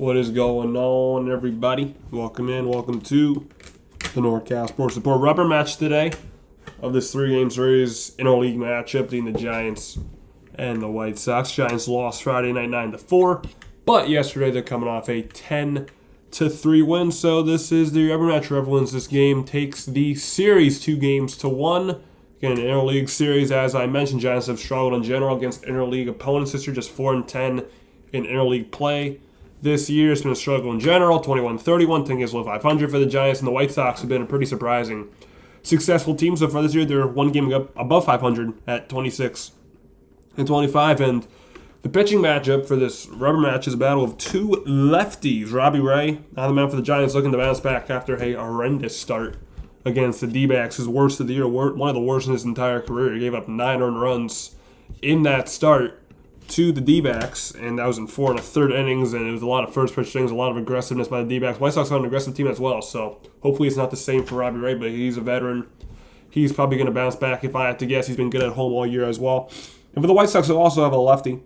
What is going on, everybody? Welcome in. Welcome to the NorCal Sports Report rubber match today of this three-game series interleague matchup between the Giants and the White Sox. Giants lost Friday night 9-4, but yesterday they're coming off a 10-3 win. So this is the rubber match. Whoever wins this game takes the series 2-1. Again, an interleague series, as I mentioned, Giants have struggled in general against interleague opponents this year, just 4-10 in interleague play. This year it's been a struggle in general, 21-31, 10 games below 500 for the Giants, and the White Sox have been a pretty surprising, successful team so far this year. They're one game above 500 at 26-25, and the pitching matchup for this rubber match is a battle of two lefties. Robbie Ray, on the mound for the Giants, looking to bounce back after a horrendous start against the D-backs, his worst of the year, one of the worst in his entire career. He gave up 9 earned runs in that start to the D-backs, and that was in 4 1/3 innings, and it was a lot of first pitch things, a lot of aggressiveness by the D-backs. White Sox are an aggressive team as well, so hopefully it's not the same for Robbie Ray, but he's a veteran. He's probably going to bounce back if I had to guess. He's been good at home all year as well. And for the White Sox, they'll also have a lefty.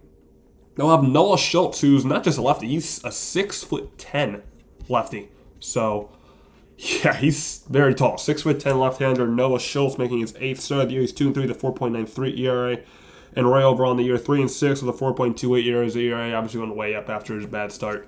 They'll have Noah Schultz, who's not just a lefty, he's a 6'10" lefty. So, yeah, he's very tall. 6'10" left-hander Noah Schultz, making his 8th start of the year. He's 2-3 with a 4.93 ERA. And Ray over on the year, 3-6 with a 4.28 ERA. Obviously went way up after his bad start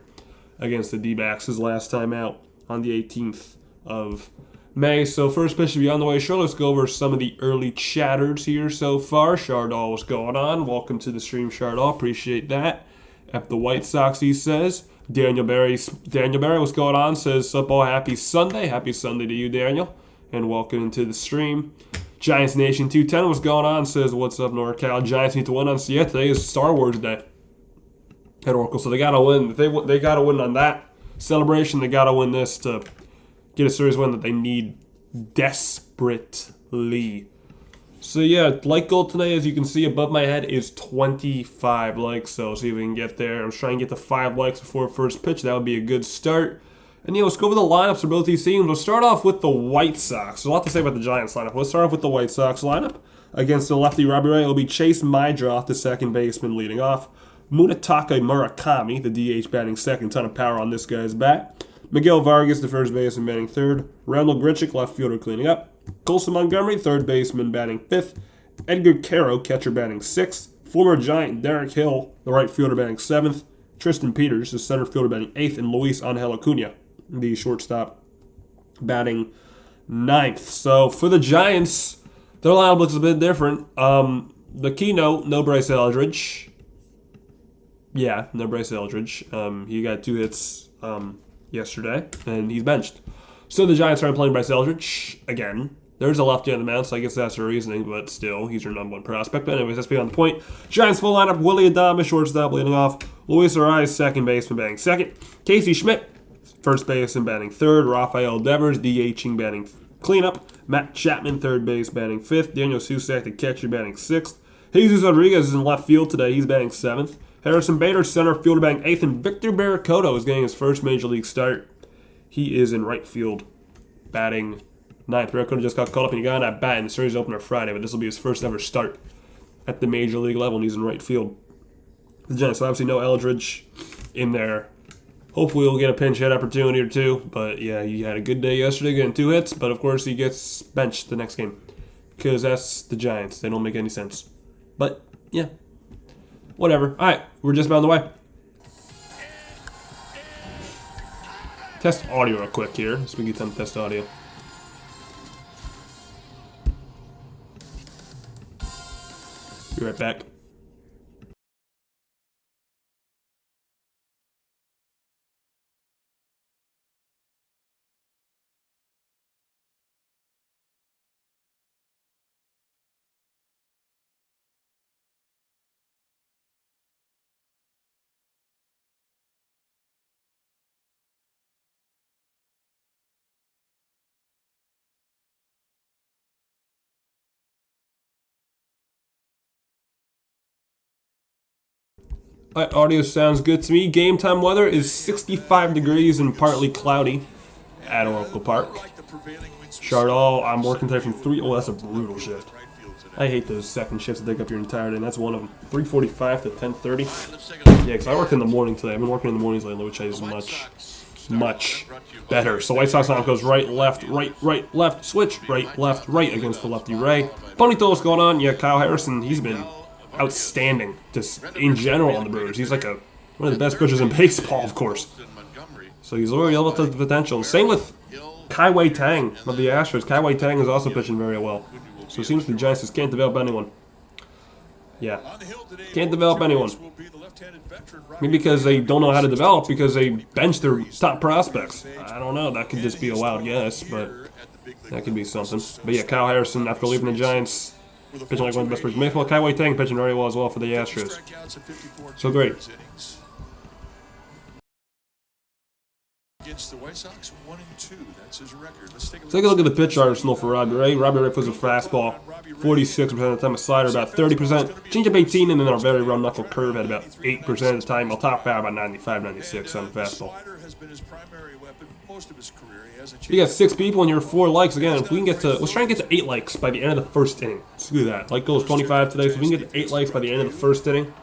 against the D-backs his last time out on the 18th of May. So first pitch to be on the way. Sure, let's go over some of the early chatters here so far. Chardall, what's going on? Welcome to the stream, Chardall. Appreciate that. At the White Sox, he says. Daniel Barry, what's going on? Says, football, happy Sunday. Happy Sunday to you, Daniel. And welcome into the stream. Giants Nation 210, what's going on? Says, what's up, NorCal? Giants need to win on. So yeah, today is Star Wars Day at Oracle, so they gotta win. If they gotta win on that celebration, they gotta win this to get a series win that they need desperately. So yeah, like goal today, as you can see above my head, is 25 likes. So see if we can get there. I was trying to get to 5 likes before first pitch. That would be a good start. And yeah, let's go over the lineups for both these teams. We'll start off with the White Sox. There's a lot to say about the Giants lineup. Let's start off with the White Sox lineup. Against the lefty Robbie Ray, it'll be Chase Mydroth, the second baseman, leading off. Munetaka Murakami, the DH, batting second. Ton of power on this guy's bat. Miguel Vargas, the first baseman, batting third. Randall Grichuk, left fielder, cleaning up. Colson Montgomery, third baseman, batting fifth. Edgar Caro, catcher, batting sixth. Former Giant Derek Hill, the right fielder, batting seventh. Tristan Peters, the center fielder, batting eighth. And Luis Angel Acuna, the shortstop, batting ninth. So for the Giants, their lineup looks a bit different. The keynote, no Bryce Eldridge. Yeah, no Bryce Eldridge. He got 2 hits yesterday, and he's benched. So the Giants aren't playing Bryce Eldridge again. There's a lefty on the mound, so I guess that's the reasoning, but still, he's your number 1 prospect. But anyways, that's beyond the point. Giants full lineup, Willie Adames, shortstop, leading off. Luis Arias, second baseman, batting second. Casey Schmidt, first baseman, batting third. Rafael Devers, DHing, batting cleanup. Matt Chapman, third base, batting fifth. Daniel Susak, the catcher, batting sixth. Jesus Rodriguez is in left field today. He's batting seventh. Harrison Bader, center fielder, batting eighth. And Victor Barracoto is getting his first major league start. He is in right field, batting ninth. Barracoto just got called up and he got on that bat in the series opener Friday, but this will be his first ever start at the major league level, and he's in right field. The Giants, obviously no Eldridge in there. Hopefully he'll get a pinch hit opportunity or two. But yeah, he had a good day yesterday getting 2 hits. But of course he gets benched the next game. Because that's the Giants. They don't make any sense. But yeah, whatever. Alright, we're just about on the way. Test audio real quick here. So we get time to test audio. Be right back. Alright, audio sounds good to me. Game time weather is 65 degrees and partly cloudy at Oracle Park. Chardall, I'm working today from 3. Oh, that's a brutal shift. I hate those second shifts that take up your entire day, and that's one of them. 3:45 to 10:30. Yeah, because I worked in the morning today. I've been working in the mornings lately, which is much better. So White Sox now goes right, left, switch, right, left against the lefty Ray. Funny thing what's going on. Yeah, Kyle Harrison, he's been outstanding just in general on the Brewers. He's like one of the best pitchers in baseball, of course. So he's already able to the potential. Same with Kai Tang of the Astros. Kai Tang is also pitching very well. So it seems the Giants just can't develop anyone. Yeah, can't develop anyone. Maybe because they don't know how to develop, because they bench their top prospects. I don't know. That could just be a wild guess, but that could be something. But yeah, Kyle Harrison, after leaving the Giants, pitching like one of the best pitchers in baseball. Kai Tang pitching very well as well for the Astros. So great. Against the White Sox, 1-2. That's his record. Let's take a look at the pitch arsenal for Robbie Ray. Robbie Ray puts a fastball 46% of the time, a slider about 30%, changeup 18%, and then our very round knuckle curve at about 8% of the time. I'll top power about 95, 96 on the fastball. You got 6 people and you're 4 likes again. If we can get to, let's try and get to 8 likes by the end of the first inning. Let's do that. Like goes 25 today, so if we can get to 8 likes by the end of the first inning,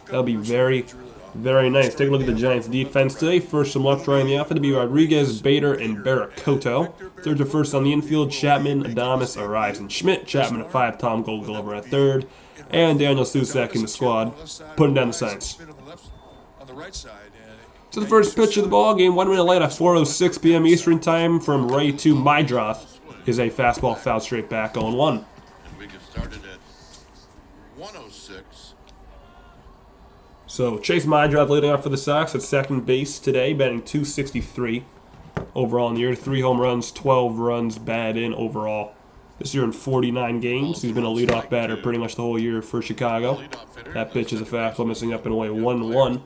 that'll be very nice. Take a look at the Giants' defense today. First from left, right in the outfit to be Rodriguez, Bader, and Barakoto. Third to first on the infield, Chapman, Adames, Arise, and Schmidt. Chapman at 5, Tom Goldglover at 3rd, and Daniel Susak in the squad, putting down the signs. So the first pitch of the ball game, 1 minute late at 4:06 p.m. Eastern Time from Ray to Mydroth, is a fastball foul straight back on 1. And we get started at 1:06. So Chase Mydroth leading off for the Sox at second base today, batting .263 overall in the year. 3 home runs, 12 runs batted in overall. This year in 49 games, he's been a leadoff batter pretty much the whole year for Chicago. That pitch is a fastball missing up and away 1-1.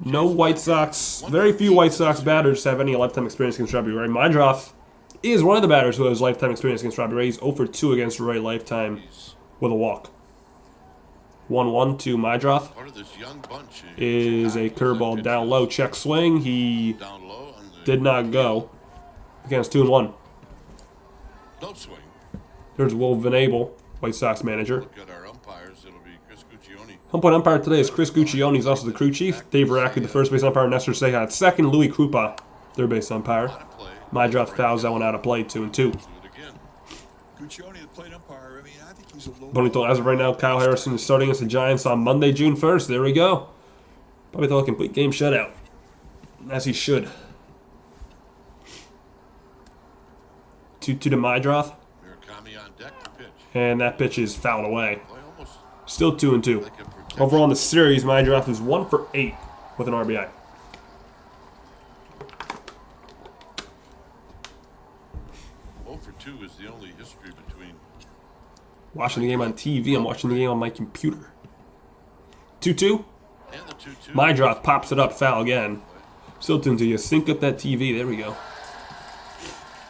No White Sox, very few White Sox batters have any lifetime experience against Robbie Ray. Mydroth is one of the batters who has lifetime experience against Robbie Ray. He's 0 for 2 against Ray lifetime with a walk. 1-1 to Mydroth is a curveball down low. Check swing. He did not go. Against 2-1. There's Will Venable, White Sox manager. Home plate umpire today is Chris Guccione. He's also the crew chief. Dave Rackley, the first base umpire. Nestor Seja at second. Louis Krupa, third base umpire. Mydroth fouls that one out of play, 2-2. Bonito, as of right now, Kyle Harrison is starting against the Giants on Monday, June 1st. There we go. Probably throw a complete game shutout, as he should. 2-2 to Mydroth. And that pitch is fouled away. Still 2-2. Overall in the series, Mydroth is 1 for 8 with an RBI. Is the only history between watching the game on TV. I'm watching the game on my computer. 2-2. Mydroth pops it up, foul again. Still 2-2. You sync up that TV. There we go.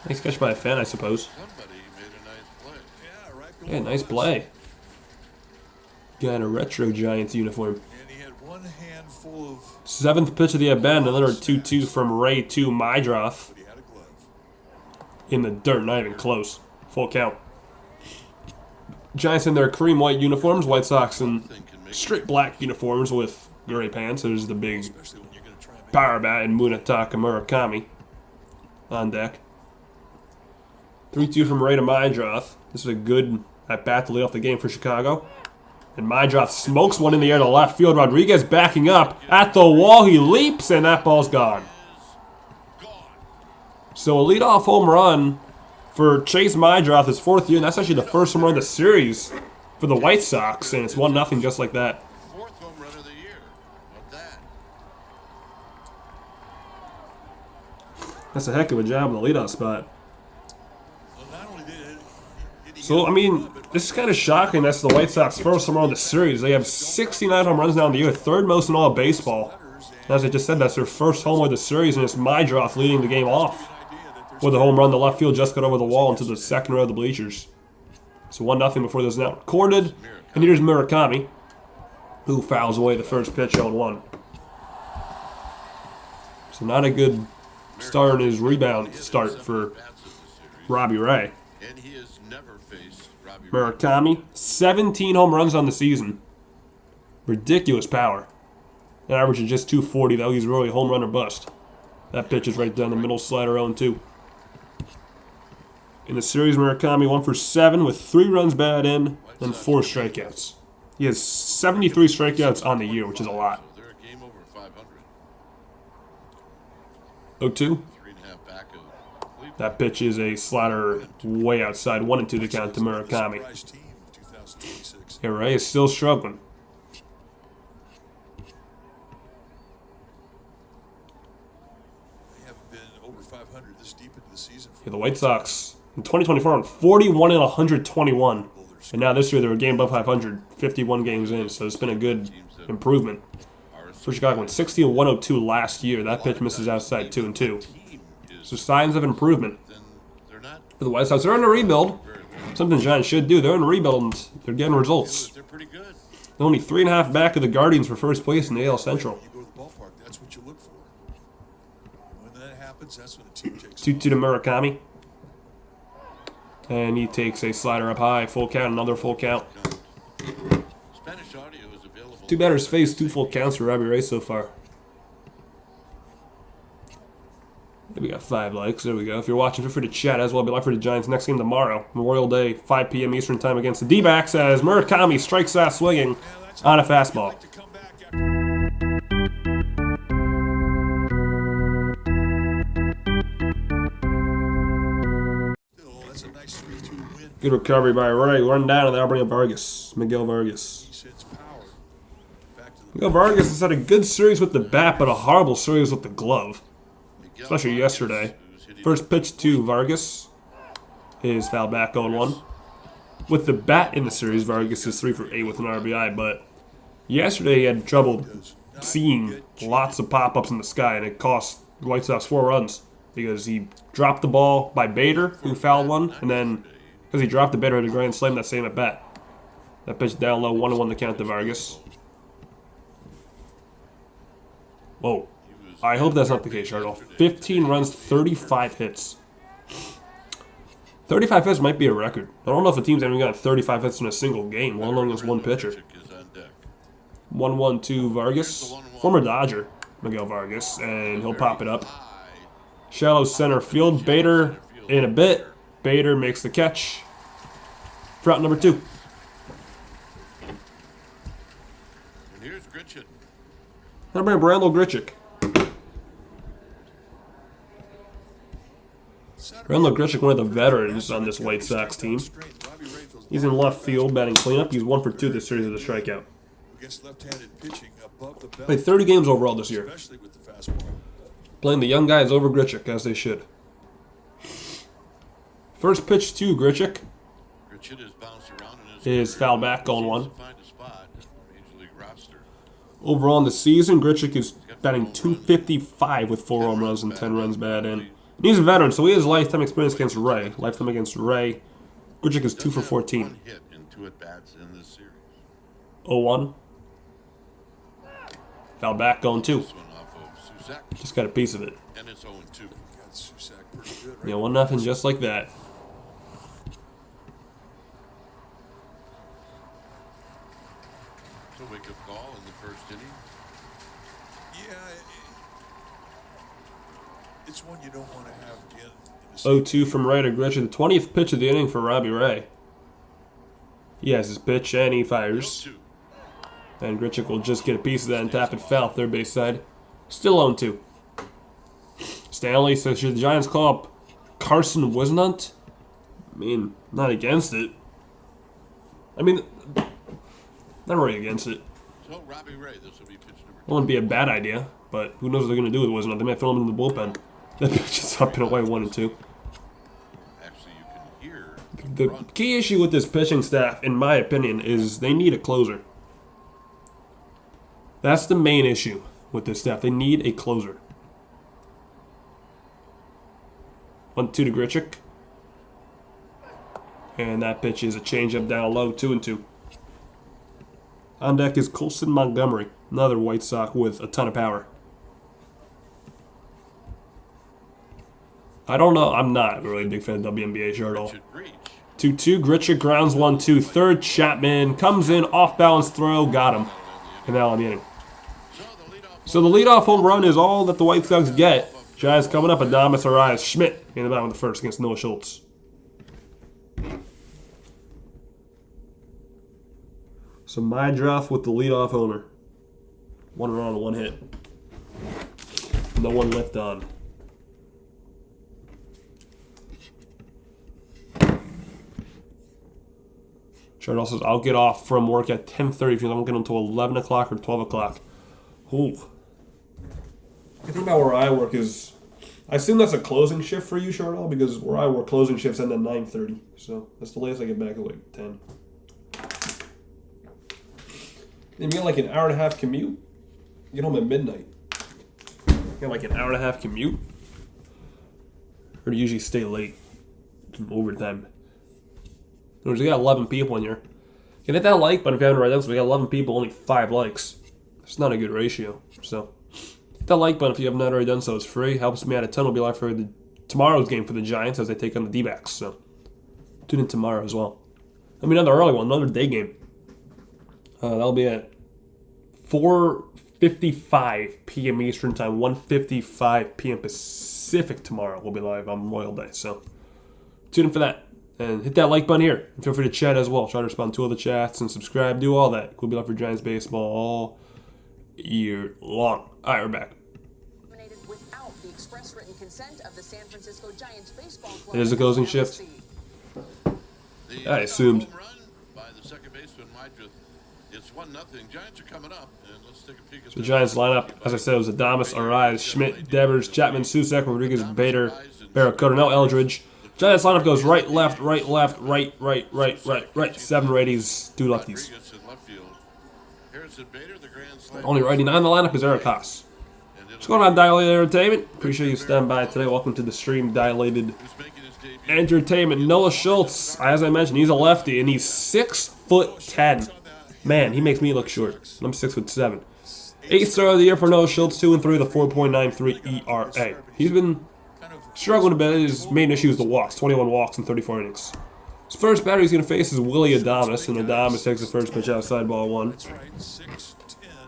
Nice catch by a fan, I suppose. Yeah, nice play. Guy in a retro Giants uniform. 7th pitch of the at-bat, another 2-2 from Ray to Mydroth. In the dirt, not even close. Full count. Giants in their cream white uniforms. White Sox in straight black uniforms with gray pants. There's the big power bat and Munetaka Murakami on deck. 3-2 from Ray to Mydroth. This is a good at-bat to lead off the game for Chicago. And Mydroth smokes one in the air to left field. Rodriguez backing up at the wall. He leaps, and that ball's gone. So a leadoff home run for Chase Mydroth, his 4th year, and that's actually the first home run of the series for the White Sox, and it's 1-0 just like that. 4th home run of the year. What that? That's a heck of a job on the leadoff spot. So, I mean, this is kind of shocking. That's the White Sox first home run of the series. They have 69 home runs now in the year, 3rd most in all of baseball. And as I just said, that's their first home of the series, and it's Mydroth leading the game off with a home run. The left field just got over the wall into the second row of the bleachers. So 1-0 before this is now recorded. And here's Murakami, who fouls away the first pitch on 1. So not a good start in his rebound start for Robbie Ray. Murakami, 17 home runs on the season. Ridiculous power. An average of just 240, though. He's really home run or bust. That pitch is right down the middle, slider 0-2. In the series, Murakami 1 for 7 with 3 runs batted in and 4 strikeouts. He has 73 strikeouts on the year, which is a lot. 0-2. That pitch is a slider way outside. 1-2 the count to Murakami. Yeah, Ray is still struggling. Yeah, the White Sox in 2024 on 41 and 121, and now this year they're a game above 500, 51 games in. So it's been a good improvement. For Chicago went 60 and 102 last year. That pitch misses outside 2-2. So signs of improvement for the White Sox. They're in a rebuild. Something Giants should do. They're in a rebuild and they're getting results. They're only 3.5 back of the Guardians for first place in the AL Central. 2-2 to Murakami. And he takes a slider up high. Full count, another full count. Two batters faced, 2 full counts for Robbie Ray so far. We got 5 likes. There we go. If you're watching, feel free to chat as well. I'll be live for the Giants next game tomorrow. Memorial Day, 5 p.m. Eastern Time against the D-backs as Murakami strikes out swinging on a fastball. Good recovery by Ray. Run down, and that'll bring up Vargas. Miguel Vargas. Miguel Vargas has had a good series with the bat, but a horrible series with the glove. Especially yesterday. First pitch to Vargas is foul back 0-1. With the bat in the series, Vargas is 3 for 8 with an RBI, but yesterday he had trouble seeing lots of pop-ups in the sky, and it cost the White Sox 4 runs because he dropped the ball by Bader, who fouled one, and then because he dropped the Bader at a grand slam that same at bat. That pitch down low, 1-1 the count to Vargas. Whoa. I hope that's not the case, Charlotte. 15 runs, 35 hits. 35 hits might be a record. I don't know if a team's ever gotten 35 hits in a single game, let alone against one pitcher. 1-1 to Vargas. Former Dodger, Miguel Vargas, and he'll pop it up. Shallow center field. Bader in a bit. Bader makes the catch. For out number 2. And here's Grichuk. That'll bring Brandon Grichuk. Brandon Grichuk, one of the veterans on this White Sox team. He's in left field, batting cleanup. He's 1 for 2 this series with a strikeout. Played 30 games overall this year. Playing the young guys over Grichuk, as they should. First pitch to Grichuk is foul back, 0-1. Overall in the season, Grichuk is batting .255 with 4 home runs and 10 runs batted in. And he's a veteran, so he has lifetime experience against Ray. Lifetime against Ray. Grichuk is 2 for 14. 0-1. Foul back, 0-2. Just got a piece of it. Yeah, 1-0 just like that. It's a wake-up call in the first inning. Yeah, it's one you don't want to have again. 0-2 from Ray to Grichuk. The 20th pitch of the inning for Robbie Ray. He has his pitch and he fires. And Grichuk will just get a piece of that and tap it foul, third base side. Still 0-2. Stanley says, should the Giants call up Carson Wisnant? I mean, not against it. I mean, not really against it. So Robbie Ray, this will be pitch number 2. It wouldn't be a bad idea, but who knows what they're going to do with Wisnant. They might throw him in the bullpen. That pitch is up and away, 1-2. Actually, you can hear The key issue with this pitching staff, in my opinion, is they need a closer. That's the main issue with this staff. They need a closer. 1-2 to Grichuk. And that pitch is a changeup down low, 2-2. On deck is Colson Montgomery, another White Sox with a ton of power. I don't know. I'm not really a big fan of WNBA shirt at all. 2-2. Grichuk grounds 1-2. Third, Chapman comes in, off balance throw, got him. And now I'm inning. So the leadoff home run is all that the White Sox get. Giants coming up. Adames Arias. Schmidt in the bat with the first against Noah Schultz. So my draft with the leadoff homer. 1 run, 1 hit. No one left on. Chardell says, I'll get off from work at 10:30 because I won't get until 11 o'clock or 12 o'clock. Ooh. The thing about where I work is, I assume that's a closing shift for you, Chardell, because where I work, closing shifts end at 9:30. So that's the latest I get back at like 10. Then you get like an hour and a half commute. You get home at midnight. You get like an hour and a half commute. Or do you usually stay late? Overtime. In other words, we got 11 people in here. You can hit that like button if you haven't already done so. We got 11 people, only 5 likes. It's not a good ratio. So, hit that like button if you have not already done so. It's free. Helps me out a ton. It'll be live for tomorrow's game for the Giants as they take on the D-backs. So, tune in tomorrow as well. I mean, another early one, another day game. That'll be at 4:55 p.m. Eastern Time, 1:55 p.m. Pacific tomorrow. We'll be live on Memorial Day. So, tune in for that. And hit that like button here. And feel free to chat as well. Try to respond to all the chats and subscribe. Do all that. We'll be live for Giants baseball all year long. All right, we're back. Without the express written consent of the San Francisco Giants baseball club. It is a closing shift. I assumed. By the second baseman, it's 1-0. Giants are coming up, and let's take a peek at The Giants lineup, as I said, was Adames, Arias, Schmidt, Devers, Chapman, Susak, Rodriguez, Bader, Barracuda, no Eldridge. Giants lineup goes right, left, right, left, right, right, right, right, right. 7 righties, 2 lefties. Only righty 9 in the lineup is Eric Haas. What's going on, Dilated Entertainment? Appreciate you standing by today. Welcome to the stream, Dilated Entertainment. Noah Schultz, as I mentioned, he's a lefty, and he's 6'10". Man, he makes me look short. I'm 6'7". 8th star of the year for Noah Schultz, 2-3 with a 4.93 ERA. He's been struggling a bit. His main issue is the walks, 21 walks in 34 innings. His first batter he's going to face is Willie Adames, and Adames takes the first pitch outside ball 1.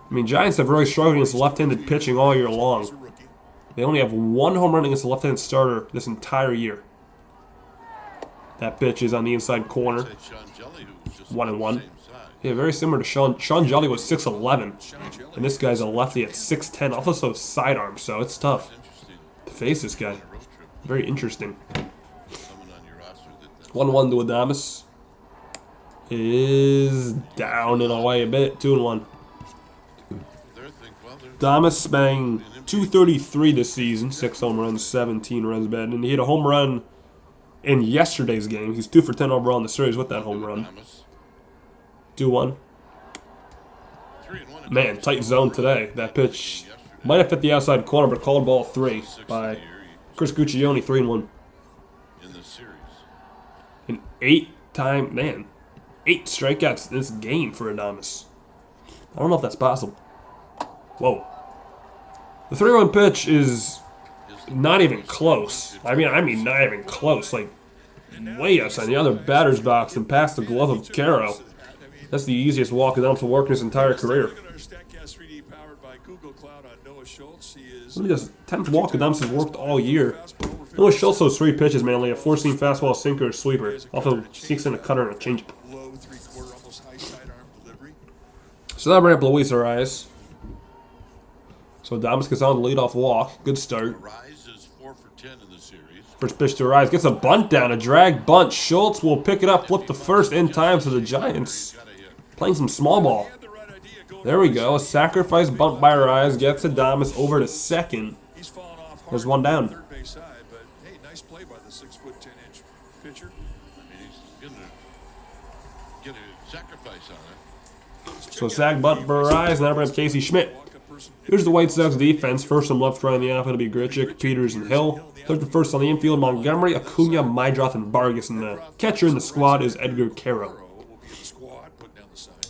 I mean, Giants have really struggled against left-handed pitching all year long. They only have 1 home run against a left-handed starter this entire year. That pitch is on the inside corner. 1-1. Yeah, very similar to Sean Jelly was 6'11", and this guy's a lefty at 6'10", also sidearm, so it's tough to face this guy. Very interesting. 1-1 to Adames. Is down and away a bit. 2-1. Adames banged 233 this season. 6 home runs, 17 runs batted. And he hit a home run in yesterday's game. He's 2 for 10 overall in the series with that home run. 2-1. Man, tight zone today. That pitch might have fit the outside corner, but called ball 3 by Chris Guccione, 3-1. An 8 strikeouts in this game for Adames. I don't know if that's possible. Whoa. The 3-1 pitch is not even close. I mean not even close. Like, way outside the other batter's box and past the glove of Caro. That's the easiest walk Adames will work in his entire career. Look at this 10th walk Adames has worked all year. Noah Schultz those 3 pitches, man. Only a 4-seam fastball, sinker, sweeper. Also sneaks in a cutter and a changeup. So that'll bring up Luis Arias. So Adames gets on the leadoff walk. Good start. First pitch to Arias. Gets a bunt down. A drag bunt. Schultz will pick it up. Flip the first in time to the Giants. Playing some small ball. There we go. A sacrifice bunt by Arias. Gets Adames over to second. There's 1 down. Nice play by the 6'10" pitcher. He's gonna get a sacrifice on it. So sack bunt for Arias. Now bring up Casey Schmidt. Here's the White Sox defense. First and left, right in the outfield will be Grichuk, Peters, and Hill. Third and first on the infield, Montgomery, Acuna, Mydroth, and Vargas. And the catcher in the squad is Edgar Caro.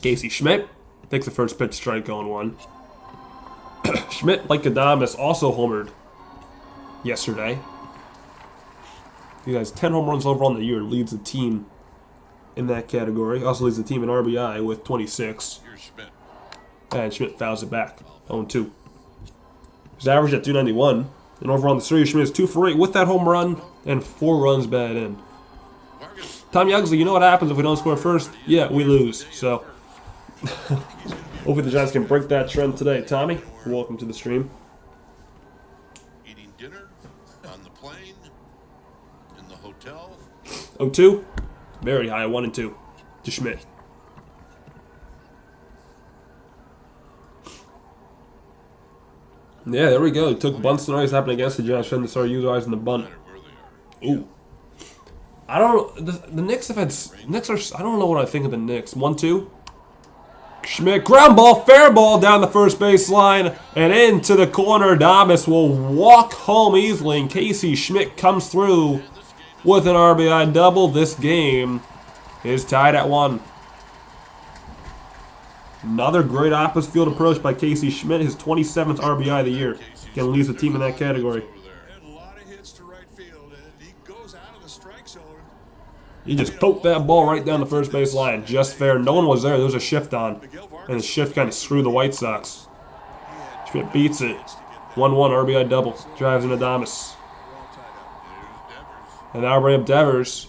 Casey Schmidt takes the first pitch, strike on 1. Schmidt, like Adames, also homered yesterday. He has 10 home runs overall in the year and leads the team in that category. Also leads the team in RBI with 26. Here's Schmidt. And Schmidt fouls it back. 0-2. His average at 291. And over on the series, Schmidt is 2 for 8 with that home run and 4 runs batted in. Vargas. Tommy Ugsley, you know what happens if we don't score first? Yeah, we lose. So, hopefully the Giants can break that trend today. Tommy, welcome to the stream. Eating dinner on the plane, in the hotel. 0-2. Very high, 1-2 to Schmidt. Yeah, there we go. He took bunts tonight. It's happening against the Giants. Trying to start utilizing the bunt. Ooh. I don't. The Knicks have had. Knicks are. I don't know what I think of the Knicks. 1-2. Schmidt, ground ball, fair ball down the first baseline and into the corner. Adames will walk home easily, and Casey Schmidt comes through with an RBI double. This game is tied at 1. Another great opposite field approach by Casey Schmidt, his 27th RBI of the year. Again, leads the team in that category. And a lot of hits to right field, and he goes out of the strike zone. He just poked that ball right down the first base line. Just fair. No one was there. There was a shift on. And the shift kind of screwed the White Sox. Schmidt beats it. 1-1 RBI double. Drives in Adames. And now bring up Devers.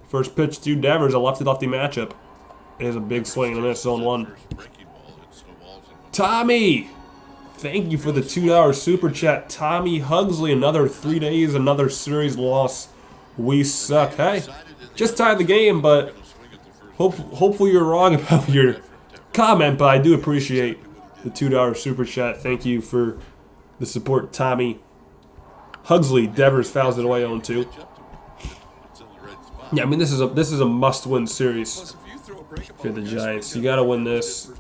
First pitch to Devers, a lefty-lefty matchup. It is a big swing and a miss, 0-1. Tommy! Thank you for the $2 super chat. Tommy Hugsley, another 3 days, another series loss. We suck. Hey, just tied the game, but hopefully you're wrong about your comment, but I do appreciate the $2 super chat. Thank you for the support, Tommy Hugsley. Devers fouls it away 0-2. Yeah, I mean this is a must-win series for the Giants. You got to win this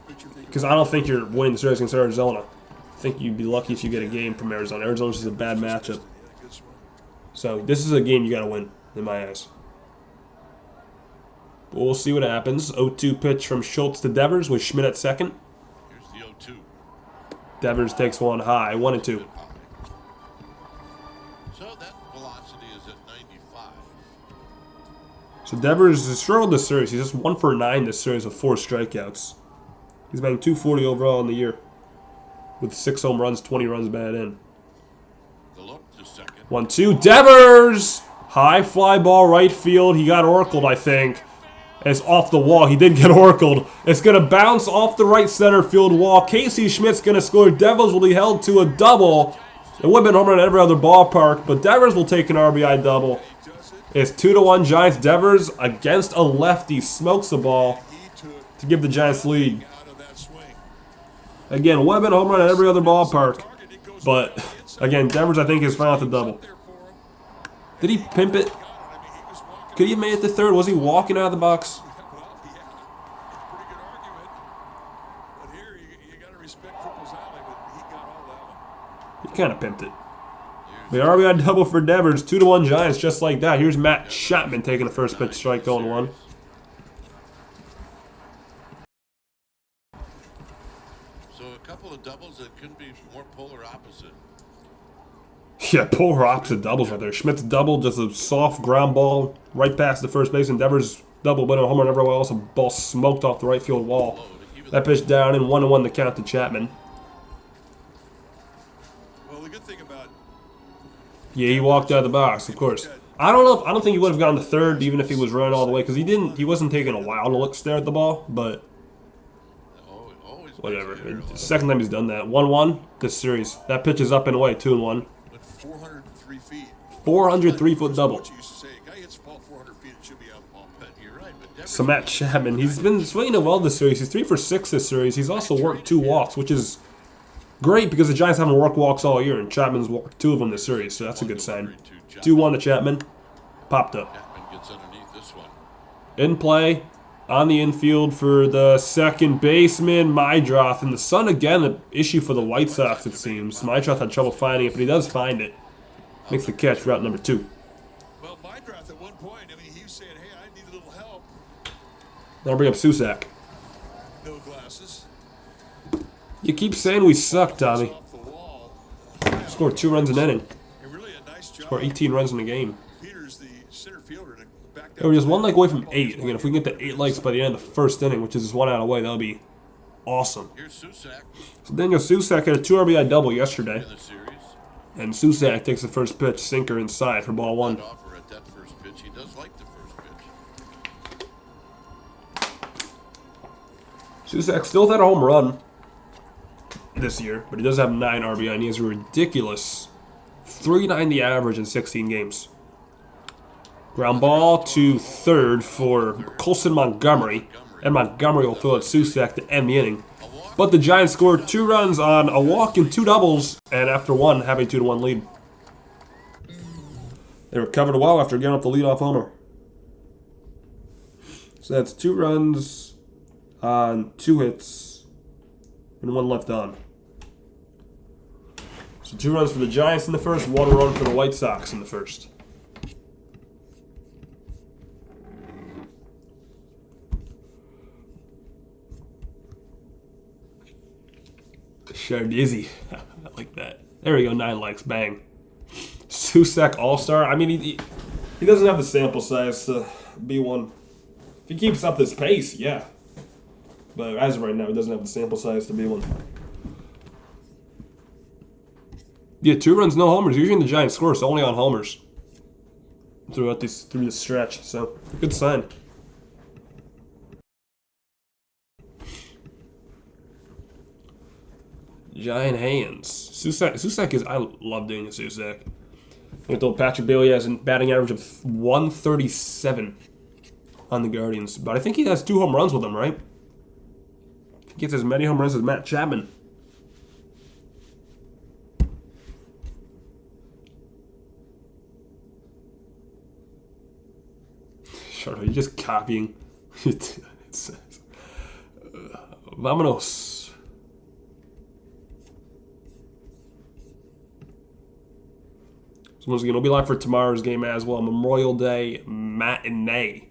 because I don't think you're winning the series against Arizona. I think you'd be lucky if you get a game from Arizona. Arizona's just a bad matchup. So this is a game you got to win in my eyes. But we'll see what happens. 0-2 pitch from Schultz to Devers with Schmidt at second. Here's the 0-2. Devers takes one high, 1-2. So that velocity is at 95. So Devers has struggled this series. He's just 1 for 9 this series with 4 strikeouts. He's batting .240 overall in the year with 6 home runs, 20 runs batted in. The look to second. 1-2. Devers! High fly ball right field. He got oracled, I think. It's off the wall. He did get oracled. It's going to bounce off the right center field wall. Casey Schmidt's going to score. Devers will be held to a double. It would have been home run at every other ballpark, but Devers will take an RBI double. It's 2-1 Giants. Devers against a lefty smokes the ball to give the Giants lead. Again, would have been a home run at every other ballpark, but again, Devers I think is fine with the double. Did he pimp it? Could he have made it to third? Was he walking out of the box? He kind of pimped it. The RBI double for Devers, 2-1 Giants, just like that. Here's Matt Chapman taking the first pitch strike, 0-1. So a couple of doubles that couldn't be more polar opposite. Yeah, polar opposite doubles right there. Schmidt's double, just a soft ground ball right past the first base, and Devers double, but a home run everywhere else. A ball smoked off the right field wall. That pitch down and 1-1 to count to Chapman. Well, the good thing about Yeah, he walked out of the box, of course. I don't think he would have gone to third even if he was running all the way because he wasn't taking a while to stare at the ball, but whatever. It's the second time he's done that. 1-1 this series. That pitch is up and away, 2-1. 403 feet. 403-foot double. What you used to say, a guy hits the ball 400 feet, it should be out of the ball. But you're right. But Devers So Matt Chapman, he's been swinging it well this series. He's 3 for 6 this series. He's also worked 2 walks, which is great because the Giants haven't worked walks all year, and Chapman's walked 2 of them this series, so that's a good sign. 2-1 to Chapman. Popped up. Chapman gets underneath this one. In play, on the infield for the second baseman, Mydroth. And the sun, again, an issue for the White Sox, it seems. Mydroth had trouble finding it, but he does find it. Makes the catch, route number 2. Well, Mydroth at one point, I mean, he was saying, hey, I need a little help. Now bring up Susak. No glasses. You keep saying we suck, Tommy. Off the wall. Scored 2 runs an inning. And really a nice job. Scored 18 runs in the game. Peters, the center fielder, to back We're just one leg away from 8. Again, if we can get to 8 legs by the end of the first inning, which is just 1 out away, that would be awesome. Here's Susak So Daniel Susak had a 2 RBI double yesterday. in the series. And Susak takes the first pitch, sinker inside for ball 1. Offer at that first pitch. He does like the first pitch. Susak still had a home run this year, but he does have 9 RBI, and he has a ridiculous 390 average in 16 games. Ground ball to third for Colson Montgomery, and Montgomery will throw at Susak to end the inning. But the Giants scored 2 runs on a walk and 2 doubles, and after one, having 2-1 lead. They recovered well after getting up the leadoff homer. So that's 2 runs on 2 hits and 1 left on. So 2 runs for the Giants in the first, 1 run for the White Sox in the first. Dizzy. I like that. There we go, 9 likes, bang. Susak All-Star. I mean, he doesn't have the sample size to be one. If he keeps up this pace, yeah. But as of right now, he doesn't have the sample size to be one. Yeah, 2 runs, no homers. Usually the Giants score, so only on homers through this stretch. So, good sign. Giant hands. Susak is. I love doing Susak. I told Patrick Bailey has a batting average of 137 on the Guardians, but I think he has 2 home runs with them, right? He gets as many home runs as Matt Chapman. Sure, you're just copying. Vámonos. So once again, we'll be live for tomorrow's game as well. Memorial Day matinee.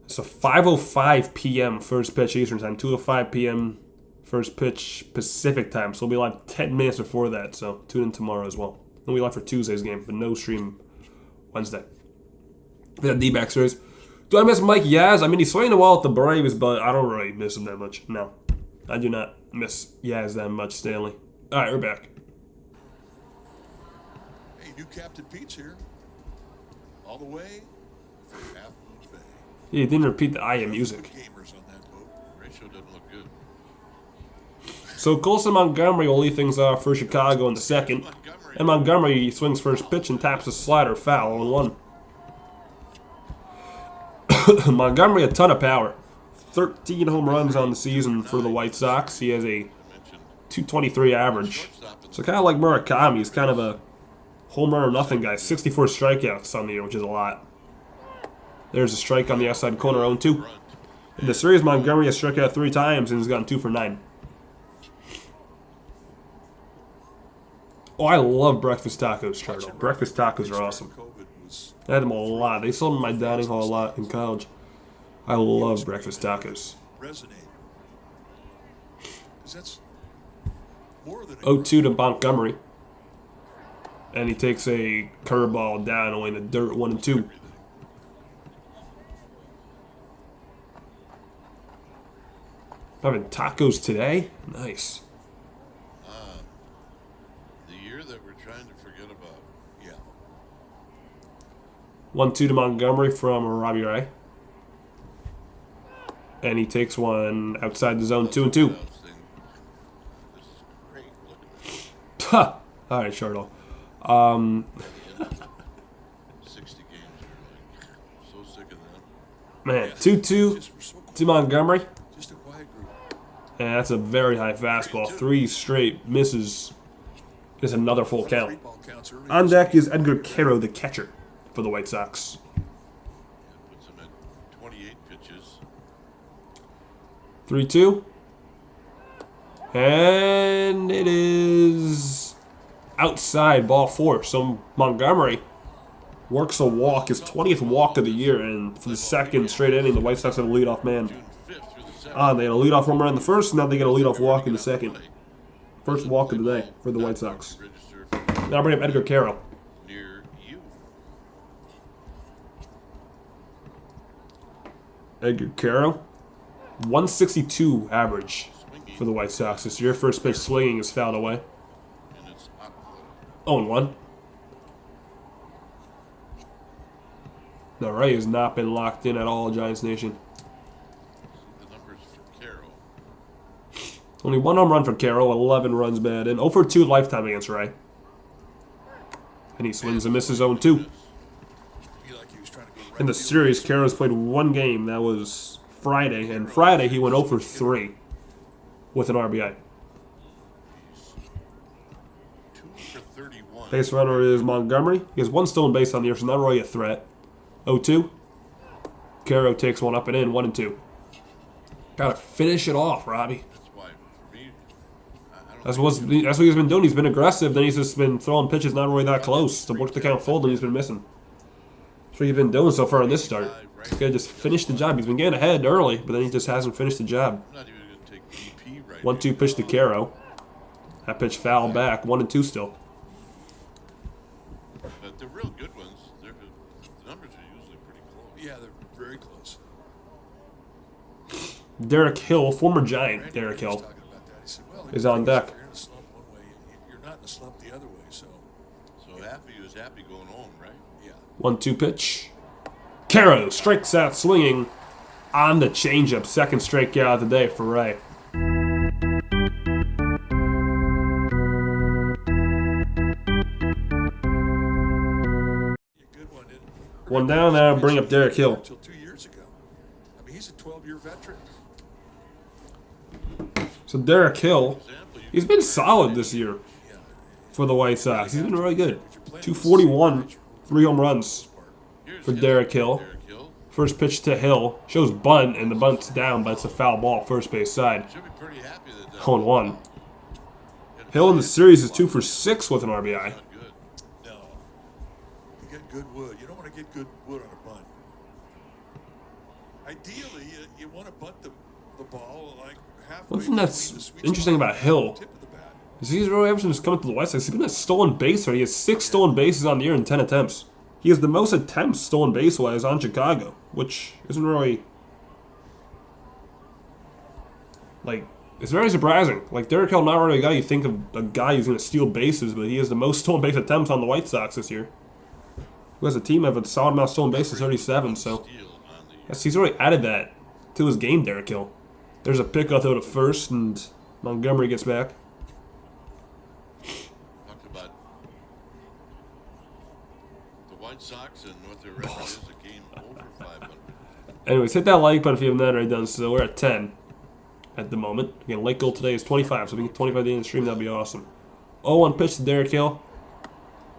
So 5:05 p.m. first pitch Eastern time, 2:05 p.m. first pitch Pacific time. So we'll be live 10 minutes before that. So tune in tomorrow as well. We'll be live for Tuesday's game, but no stream Wednesday. The D-back series. Do I miss Mike Yaz? I mean, he's swinging the ball at the Braves, but I don't really miss him that much. No, I do not miss Yaz that much, Stanley. All right, we're back. Hey, new Captain Pete's here. All the way from Apple Bay. Yeah, he didn't repeat the I am music. Gamers on that boat. Ratio doesn't look good. So Colson Montgomery will lead things off for Chicago in the second. And Montgomery swings first pitch and taps a slider foul on 1. Montgomery, a ton of power. 13 home runs on the season for the White Sox. He has a 223 average. So kind of like Murakami, he's kind of a home run or nothing guy. 64 strikeouts on the year, which is a lot. There's a strike on the outside corner, 0-2. In the series, Montgomery has struck out 3 times and has gotten 2 for 9. Oh, I love breakfast tacos, Charlie. Breakfast tacos are awesome. I had them a lot. They sold them in my dining hall a lot in college. I love breakfast tacos. 0-2 to Montgomery. And he takes a curveball down away in the dirt, 1-2. Having tacos today? Nice. The year that we're trying to forget about. Yeah. 1-2 to Montgomery from Robbie Ray. And he takes one outside the zone, 2-2. This is great. Look at this. Ha! All right, Charlotte. 60 games are like, so sick of them. Man, 2-2 to Montgomery. Just a quiet group. And that's a very high fastball. 3 straight misses. It's another full count. On deck is Edgar Quero, the catcher for the White Sox. Puts him at 28 pitches. 3-2. And it is outside, ball 4. So Montgomery works a walk, his 20th walk of the year, and for the second straight inning, the White Sox had a leadoff man. June 5th through the 7th. They had a leadoff home run in the first, now they get a leadoff walk in the second. First walk of the day for the White Sox. Register Now bring up Edgar Quero. near you. Edgar Caro. 162 average for the White Sox this year. First pitch swinging is fouled away. And it's up. 0-1. The Ray has not been locked in at all, Giants Nation. The numbers for Carroll. Only 1 home run for Carroll, 11 runs batted in. 0 for 2 lifetime against Ray. And he swings and misses 0-2. Feel like he was trying to go right In the series, Carroll's played 1 game. That was Friday. And Friday, he went 0 for 3 with an RBI. 2 for 31. Base runner is Montgomery. He has 1 stolen base on the year, so not really a threat. 0-2. Caro takes one up and in, 1-2. Gotta finish it off, Robbie. That's why, for me, I don't That's what he's been doing. He's been aggressive, then he's just been throwing pitches not really that close to work the count full, and he's been missing. That's what he's been doing so far in this start. He's gotta just finish the job. He's been getting ahead early, but then he just hasn't finished the job. I'm not even going to take BP right 1-2 pitch to Caro. That pitch fouled back, 1-2 still. But the real good ones, the numbers are usually pretty close. Yeah, they're very close. Derek Hill, former Giant Derek Randy was Hill, talking about that. He said, well, is on deck. You're in a slump one way, you're not in a slump the other way. So, So happy he was happy going home, right? yeah. 1-2 pitch. Caro strikes out swinging on the changeup. Second strikeout of the day for Ray. Good one. One down now, bring up Derek Hill. Until 2 years ago. I mean, he's a 12-year veteran. So Derek Hill, Example, you he's been solid this year Yeah. for the White Sox. He's been really good. 241, 3 home runs here's for Hill. Derek Hill. Derek Hill First pitch to Hill. Shows bunt, and the bunt's down, but it's a foul ball, first base side. should be pretty happy that that 0-1. Hill in the series is 2 for 6 with an RBI. not good. No. You get good wood. You don't want to get good wood on a bunt. Ideally, you want to bunt the ball like halfway. One thing that's between the sweet interesting spot about Hill and the tip of the bat. is he's really ever since coming to the White Sox. He's been a stolen base already. He has 6 stolen bases on the year in 10 attempts. He has the most attempts stolen base-wise on Chicago, which isn't really... Like, it's very surprising. Like, Derek Hill, not really a guy you think of a guy who's going to steal bases, but he has the most stolen base attempts on the White Sox this year. Who has a team of a solid amount of stolen bases, 37, so... Steal on the Yes, he's already added that to his game, Derek Hill. There's a pick out to first, and Montgomery gets back. talk about the White Sox and what their record is a game over 500. Anyways, hit that like button if you haven't already done so. We're at 10 at the moment. Again, like goal today is 25, so if we get 25 at the end of the stream, that'd be awesome. 0-1 pitch to Derek Hill.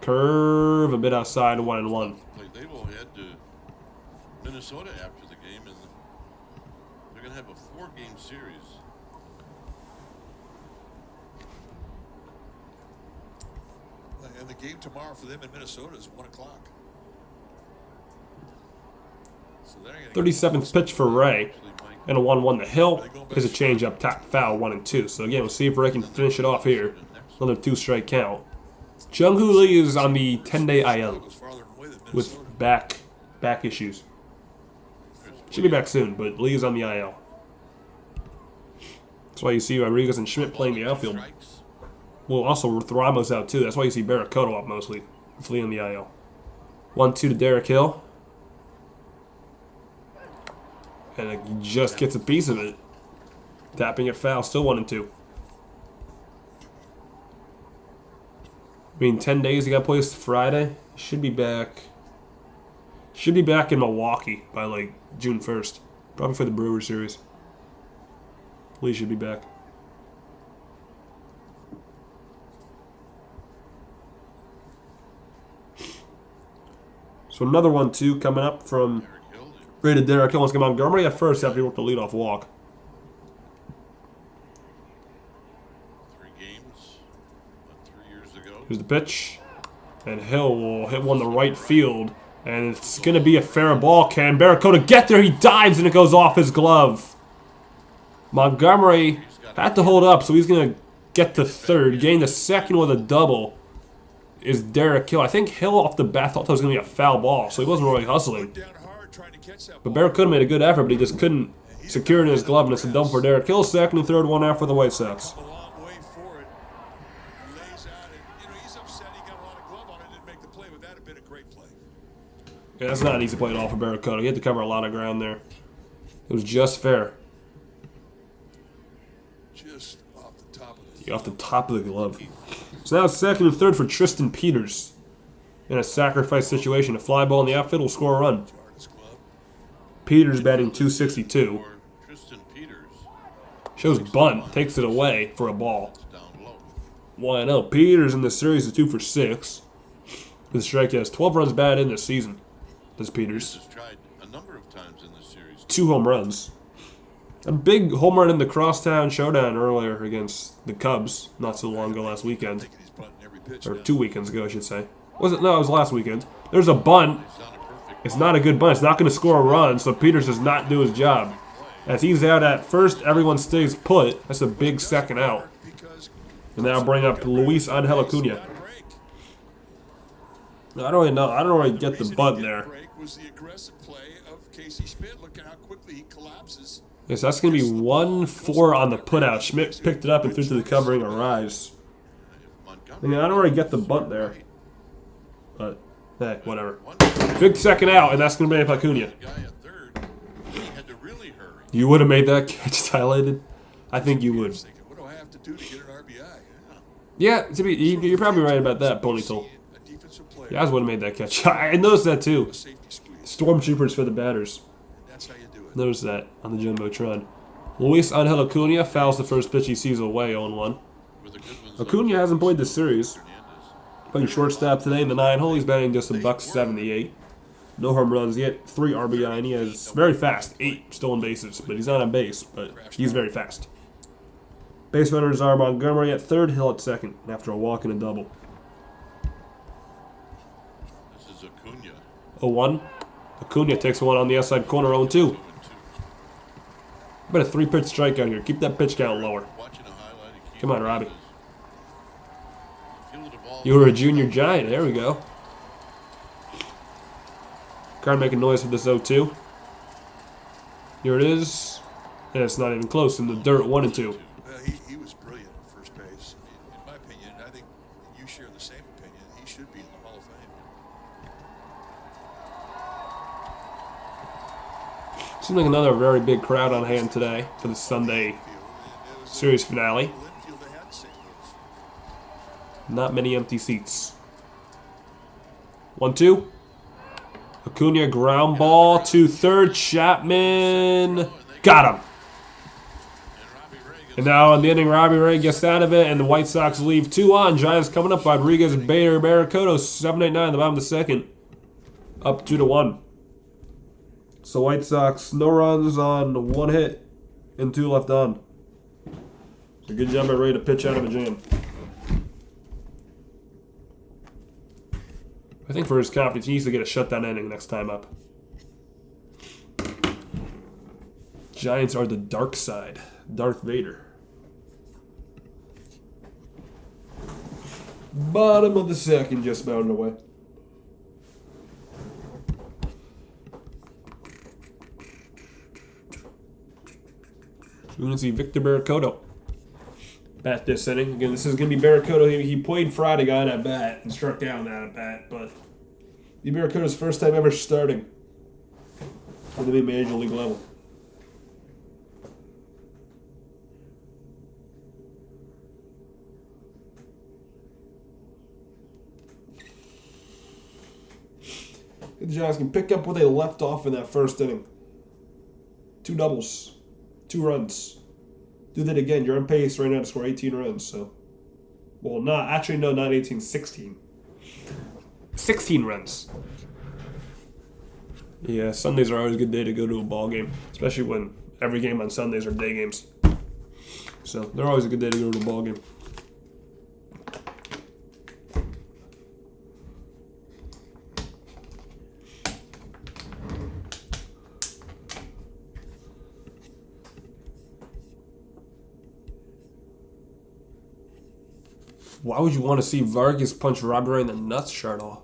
Curve a bit outside, 1-1. Like they will head to Minnesota after the game, and they're going to have a 4-game series. And the game tomorrow for them in Minnesota is 1 o'clock. So they're gonna 37th pitch for Ray. Actually, Mike, And a 1-1 to Hill. Is a changeup, tap foul, 1-2. So again, we'll see if Ray can finish it off here. Another 2-strike count. Jung-Hoo Lee is on the 10-day IL goes farther away than with Minnesota. back issues. Should be back soon, but Lee is on the IL. That's why you see Rodriguez and Schmidt playing the outfield. strikes. Well, also Ramos out too. That's why you see Barracuda up mostly. With Lee on the IL. 1-2 to Derek Hill. And he just gets a piece of it. Tapping it foul, still 1-2. I mean, 10 days he got placed Friday. Should be back. Should be back in Milwaukee by like June 1st. Probably for the Brewers series. Lee should be back. So another 1-2 coming up from Derek Hill, rated Derek Hill. Let's get Montgomery at first after he worked the leadoff walk. 3 games, 3 years ago. Here's the pitch. And Hill will hit one to right field. And it's going to be a fair ball. Can Barracuda get there? He dives and it goes off his glove. Montgomery had to hold up, so he's going to get to third. Getting the second with a double is Derek Hill. I think Hill off the bat thought that was going to be a foul ball, so he wasn't really hustling. Down hard, trying to catch that But ball. Barracuda made a good effort, but he just couldn't secure it in his glove, and it's a dump for Derek Hill. Second and third, 1 out for the White Sox. A long way for it. He lays out, and he's upset. He got a lot of glove on it, didn't make the play, but that had been a great play. Yeah, that's not an easy play at all for Barracuda. He had to cover a lot of ground there. It was just fair. Just off the top of the Off the top of the glove. So now it's second and third for Tristan Peters. In a sacrifice situation, a fly ball in the outfield will score a run. hardest glove. Peters batting .262. For Tristan Peters. Shows bunt, takes it away for a ball. It's down low. 1-0. Peters in the series is 2 for 6. With strikeouts, 12 runs batted in this season. This Peters. Has tried a number of times in this series. 2 home runs. A big home run in the Crosstown Showdown earlier against the Cubs, not so long ago last weekend. Thinking he's bunting every pitch Or now. 2 weekends ago, I should say. Was it? No, it was last weekend. There's a bunt. It's not a perfect. It's not a good bunt. It's not going to score a run, so Peters does not do his job. As he's out at first, everyone stays put. That's a big second out. Because And now bring up Luis Angel Acuna. I don't really know. I don't really get the bunt there. Break was the aggressive play of Casey Schmidt. Look at how quickly he collapses. Yes, that's going to be 1-4 on the putout. Schmidt picked it up and threw to the covering a rise. I mean, I don't really get the bunt there. But, hey, whatever. Big second out, and that's going to be Acuna. The guy at third, he had to really hurry. You would have made that catch highlighted? I think you would. Thinking, what do I have to do to get an RBI? Yeah, you're probably right about that, Ponytail. A defensive player. Yeah, I would have made that catch. I noticed that too. A safety squeeze. Stormtroopers for the batters. That's how you do it. Notice that on the Jumbotron. Luis Angel Acuna fouls the first pitch he sees away, 0-1. With a good one. Acuna hasn't played this series. Hernandez. Playing shortstop today in the 9 hole. He's batting just $1.78. No home runs yet. 3 RBI, and he has very fast 8 stolen bases. But he's not on base, but he's very fast. Base runners are Montgomery at third, Hill at second, after a walk and a double. This is Acuna. 0-1. Acuna takes one on the outside corner, 0-2. 2-2. About a 3-pitch strikeout here. Keep that pitch count lower. Watching a highlight. He keeps Come on, Robbie. fielded the ball. You were a junior giant. There we go. Card making noise for this 0-2. Here it is. And it's not even close in the dirt, 1-2. Well, he was brilliant at first base. In my opinion, I think you share the same opinion. He should be in the Hall of Fame. Seems like another very big crowd on hand today for the Sunday series finale. Linfield they had in St. Louis. Not many empty seats. 1-2. Acuna ground ball to third. Chapman got him. And now in the inning, Robbie Ray gets out of it, and the White Sox leave 2 on. Giants coming up. Rodriguez, Bader, Barracuda, 7-8-9, the bottom of the second. Up 2-1. So White Sox, no runs on 1 hit and 2 left on. A good job by Ray to pitch out of a jam. I think for his confidence, he needs to get a shutdown inning next time up. Giants are the dark side. Darth Vader. Bottom of the second, just bounding away. We're going to see Victor Barracuda bat this inning. Again, this is going to be Barracuda. He played Friday, got at bat, and struck out on at bat. But the Barracuda's first time ever starting at the major league level. The Giants can pick up where they left off in that first inning. 2 doubles. 2 runs. Do that again. You're on pace right now to score 18 runs. So, well, not 18, 16. 16 runs. Yeah, Sundays are always a good day to go to a ball game, especially when every game on Sundays are day games. So they're always a good day to go to a ball game. Why would you want to see Vargas punch Robbie Ray in the nuts, Chardall?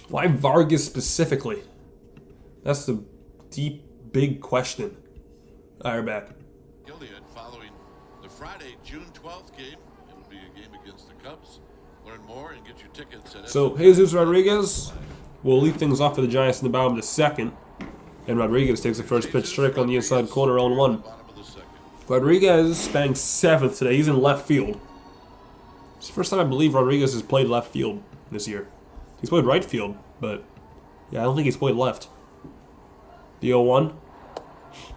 Why Vargas specifically? That's the deep, big question. All right, we're back. Gilead following the Friday, June 12th game. It'll be a game against the Cubs. Learn more and get your tickets at So Jesus Rodriguez will lead things off for the Giants in the bottom of the second. And Rodriguez takes the first pitch strike on the inside corner, 0-1. bottom of the second. Rodriguez batting 7th today. He's in left field. It's the first time I believe Rodriguez has played left field this year. He's played right field, but yeah, I don't think he's played left. The 0-1.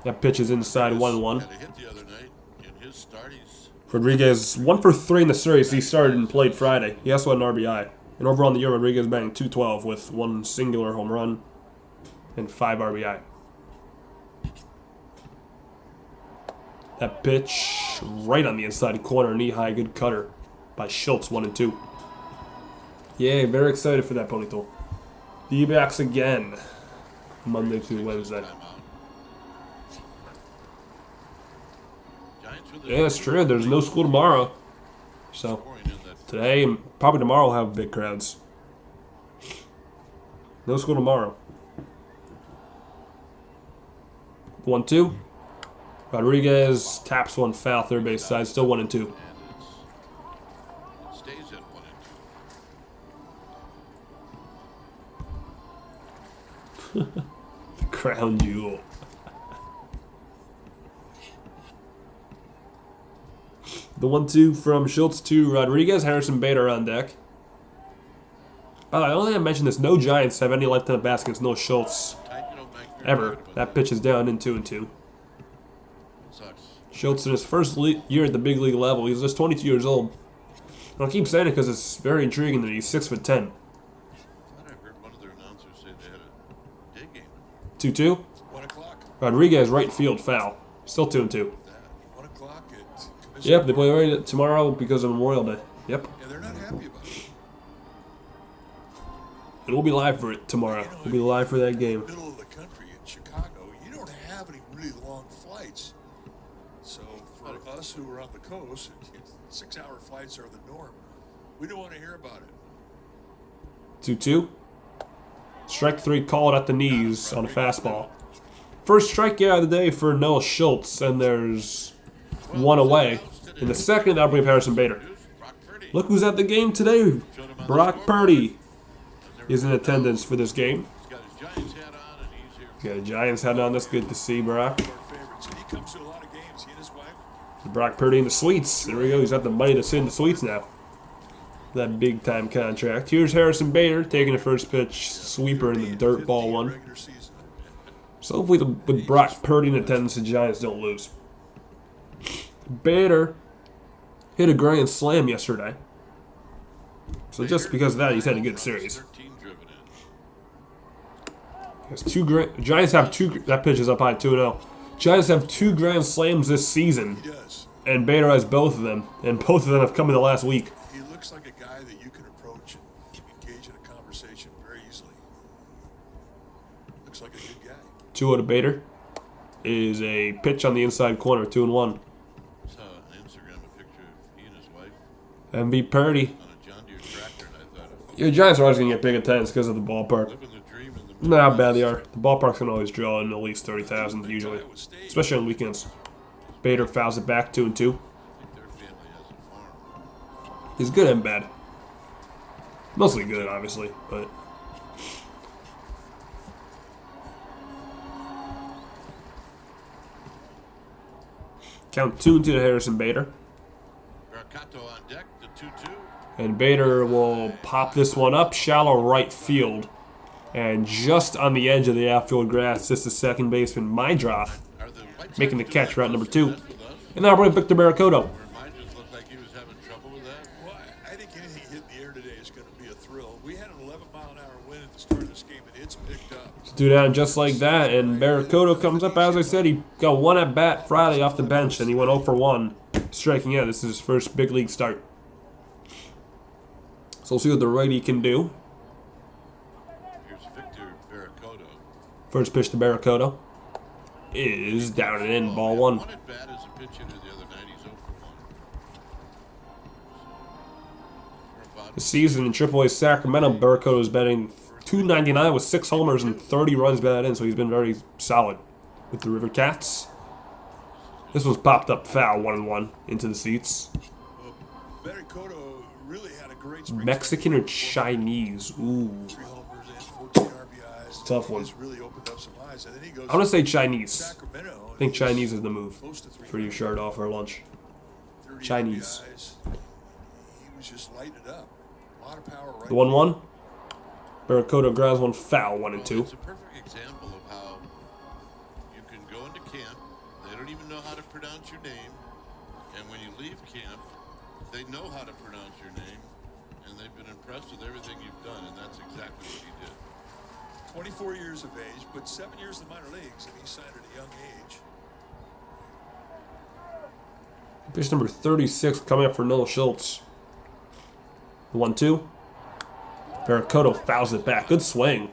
That pitch is inside, 1-1. Had a hit the other night in his start. He's Rodriguez 1 for 3 in the series. He started and played Friday. He also had an RBI. And overall in the year, Rodriguez batting .212 with 1 singular home run and 5 RBI. That pitch right on the inside corner, knee-high, good cutter by Schultz, 1-2. Yeah, very excited for that Ponytail. D-backs again, Monday through Wednesday. Yeah, it's true. There's no school tomorrow. So, today and probably tomorrow will have big crowds. No school tomorrow. 1-2. Rodriguez taps one foul, third base side, still 1-2. and it stays at 1-2. The crown jewel. The 1-2 from Schultz to Rodriguez. Harrison Bader on deck. By the way, I don't think I mentioned this. No Giants have any lifetime at bats against Noah Schultz ever. That pitch is down in 2-2. Schultz in his first year at the big league level. He's just 22 years old. And I keep saying it because it's very intriguing that he's 6'10". I thought I heard one of their announcers say they had a day game. 2-2. 1 o'clock. Rodriguez right field foul. Still 2-2. 1 o'clock at Commission. Yep, they play right tomorrow because of Memorial Day. Yep. And they're not happy about it. And we'll be live for it tomorrow. We'll be live for that game. Middle of the country in Chicago, you don't have any really long flights. So for us who are on the coast, 6-hour flights are the norm. We don't want to hear about it. 2-2. Strike 3 called at the knees on a fastball. First strikeout of the day for Noah Schultz, and there's one away. In the second, that'll bring Harrison Bader. Look who's at the game today. Brock Purdy is in attendance for this game. He's got his Giants hat on and he's here. Got a Giants hat on. That's good to see, Brock. Our favorites. And he comes to a lot of games. He and his wife. Brock Purdy in the suites. There we go. He's got the money to sit in the suites now. That big time contract. Here's Harrison Bader taking the first pitch, sweeper in the dirt, ball 1. Regular season. So hopefully with Brock Purdy in attendance, the Giants don't lose. Bader hit a grand slam yesterday. So just because of that, he's had a good series. 13 driven in. He has Giants have 2. That pitch is up high, 2-0. Giants have 2 grand slams this season, He does. and Bader has both of them, and both of them have come in the last week. He looks like a guy that you can approach and engage in a conversation very easily. Looks like a good guy. 2-0 to Bader is a pitch on the inside corner, 2-1. Saw on Instagram a picture of he and his wife MV Purdy. on a John Deere tractor, and I thought, Yeah, the Giants are always going to get big attendance because of the ballpark. living the dream in the Not how bad they are. The ballparks can always draw in at least 30,000 usually, especially on weekends. Bader fouls it back, 2-2. I think their family has a farm. He's good and bad. Mostly good, obviously, but count 2-2 to Harrison Bader. Mercato on deck, the 2-2. And Bader will pop this one up, shallow right field. And just on the edge of the outfield grass, this is second baseman Mydroth Are the White Sox making the doing catch, that route number with 2. us? And now bring Victor Barracoto. Where mine just looked like he was having trouble with that. Well, I think anything hitting the air today is going to be a thrill. We had an 11-mile-an-hour wind at the start of this game, and it's picked up. Do down just like that, and Barracoto comes up. As I said, he got 1 at bat Friday off the bench, and he went 0 for 1, striking out. This is his first big league start. So we'll see what the righty can do. Here's Victor Barracoto. First pitch to Barracoto is down and in, ball 1. 1 at bat as a pinch hitter the other night. He's 0 for 1. This season in AAA Sacramento, Barracoto is batting .299 with 6 homers and 30 runs batted in, so he's been very solid with the River Cats. This one's popped up foul, 1-1 into the seats. Barry Cotto really had a great spring Mexican or Chinese? Ooh. 3 homers and 14 RBIs. Tough one. He's really opened up some eyes. And then he goes I'm going to say Chinese. Sacramento. I think Chinese is the move Close to 3 for you, shirt off or lunch. 30 Chinese. RBIs. He was just lighting it up. A lot of power right The 1-1. Barracuda grounds one foul, 1 and 2. It's a perfect example of how you can go into camp. They don't even know how to pronounce your name. And when you leave camp, they know how to pronounce your name. And they've been impressed with everything you've done. And that's exactly what he did. 24 years of age, but 7 years in the minor leagues, and he signed at a young age. Pitch number 36 coming up for Noah Schultz. The 1-2. Barracuda fouls it back. Good swing.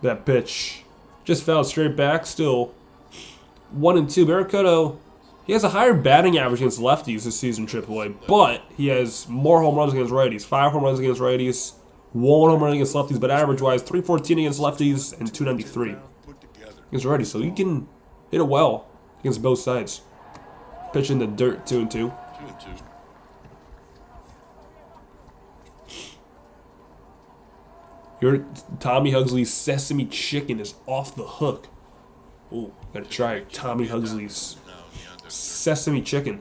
That pitch just fouled straight back. Still 1 and 2. Barracuda, he has a higher batting average against lefties this season, AAA, but he has more home runs against righties. 5 home runs against righties, 1 home run against lefties, but average-wise, 314 against lefties and 293 against righties. So he can hit it well against both sides. Pitch in the dirt, 2 and 2. 2 and 2. Your Tommy Hugsley's Sesame Chicken is off the hook. Ooh, gotta try Tommy Hugsley's Sesame Chicken.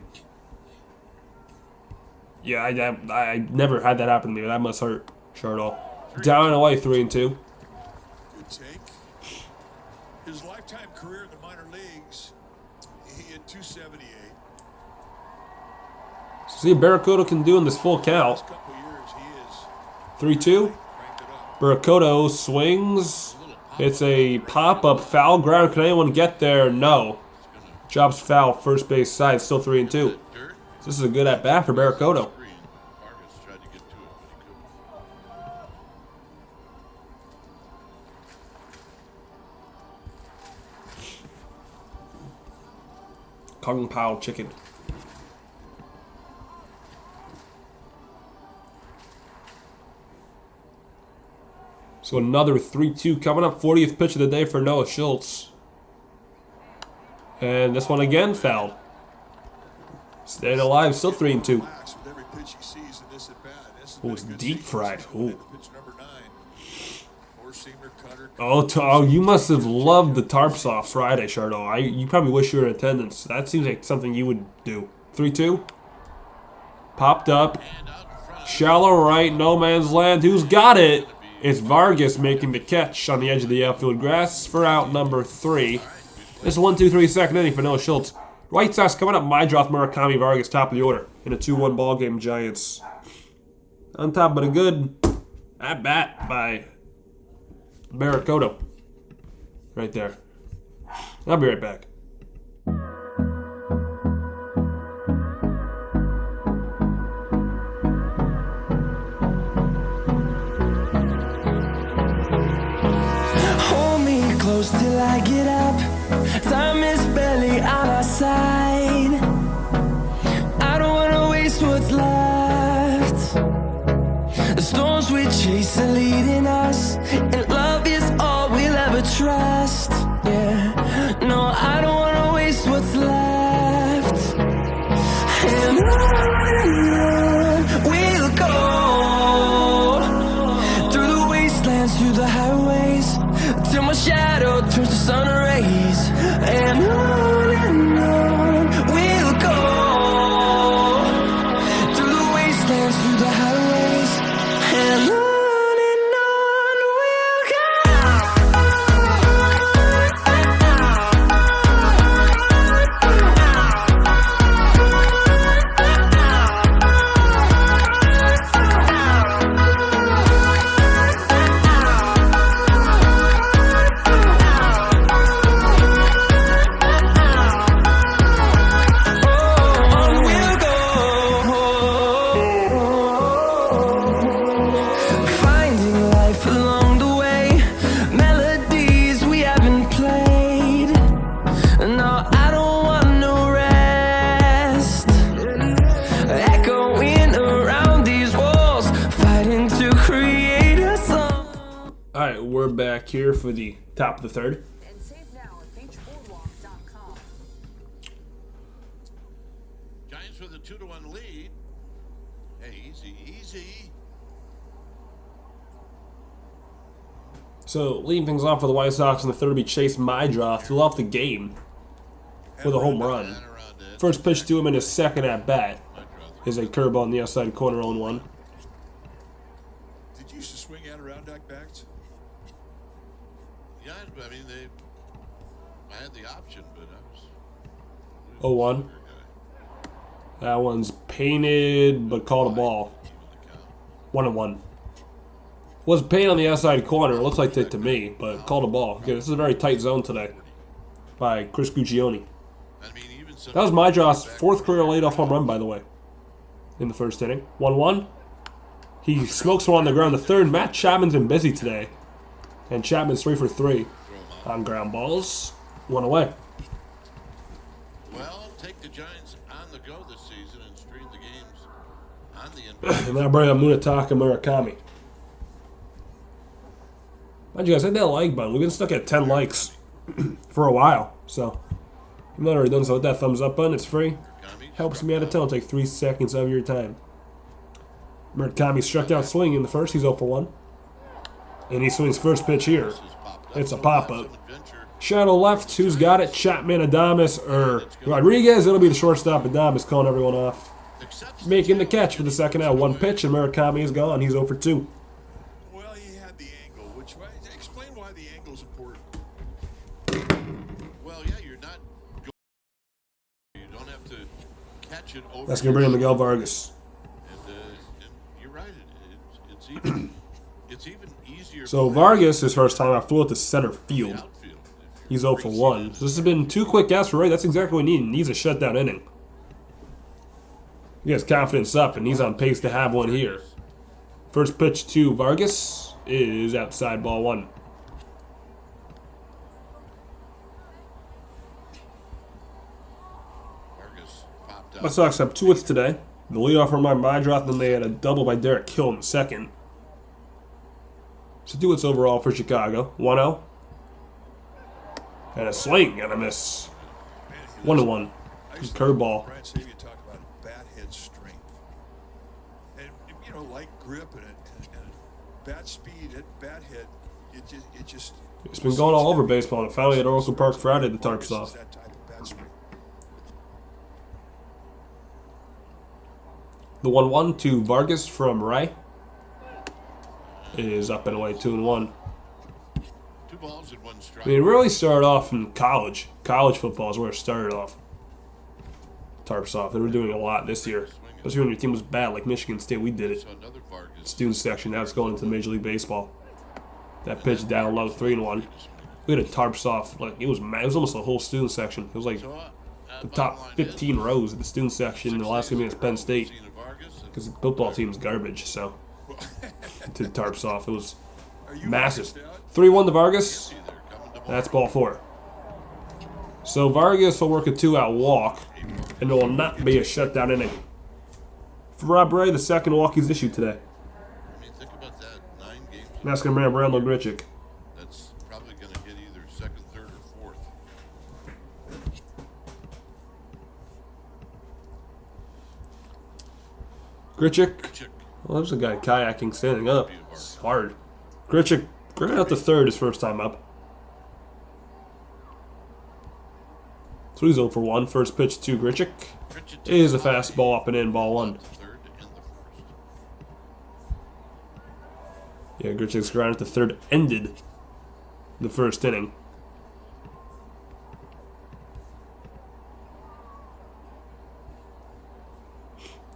Yeah, I never had that happen to me. That must hurt. Sure at all. Down and away, 3 and 2. Good take. His lifetime career in the minor leagues, he had 278. See what Barracuda can do in this full count. Last couple years, he is 3-2. cranked it up. Barracuda swings. It's a pop-up foul ground. Can anyone get there? No. Jobs foul, first base side, still 3 and 2. This is a good at bat for Barracuda. Vargas tried to get to it, but he couldn't. Kung Pao chicken. So another 3-2 coming up. 40th pitch of the day for Noah Schultz. And this one again fouled. Staying alive, still 3 and 2. Relax with every pitch he sees in this at bat. This has Oh, been a it's good deep sequence. fried. He's going Ooh. into pitch number 9. Four-seamer cutter. Oh, you must have loved the tarps off Friday, Shardo. You probably wish you were in attendance. That seems like something you would do. 3-2. Popped up. Shallow right, no man's land. Who's got it? It's Vargas making the catch on the edge of the outfield grass for out number 3. This is 1-2-3 second inning for Noah Schultz. White Sox coming up. Mydroth, Murakami, Vargas, top of the order in a 2-1 ball game. Giants on top of a good at bat by Barracuda. Right there. I'll be right back. Hold me close till I get up. Time is barely on our side. I don't wanna waste what's left. The storms we chase are leading us, and love is all we'll ever trust. Yeah, no, I don't wanna waste what's left. And on we'll go, through the wastelands, through the highways, till my shadow turns to sun rays. And on we'll go, through the wastelands, through the highways, and on we'll we're back here for the top of the third. And save now at beachboardwalk.com. Giants with a 2-1 lead. Hey, easy. So, leading things off for the White Sox in the third will be Chase Mydroth, who off the game with a home run. First pitch to him in his second at bat is a curve on the outside corner on one. Did you used to swing at around back backs? Yeah, I mean, I had the option, but I was 0-1. That one's painted, but called a ball. 1-1. Was paint on the outside corner. It looks like that to me, but called a ball. Again, this is a very tight zone today by Chris Guccione. That was Mydroth's fourth career leadoff home run, by the way, in the first inning. 1-1. He smokes one on the ground. The third, Matt Chapman's been busy today. And Chapman's 3 for 3 on ground balls. 1 away. Well, take the Giants on the go this season and stream the games on the NBA. And now bring up Munetaka Murakami. Mind you guys, hit that like button. We've been stuck at 10 likes for a while. So, if you've not already done so, hit that thumbs up button. It's free. Helps me out a ton. It'll take 3 seconds of your time. Murakami struck out swinging in the first. He's 0 for 1. And he swings first pitch here. It's a pop-up. Shadow left. Who's got it? Chapman, Adames, or Rodriguez. It'll be the shortstop. Adames calling everyone off. Making the catch for the second out. 1 pitch, and Murakami is gone. He's 0 for 2. Well, he had the angle. Which way? Explain why the angle's important. Well, yeah, you're not going. You don't have to catch it over. That's going to bring in Miguel Vargas. And you're right. It's even easier. So Vargas, his first time out, flew it to center field. He's 0 for 1. So this has been 2 quick outs for Ray. That's exactly what he needs. He needs a shutdown inning. He has confidence up, and he's on pace to have one here. First pitch to Vargas is outside, ball 1. White Sox have 2 hits today. The leadoff run by Mydroth, then they had a double by Derek Hill in the second. So 2 hits overall for Chicago. 1-0. And a swing and a miss. 1-1. Curveball. Brian Sabian talked about bat head strength. And, you know, light grip and bat speed at bat head, it just... It's been going all over baseball, and finally at Oracle Park Friday, the tarps off. That type of bat strength. The 1-1 to Vargas from Ray is up and away, 2-1. 2 balls and 1 strike. I mean, it really started off in college. College football is where it started off. Tarps off. They were doing a lot this year. Especially when your team was bad, like Michigan State. We did it. So another Vargas. Student section. Now it's going into Major League Baseball. That pitch down low, 3-1. We had a tarps off. Like it was almost a whole student section. It was like the top 15 rows of the student section. And the last game against Penn State. Because the football team's garbage, so to tarps off. It was massive. 3-1 to Vargas. That's ball 4. So Vargas will work a 2-out walk, and there will not be a shutdown inning. For Robbie Ray, the second walk he's issued today. I mean, think about that. 9 games. And that's going to bring up Brandon Blaszka. That's probably going to hit either second, third, or fourth. Grichuk. Well, there's a guy kayaking standing up. It's hard. Grichuk grounded out to third his first time up. So he's 0 for 1. First pitch to Grichuk is a fastball up and in, ball 1. Yeah, Grichuk's grounded to third ended the first inning.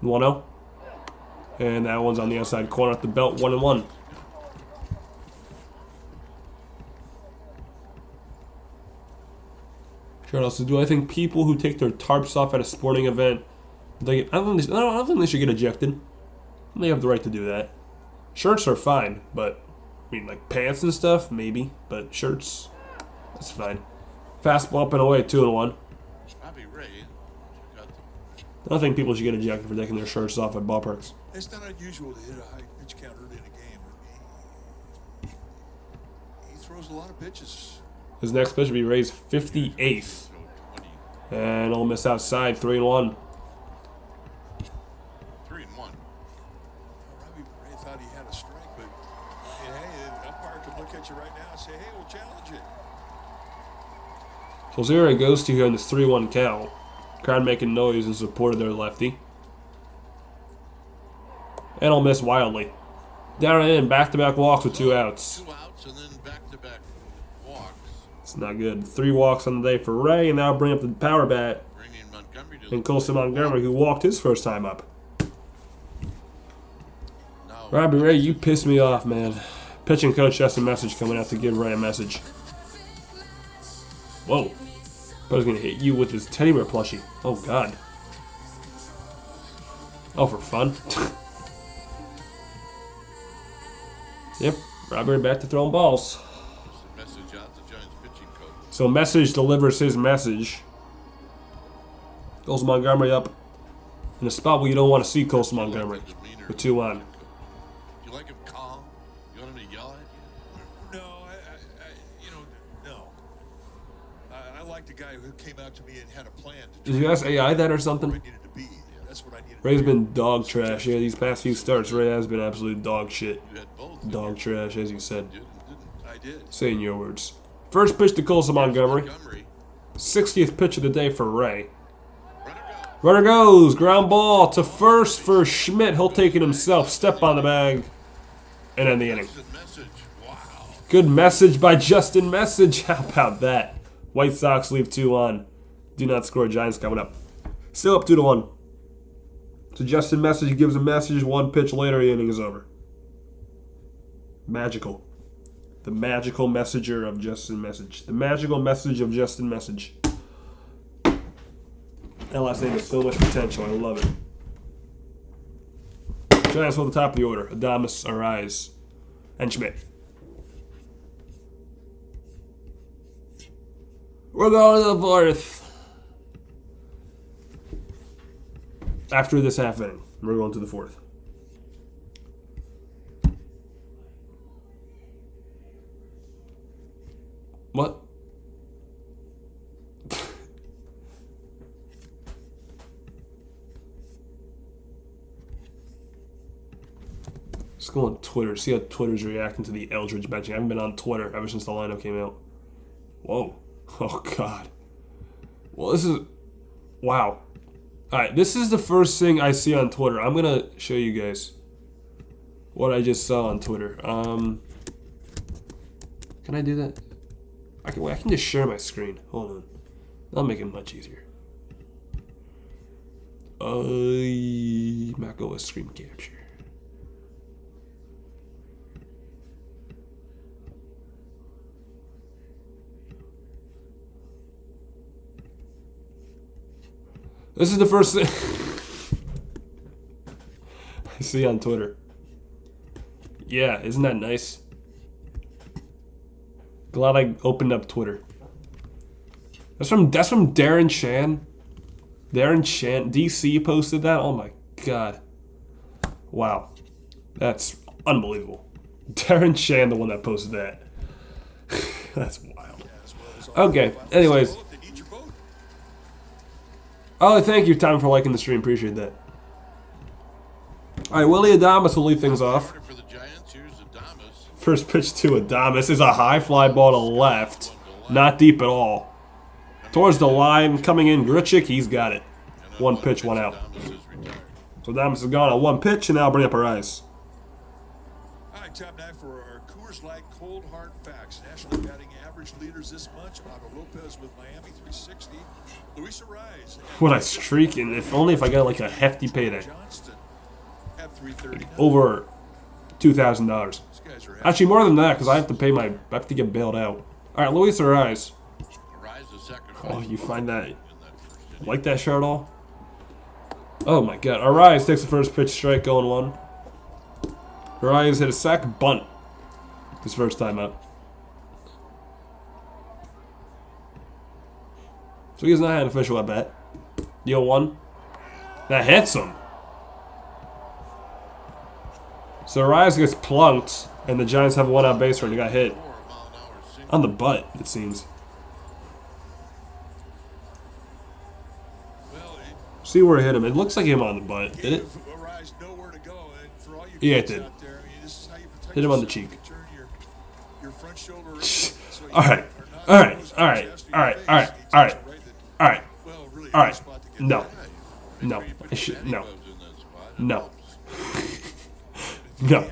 One-0. And that one's on the outside corner at the belt, 1-1. Charles, do I think people who take their tarps off at a sporting event, I don't think they should get ejected. They have the right to do that. Shirts are fine, but I mean, like pants and stuff, maybe. But shirts, that's fine. Fastball up and away, 2-1. Robbie Ray. I don't think people should get ejected for taking their shirts off at ballparks. It's not unusual to hit a high pitch count early in a game. throws a lot of pitches. His next pitch will be Ray's 58th. And Ole Miss outside, 3-1. 3-1. Robbie Ray thought he had a strike, but hey, an umpire could look at you right now and say, hey, we'll challenge it. So zero it goes to here in this 3-1 count. Crowd making noise in support of their lefty. And Ole Miss wildly. Down and in, back-to-back walks with 2 outs. 2 outs and then back-to-back walks. It's not good. 3 walks on the day for Ray, and now bring up the power bat. Bringing Montgomery to the And Colson Montgomery, who walked his first time up. Now, Robbie Ray, you pissed me off, man. Pitching coach has a message coming out to give Ray a message. Whoa. But I was going to hit you with his teddy bear plushie. Oh, God. Oh, for fun? Yep, Robbie Ray back to throwing balls. the message out to Giants pitching coach. So message delivers his message. Colson Montgomery up in a spot where you don't want to see Colson Montgomery with 2 on. You like him calm? You want him to yell at you? No, no. I like the guy who came out to me and had a plan. Did you ask AI that or something? Where I needed to be. That's what I needed. Ray's been dog trash. Yeah, these past few starts, Ray has been absolute dog shit. You had both. Dog trash, as you said. You didn't. I did. Saying your words. First pitch to Colson Montgomery. Montgomery. 60th pitch of the day for Ray. Runner go. Runner goes. Ground ball to first for Schmidt. He'll take it himself. Step on the bag. And end the inning. Instant message. Wow. Good message by Justin Message. How about that? White Sox leave 2 on. Do not score. Giants coming up. Still up 2-1. So Justin Message gives a message. 1 pitch later, the inning is over. Magical. The magical messenger of Justin Message. The magical message of Justin Message. That last name has so much potential. I love it. Giants hold the top of the order. Adames, Arise, and Schmidt. We're going to the 4th. After this half inning, we're going to the 4th. What? Let's go on Twitter. See how Twitter's reacting to the Eldridge benching. I haven't been on Twitter ever since the lineup came out. Whoa. Oh, God. Well, this is... Wow. Alright, this is the first thing I see on Twitter. I'm going to show you guys what I just saw on Twitter. Can I do that? I can just share my screen. Hold on. That'll make it much easier. Mac OS screen capture. This is the first thing I see on Twitter. Yeah, isn't that nice? Glad I opened up Twitter. That's from Darren Chan. Darren Chan, DC posted that. Oh my God. Wow. That's unbelievable. Darren Chan, the one that posted that. That's wild. Okay, anyways. Oh, thank you, Tom, for liking the stream. Appreciate that. All right, Willie Adames will lead things off. For the Giants, here's Adames. First pitch to Adames is a high fly ball to left. Not deep at all. Towards the line, coming in, Grichuk, he's got it. 1 pitch, 1 out. So Adames is gone on 1 pitch, and now bring up our eyes. All right, time now for our Coors Light Cold Hard Facts. National batting average leaders this month. Otto Lopez with Miami, 360. Luis Arise. What a streak, and if only if I got like a hefty payday. Johnston at 330. Over $2,000. These guys are Actually, more than that, because I have to get bailed out. All right, Luis Arise. Arise the sacrifice. Oh, you find that? Like that shirt all? Oh my God. Arise takes the first pitch strike, going 1. Arise hit a sac bunt his first time up. So he has not had an official at bat. Deal 1. That hits him. So Arise gets plunked, and the Giants have a 1-out base run. He got hit. 4 mile-an-hour On the butt, it seems. Well, See where it hit him. It looks like it hit him on the butt. Did it? gave Arise nowhere to go, and for all you Yeah, it kids did. out there, I mean, this is how you protect Hit him on the yourself. cheek. You turn your front shoulder in, so you All right. are not All right. exposed to All the right. chest or All your right. face. All right. He takes All right. it right that- All right. well, really, All a right. spot to get No. that. No. Make sure you put I should. your No. pantyhose in that spot. It No. helps. No.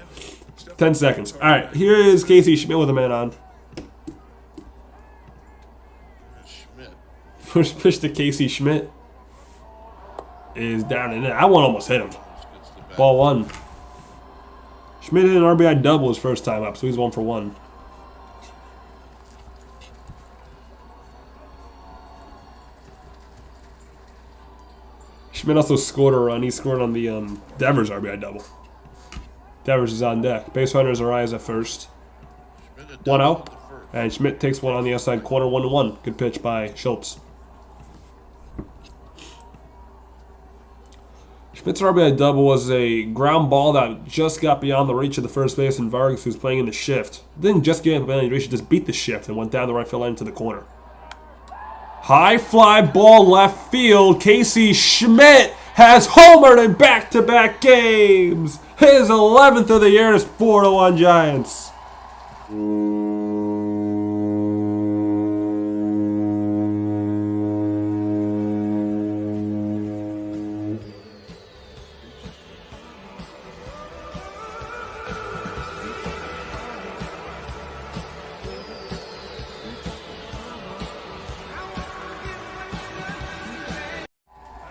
10 seconds. All right. Here is Casey Schmidt with a man on. Schmidt. First pitch to Casey Schmidt is down in it. That one almost hit him. Almost gets the bat. Ball one. Schmidt hit an RBI double his first time up, so he's 1 for 1. Schmidt also scored a run. He scored on the Devers RBI double. Devers is on deck. Base runners Arise at first. Schmidt had 1 doubled out. the first. And Schmidt takes one on the outside corner, 1-1. Good pitch by Schultz. Schmidt's RBI double was a ground ball that just got beyond the reach of the first baseman Vargas, who's playing in the shift. Didn't just get beyond the reach, just beat the shift and went down the right field line to the corner. High fly ball left field. Casey Schmidt has homered in back-to-back games. His 11th of the year is 4-1 Giants.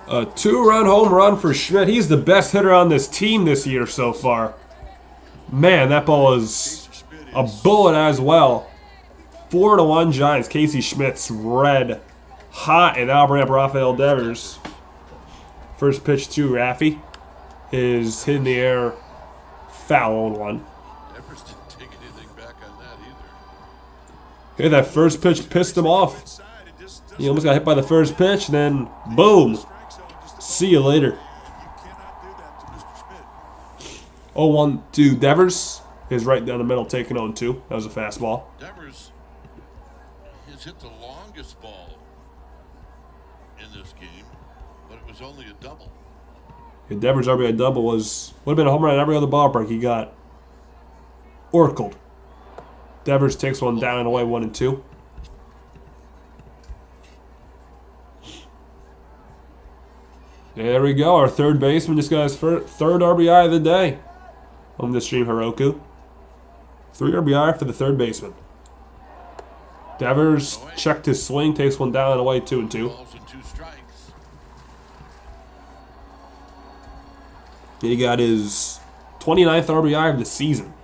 A 2-run home run for Schmidt. He's the best hitter on this team this year so far. Man, that ball was a bullet as well. 4-1 Giants. Casey Schmidt's red hot, and now bring up Rafael Devers. First pitch to Raffy is hit in the air, foul 0-1. Devers didn't take anything back on that either. Hey, that first pitch pissed him off. Inside, it just He almost got hit by the first pitch, and then boom. strike zone just See you later. you cannot do that to Mr. Schmidt. 0-1 to Devers. Is right down the middle, taking 0-2. That was a fastball. Devers has hit the longest ball in this game, but it was only a double. Yeah, Devers' RBI double would have been a home run at every other ballpark. He got oracled. Devers takes one down and away, 1-2. There we go. Our third baseman just got his third RBI of the day. On the stream, Hiroku. 3 RBI for the third baseman. Devers checked his swing, takes one down and away, 2-2. Balls and 2 strikes. He got his 29th RBI of the season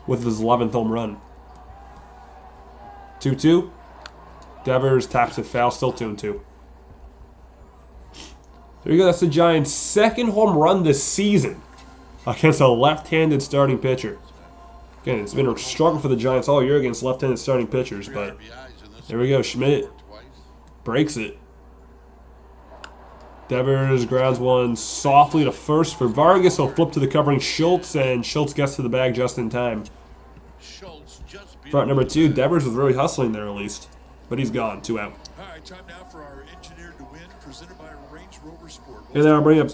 with his 11th home run. 2-2. Devers taps it foul, still 2-2. There you go. That's the Giants' second home run this season against a left-handed starting pitcher. Again, it's been a struggle for the Giants all year against left-handed starting pitchers, 3 but RBIs in this there we go. one. Schmidt Twice. breaks it. Devers grounds one softly to first for Vargas. He'll flip to the covering Schultz, and Schultz gets to the bag just in time. Schultz just beat Front him number with 2, that. Devers was really hustling there at least. But he's gone, 2 out. All right, time now for our Engineered to Win, presented by Range Rover Sport. And then I'll bring up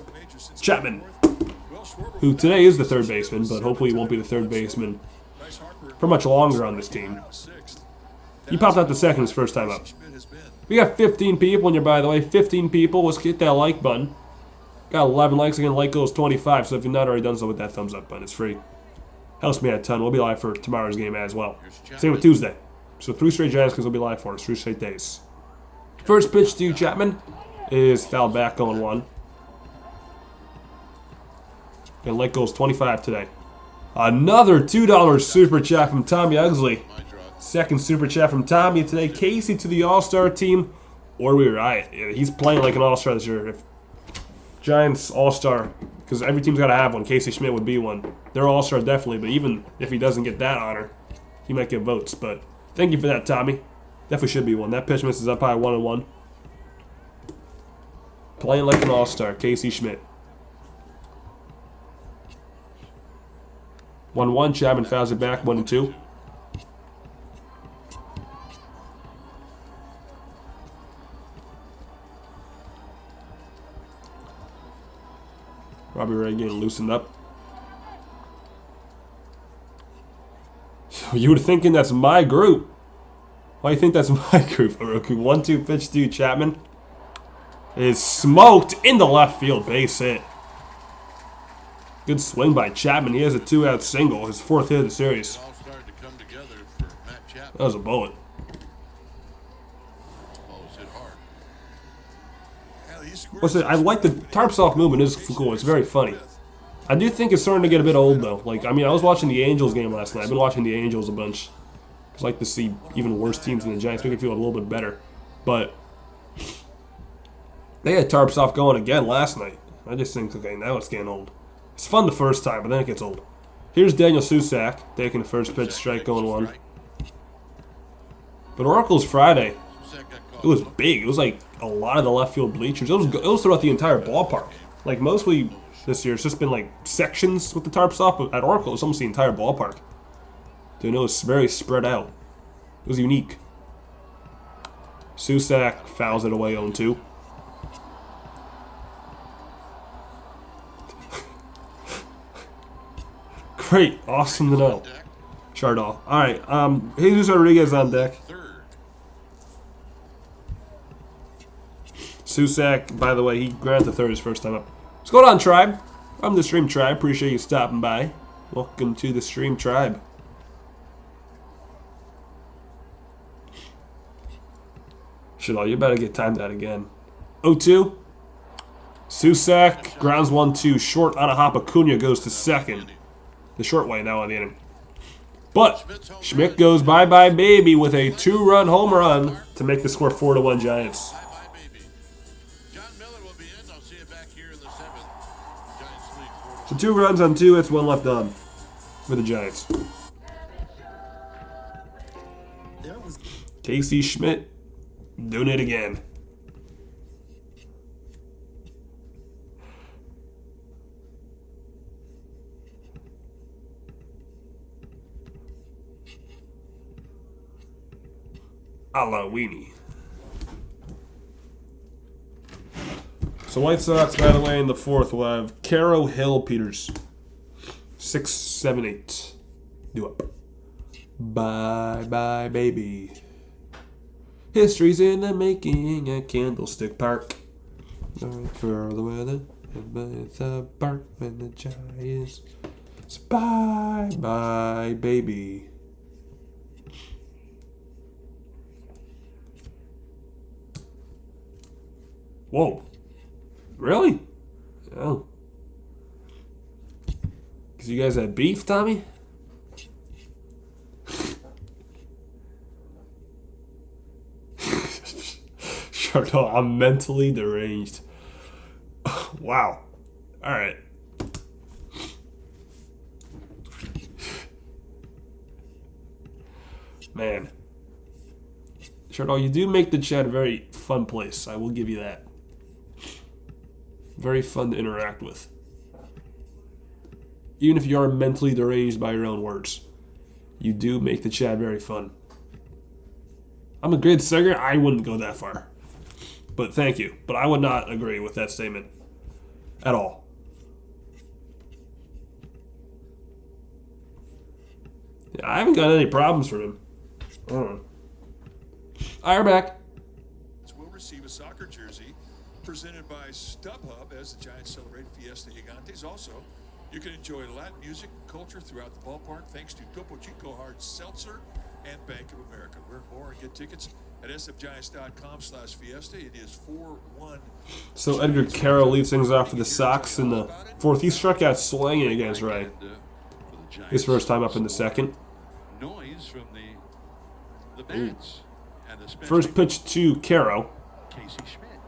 Chapman, who today is the third baseman, but hopefully he won't be the third baseman for much longer on this team. He popped out the second his first time up. We got 15 people in here, by the way. 15 people. Let's hit that like button. Got 11 likes. Again, like goes 25, so if you've not already done so with that thumbs up button, it's free. Helps me out a ton. We'll be live for tomorrow's game as well. Same with Tuesday. So 3 straight Giants because we'll be live for us. 3 straight days. First pitch to Chapman is fouled back on 1. And like goes 25 today. Another $2 super chat from Tommy Ugsley. My draw. Second super chat from Tommy today. Casey to the All-Star team. Or we riot. Yeah, he's playing like an All-Star this year. If Giants All-Star, because every team's got to have one. Casey Schmidt would be one. They're All-Star definitely, but even if he doesn't get that honor, he might get votes. But thank you for that, Tommy. Definitely should be one. That pitch misses up high, 1-1. Playing like an All-Star, Casey Schmidt. 1-1, Chapman fouls it back, 1-2. getting loosened up. You were thinking that's my group. Why do you think that's my group, Oroku? 1-2 pitch to Chapman. Is smoked into left field. Base hit. Good swing by Chapman. He has a 2-out single. His 4th hit of the series. All started to come together for Matt Chapman. That was a bullet. Ball was hit hard. What's it? I like the tarps off movement. Is cool. It's very funny. I do think it's starting to get a bit old though. Like, I mean, I was watching the Angels game last night. I've been watching the Angels a bunch. I like to see even worse teams than the Giants. Make me feel a little bit better. But they had tarps off going again last night. I just think, okay, now it's getting old. It's fun the first time, but then it gets old. Here's Daniel Susak taking the first pitch, strike going 1. But Oracle's Friday, it was big. It was like a lot of the left field bleachers. It was throughout the entire ballpark. Like mostly this year, it's just been like sections with the tarps off, but at Oracle, it's almost the entire ballpark. Dude, it was very spread out. It was unique. Susak fouls it away 0-2. Great, awesome to know. Chardall. All right, Jesus Rodriguez on deck. Susak, by the way, he grounded to third his first time up. What's going on, Tribe? I'm the Stream Tribe. Appreciate you stopping by. Welcome to the Stream Tribe. Chardall, you better get timed out again. 0-2. Susak grounds 1-2 short on a hop. Acuna goes to second. The short way now on the inning. But Schmidt goes bye-bye baby with a 2-run home run to make the score 4-1 Giants. Bye-bye, baby. John Miller will be in. I'll see you back here in the 7th. Giants lead 4-1. So 2 runs on 2 hits, 1 left on for the Giants. Casey Schmidt doing it again. A la weenie. So White Sox, by the way, in the 4th, will have Caro, Hill, Peters. 6, 7, 8. Do up. Bye-bye, baby. History's in the making at Candlestick Park. For the weather, it's a park when the Giants. Bye-bye, baby. Whoa. Really? Oh. Because you guys had beef, Tommy? Chardall, I'm mentally deranged. Wow. Alright. Man. Chardall, you do make the chat a very fun place. I will give you that. Very fun to interact with. Even if you are mentally deranged by your own words, you do make the chat very fun. I'm a great singer. I wouldn't go that far. But thank you. But I would not agree with that statement at all. Yeah, I haven't got any problems from him. I don't know. All right, we're back. Will receive a soccer jersey presented by StubHub as the Giants celebrate Fiesta Gigantes. Also, you can enjoy Latin music and culture throughout the ballpark thanks to Topo Chico Hard Seltzer and Bank of America. Learn more and get tickets at sfgiants.com/fiesta. It is 4-1. So Edgar Carroll leads things off for the Sox in the 4th. He struck out swinging against Ray. His first time up in the 2nd. Noise from the bats. First pitch to Carroll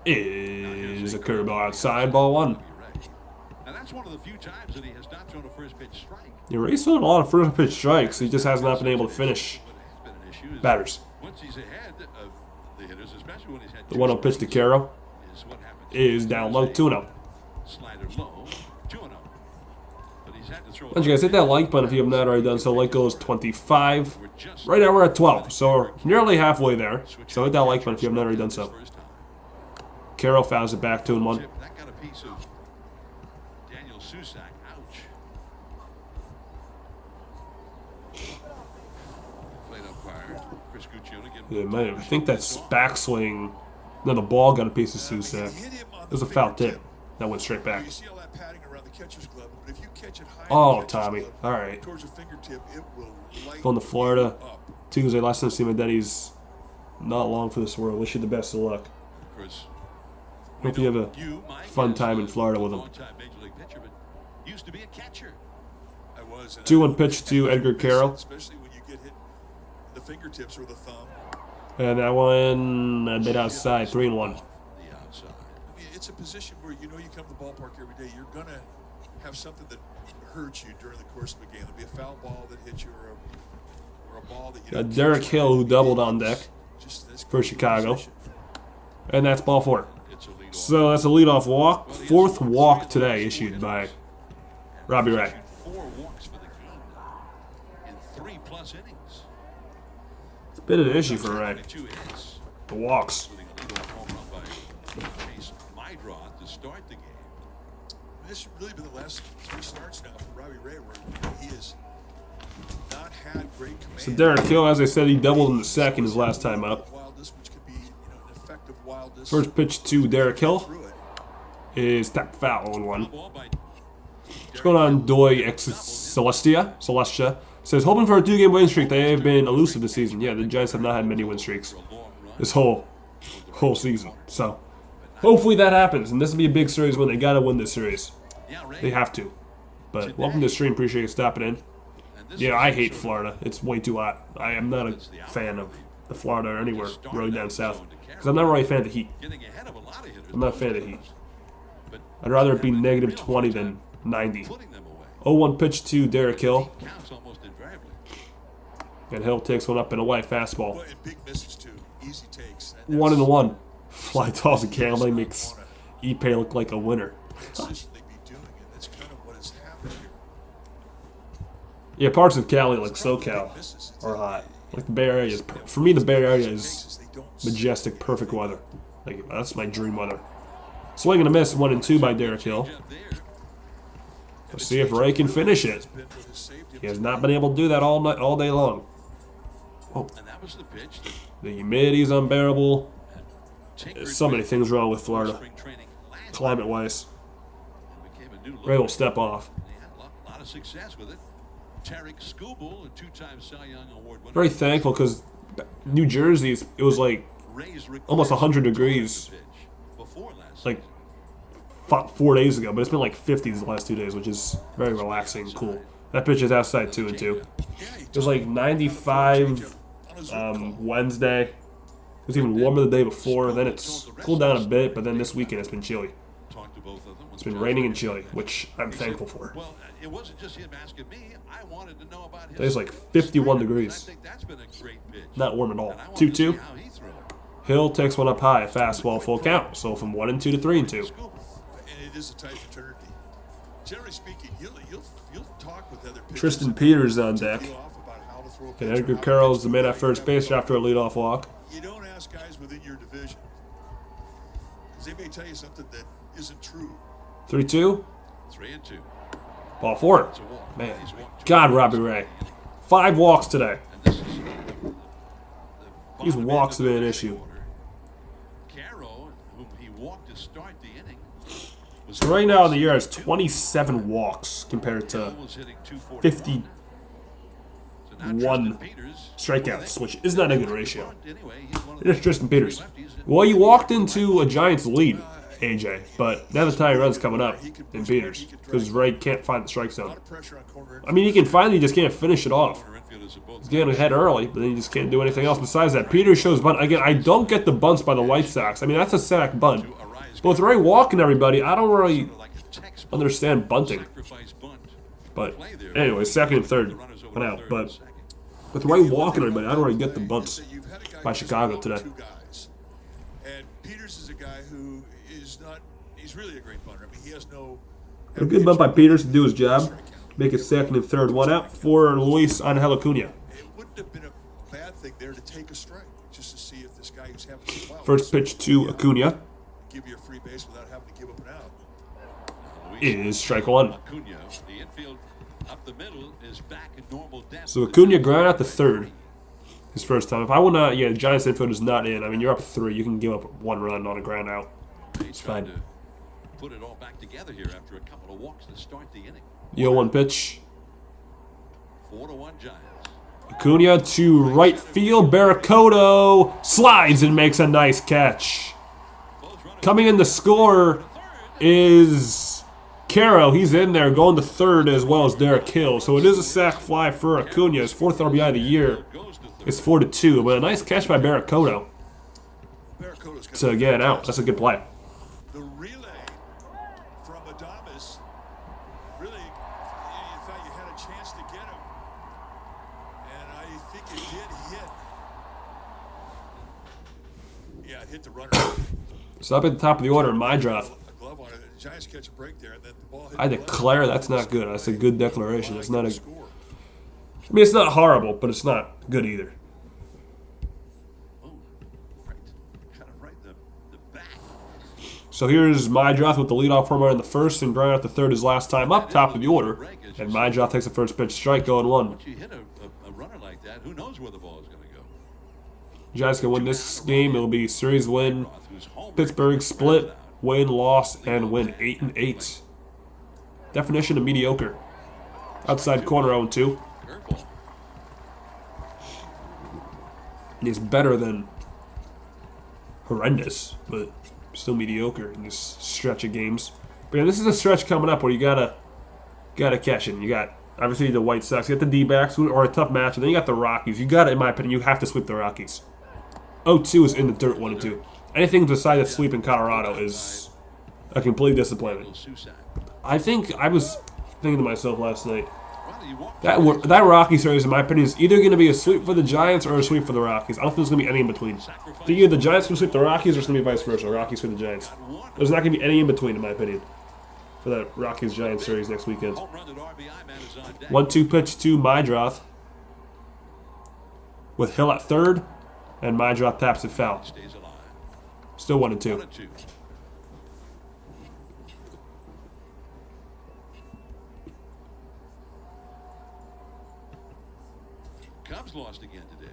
is a curveball outside, ball 1. And that's one of the few times that he has not thrown a first pitch strike. Yeah, Ray's thrown a lot of first pitch strikes. He just has not been able to finish batters. Once he's ahead of the hitters, especially when he's had The 1-0 pitch to Carroll is down low, 2-0. Slider low, 2-0. But he's had to throw. Don't you guys hit that like button if you have not already done so. Like goes 25. Right now we're at 12, so we're nearly halfway there. So hit that like button if you have not already done so. Carroll fouls it back, 2-1. That got a piece of Daniel Susak. I think that's backswing. No, the ball got a piece of Sousa. It was a foul tip that went straight back. You see all that padding around the catcher's glove, but if you catch it high Oh, in the catcher's Tommy. glove, All right. towards your fingertip, it will light Going to Florida you up. Tuesday. Last time I see my daddy's not long for this world. Wish you the best of luck. Of course, Hope you have a fun time in Florida with him. Long-time major league pitcher, but used to be a catcher. I was. 2-1 pitch to Edgar Carroll. Especially when you get hit the fingertips or the thumb. And that one a bit outside, 3-1. The outside. I mean, it's a position where you know you come to the ballpark every day. You're going to have something that hurts you during the course of a game. There'll be a foul ball that hits you or a ball that you Got Derek Hill, who doubled on deck for Chicago. And that's ball 4. It's a lead So that's a leadoff walk. 4th walk today issued by Robbie Ray. 4 walks for the game in 3+ innings. It's been an issue for Ray. 22 hits, The walks. including a leadoff home run by Chase Mydroth to start the game. This has really been the last 3 starts now for Robbie Ray, where he has not had great command. So Derek Hill, as I said, he doubled in the second his last time up. Wildness, which could be, you know, an effective wildness. First pitch to Derek Hill Through it. is tap foul 0-1. Ball by What's going on, Doy X Celestia? Says, hoping for a 2-game win streak. They have been elusive this season. Yeah, the Giants have not had many win streaks a long run. this whole season. So, hopefully that happens. And this will be a big series when they got to win this series. Yeah, Ray. They have to. But welcome to the stream. Appreciate you stopping in. And this Yeah, is I a hate sort of Florida. It's way too hot. I am not a fan of the Florida or anywhere really down south. Because I'm not really a fan of the heat. getting ahead of a lot of hitters. I'm not a fan of the heat. But I'd rather it be negative 20 than 90. putting them away. 0-1 pitch to Derek Hill. Counts almost invariably. And Hill takes one up and away. Fastball. Well, and big misses too. Easy takes. 1-1. Fly toss and gambling makes Ipe look like a winner. Consistently be doing it. That's kind of what has happened here. Yeah, parts of Cali, like SoCal, are hot. Like the Bay Area is, for me, the Bay Area is majestic, perfect weather. Like that's my dream weather. Swing and a miss, 1-2 by Derek Hill. Up there. Let's see if Ray can finish it. He has not been able to do that all day long. And that was the pitch that The humidity is unbearable. tinkered There's so many with things wrong with Florida, spring training last climate-wise. and became a new look. Ray will step off. They had a lot of success with it. Tarek Skubal, a 2-time Cy Young Award winner. Very thankful because New Jersey, it was like Ray's almost 100 request degrees. to pitch before last like season. 4 days ago, but it's been like 50s the last 2 days, which is very relaxing and cool. That pitch is outside 2-2. It was like 95 Wednesday. It was even warmer the day before. Then it's cooled down a bit, but then this weekend it's been chilly. Talked to both of them. It's been raining and chilly, which I'm thankful for. Well, it wasn't just him asking me. I wanted to know about his. Today's like 51 degrees. I think that's been a great pitch. Not warm at all. And I wanted to see 2-2. how he threw it. Hill takes one up high, a fastball, full count. So from 1-2 to 3-2. And it is a tight fraternity. Generally speaking, you'll talk with other pitchers. Tristan Peters on deck. Feel off about how to throw a And pitch or Edgar how to Carroll pitch is the man at first base after a leadoff walk. You don't ask guys within your division, because they may tell you something that isn't true. 3-2. 3-2. Ball 4. It's a walk. Man, He's walked God, Robbie Ray. 5 walks today. And this is the These bottom walks end have of been an the issue. order. Carroll, whom he walked to start the inning, was So right now in the year has 27 walks compared to was hitting 241. 51 So now Tristan Peters, strikeouts, which is not a good ratio. anyway, he's one of It is the Tristan Peters. lefties that- Well, you walked into a Giants lead, AJ, but now the time runs coming up in Peters because Ray can't find the strike A zone. lot of pressure on corner. I mean, he can find it, he just can't finish it off. corner infielders are both He's getting ahead early, but then he just can't do anything else besides that. Peters shows bunt. Again, I don't get the bunts by the White Sox. I mean, that's a sack bunt. to arise But with Ray walking everybody, I don't really like a textbook understand bunting. sacrifice bunt. But Play there. anyway, second and third The runners over went to out. third But and second. with Ray walking everybody, I don't really get the Thing bunts is that you've had a guy by who's Chicago involved today. with two guys. And Peters is a guy who is not. He's really a great punter. I mean, he has no. A good bunt by Peters to do his job. Make it second and third. One out for Luis Angel Acuna. It wouldn't have been a bad thing there to take a strike, just to see if this guy who's having some flowers First pitch to Acuna give you a free base without having to give up an out. is strike one. Acuna, the infield up the middle is back in normal depth. So Acuna ground out the third. his first time. If I want to, the Giants infield is not in. I mean, you're up 3. You can give up 1 run on a ground out. It's fine. To put it all back together here after a couple of walks to start the inning. 0-1 pitch. 4-1 Giants. Acuna to right field. Barracoto slides and makes a nice catch. Coming in to score is Caro. He's in there going to third as well as Derek Hill. So it is a sac fly for Acuna. His 4th RBI of the year. It's 4-2, but a nice catch by Barracoto to get it out. That's a good play. The relay from Adames, really, you thought you had a chance to get him. And I think it did hit. Yeah, it hit the runner. So up at the top of the order in my draft. A glove on it. The Giants catch a break there, and then the ball hit I the glove. declare that's not good. That's a good declaration. It's not a. I mean, it's not horrible, but it's not good either. Oh, right. Kind of right in the back. So here's my draft with the leadoff runner in the first and Bryant the third his last time up, top of the order. And my draft takes the first pitch, strike, going 1. Once you hit a runner like that, who knows where the ball is going to go? Giants can win this game. It'll be series win. Pittsburgh split, win, loss, and win 8-8. Definition of mediocre. Outside corner 0-2. He's better than horrendous, but still mediocre in this stretch of games. But yeah, this is a stretch coming up where you gotta cash in. You got obviously the White Sox, you got the D-backs who are a tough match, and then you got the Rockies. You got to, in my opinion, you have to sweep the Rockies. 0-2 is in the dirt, 1-2. Anything besides a sweep in Colorado is a complete disappointment. I think I was thinking to myself last night. That Rocky series, in my opinion, is either going to be a sweep for the Giants or a sweep for the Rockies. I don't think there's going to be any in between. Either the Giants can sweep the Rockies or it's going to be vice versa. Rockies for the Giants. There's not going to be any in between, in my opinion, for that Rockies-Giants series next weekend. 1-2 pitch to Maidroth with Hill at third, and Maidroth taps it foul. Still 1-2. Cubs lost again today.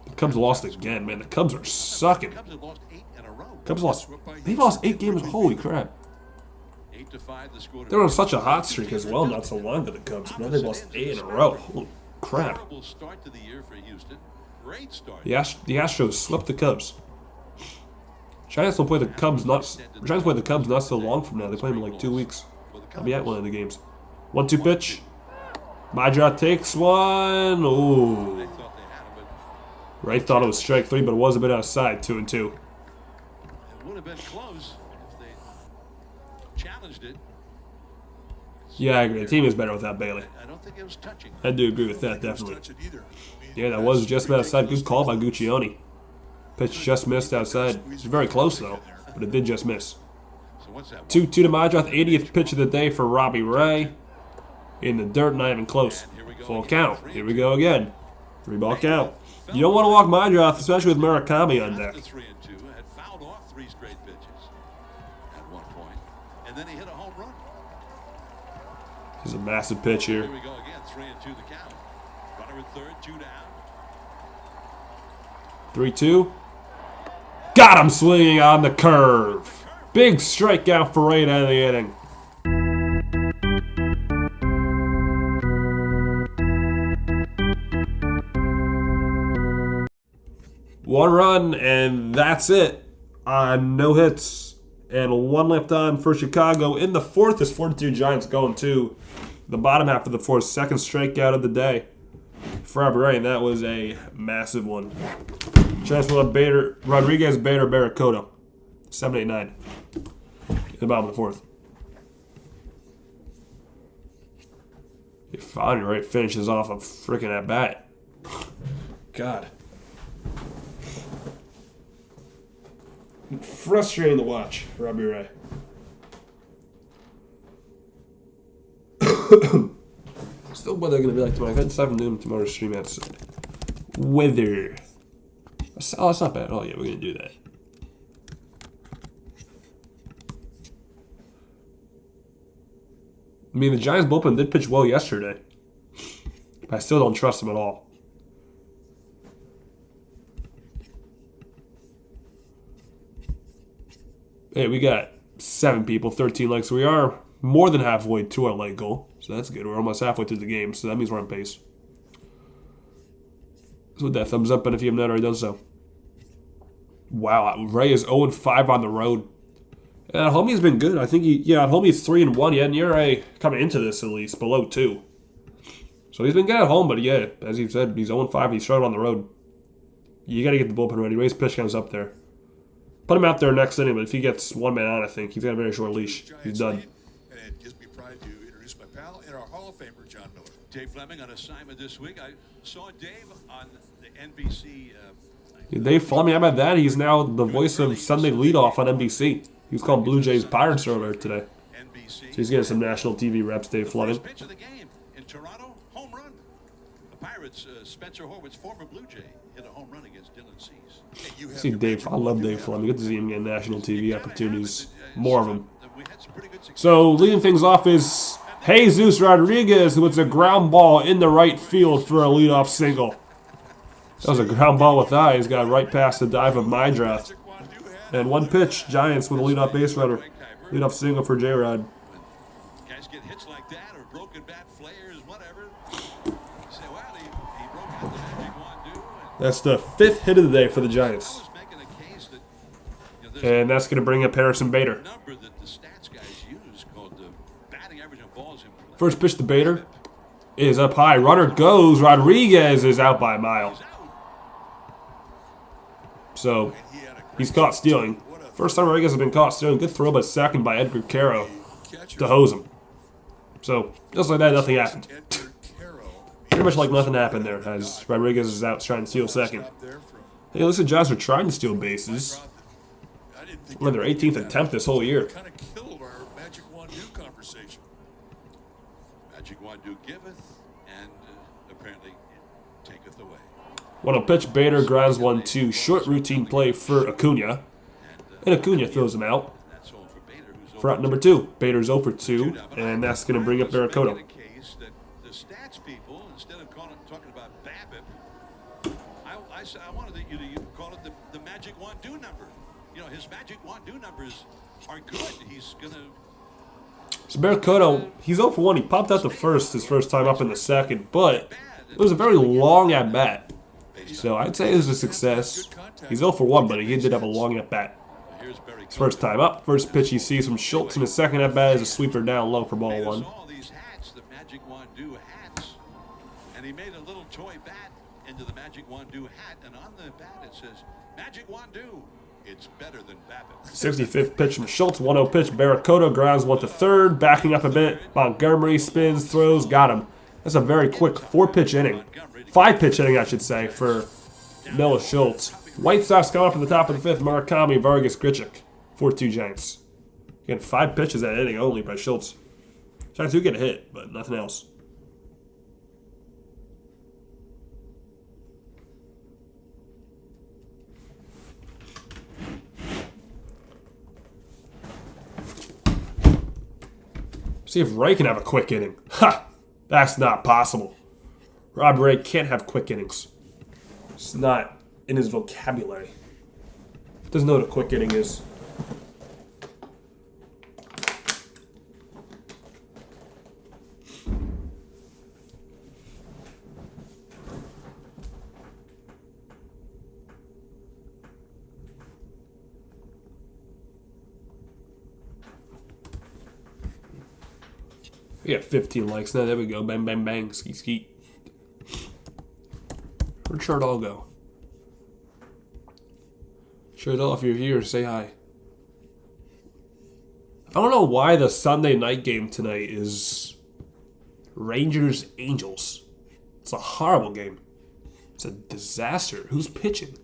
The Cubs lost again, man. The Cubs are sucking. Cubs have lost 8 in a row. They've lost 8 games. Holy crap. 8-5 the score. They were on such a hot streak as well not so long ago, the Cubs. Now they've lost 8 in a row. Holy crap. Terrible start to the year for Houston. Great start. The Astros swept the Cubs. Giants will play the Cubs not so long from now. They play them in like 2 weeks. I'll be at one of the games. 1-2 pitch. Maidroth takes one. Ooh. Ray thought it was strike 3, but it was a bit outside. 2-2. It would have been close if they challenged it. Yeah, I agree. The team is better without Bailey. I don't think it was touching. I do agree with that, definitely. Yeah, that was just about outside. Good call by Guccione. Pitch just missed outside. It's very close, though, but it did just miss. 2-2 to Maidroth. 80th pitch of the day for Robbie Ray. In the dirt, not even close. Full count. Here we go again. 3-ball count. You don't want to walk Maidroth, especially with Murakami on deck. 3-2, had fouled off 3 straight pitches at one point, and then he hit a home run. This is a massive pitch here. Here we go again. 3-2 the count. Runner at third, 2 down. 3-2. Got him swinging on the curve. Big strikeout for Ray out of the inning. One run, and that's it. No hits. And 1 left on for Chicago. In the 4th is 4-2 Giants going to the bottom half of the 4th. Second strikeout of the day for Robbie Ray, and that was a massive one. Giants will have Rodriguez, Bader, Barracoto. 7, 8, 9. In the bottom of the 4th. If finally Ray finishes off a freaking at bat. God. Frustrating to watch, Robbie Ray. Still, what they're going to be like tomorrow. I've had 7 noon tomorrow's stream outside. Weather. Oh, it's not bad. Oh, yeah, we're going to do that. I mean, the Giants bullpen did pitch well yesterday. But I still don't trust them at all. Hey, we got 7 people, 13 likes. So we are more than halfway to our like goal. So that's good. We're almost halfway through the game, so that means we're on pace. So with that, thumbs up, and if you have not already done so. Wow, Ray is 0-5 on the road. And at home, he's been good. I think at home he's 3-1. He had an ERA coming into this at least below 2. So he's been good at home, but yeah, as you said, he's 0-5. He's struggled on the road. You got to get the bullpen ready. Ray's pitch comes up there. Put him out there next inning, but if he gets one man on, I think he's got a very short leash. He's done. And it gives me pride to introduce my pal and our Hall of Famer, John Miller. Dave Fleming on assignment this week. I saw Dave on the NBC. Dave Fleming, how about that? He's now the voice of Sunday Leadoff on NBC. He was called Blue Jays Pirates earlier today. NBC. So he's getting some national TV reps, Dave Fleming. First pitch of the game in Toronto, home run. The Pirates, Spencer Horwitz, former Blue Jay, hit a home run against Dylan Cease. I see Dave. I love Dave Fleming. Good to see him get national TV opportunities. More of them. So leading things off is Jesus Rodriguez, who hits a ground ball in the right field for a leadoff single. That was a ground ball with eyes. Got right past the dive of my draft. And one pitch, Giants with a leadoff base runner. Leadoff single for J-Rod. Guys get hits like that or broken bat flares, whatever. You say, well, he broke out the magic wand. That's the 5th hit of the day for the Giants. And that's going to bring up Harrison Bader. First pitch to Bader is up high. Runner goes. Rodriguez is out by a mile. So he's caught stealing. First time Rodriguez has been caught stealing. Good throw, but second by Edgar Caro to hose him. So just like that, nothing happened. Pretty much like nothing happened there as Rodriguez is out trying to steal second. Hey, listen, Giants are trying to steal bases. We're in their 18th attempt this whole year. Kind of killed our Magic Wand-Do conversation. Magic wand-do giveth, and apparently it taketh away. 1-0 pitch, Bader grounds 1-2. Short routine play for Acuna. And Acuna throws him out. For out number 2. Bader's 0 for 2, and that's going to bring up Barracoto. The stats people, instead of talking about BABIP, I wanted you to call it the Magic Wand-Do number. You know, his Magic Wand-Do numbers are good. He's going to... So Barracoto, he's 0 for 1. He popped out the first his first time up in the second, but it was a very long at-bat. So I'd say it was a success. He's 0 for 1, but he did have a long at-bat. His first time up. First pitch he sees from Schultz in his second at-bat is a sweeper down low for ball 1. All these hats, the Magic Wand-Do hats, and he made a little toy bat into the Magic Wand-Do hat, and on the bat it says, Magic Wand-Do. It's better than BABIP. 65th pitch from Schultz. 1-0 pitch. Barracoto grounds 1 to third. Backing up a bit. Montgomery spins, throws, got him. That's a very quick 4-pitch inning. 5-pitch inning, I should say, for Noah Schultz. White Sox come up at the top of the 5th. Murakami, Vargas, Grichuk. 4-2 Giants. Again, 5 pitches that inning only by Schultz. Giants do get a hit, but nothing else. See if Ray can have a quick inning. Ha! That's not possible. Robbie Ray can't have quick innings. It's not in his vocabulary. Doesn't know what a quick inning is. We got 15 likes now. There we go. Bang, bang, bang. Skeet, skeet. Where'd Chardall go? Chardall, if you're here, say hi. I don't know why the Sunday night game tonight is Rangers-Angels. It's a horrible game. It's a disaster. Who's pitching?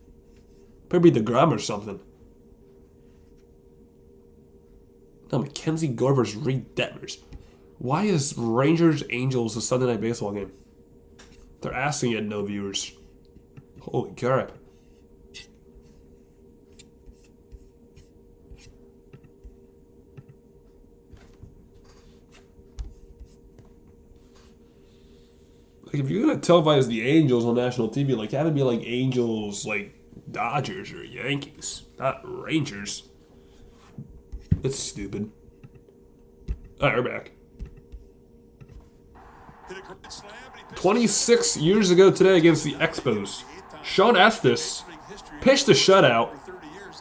Probably DeGrom or something. No, Mackenzie Gore versus Reed Detmers. Why is Rangers-Angels a Sunday night baseball game? They're asking it, no viewers. Holy crap. Like, if you're going to televise the Angels on national TV, like, have it be like Angels, like Dodgers or Yankees, not Rangers. It's stupid. Alright, we're back. 26 years ago today against the Expos, Sean Estes pitched a shutout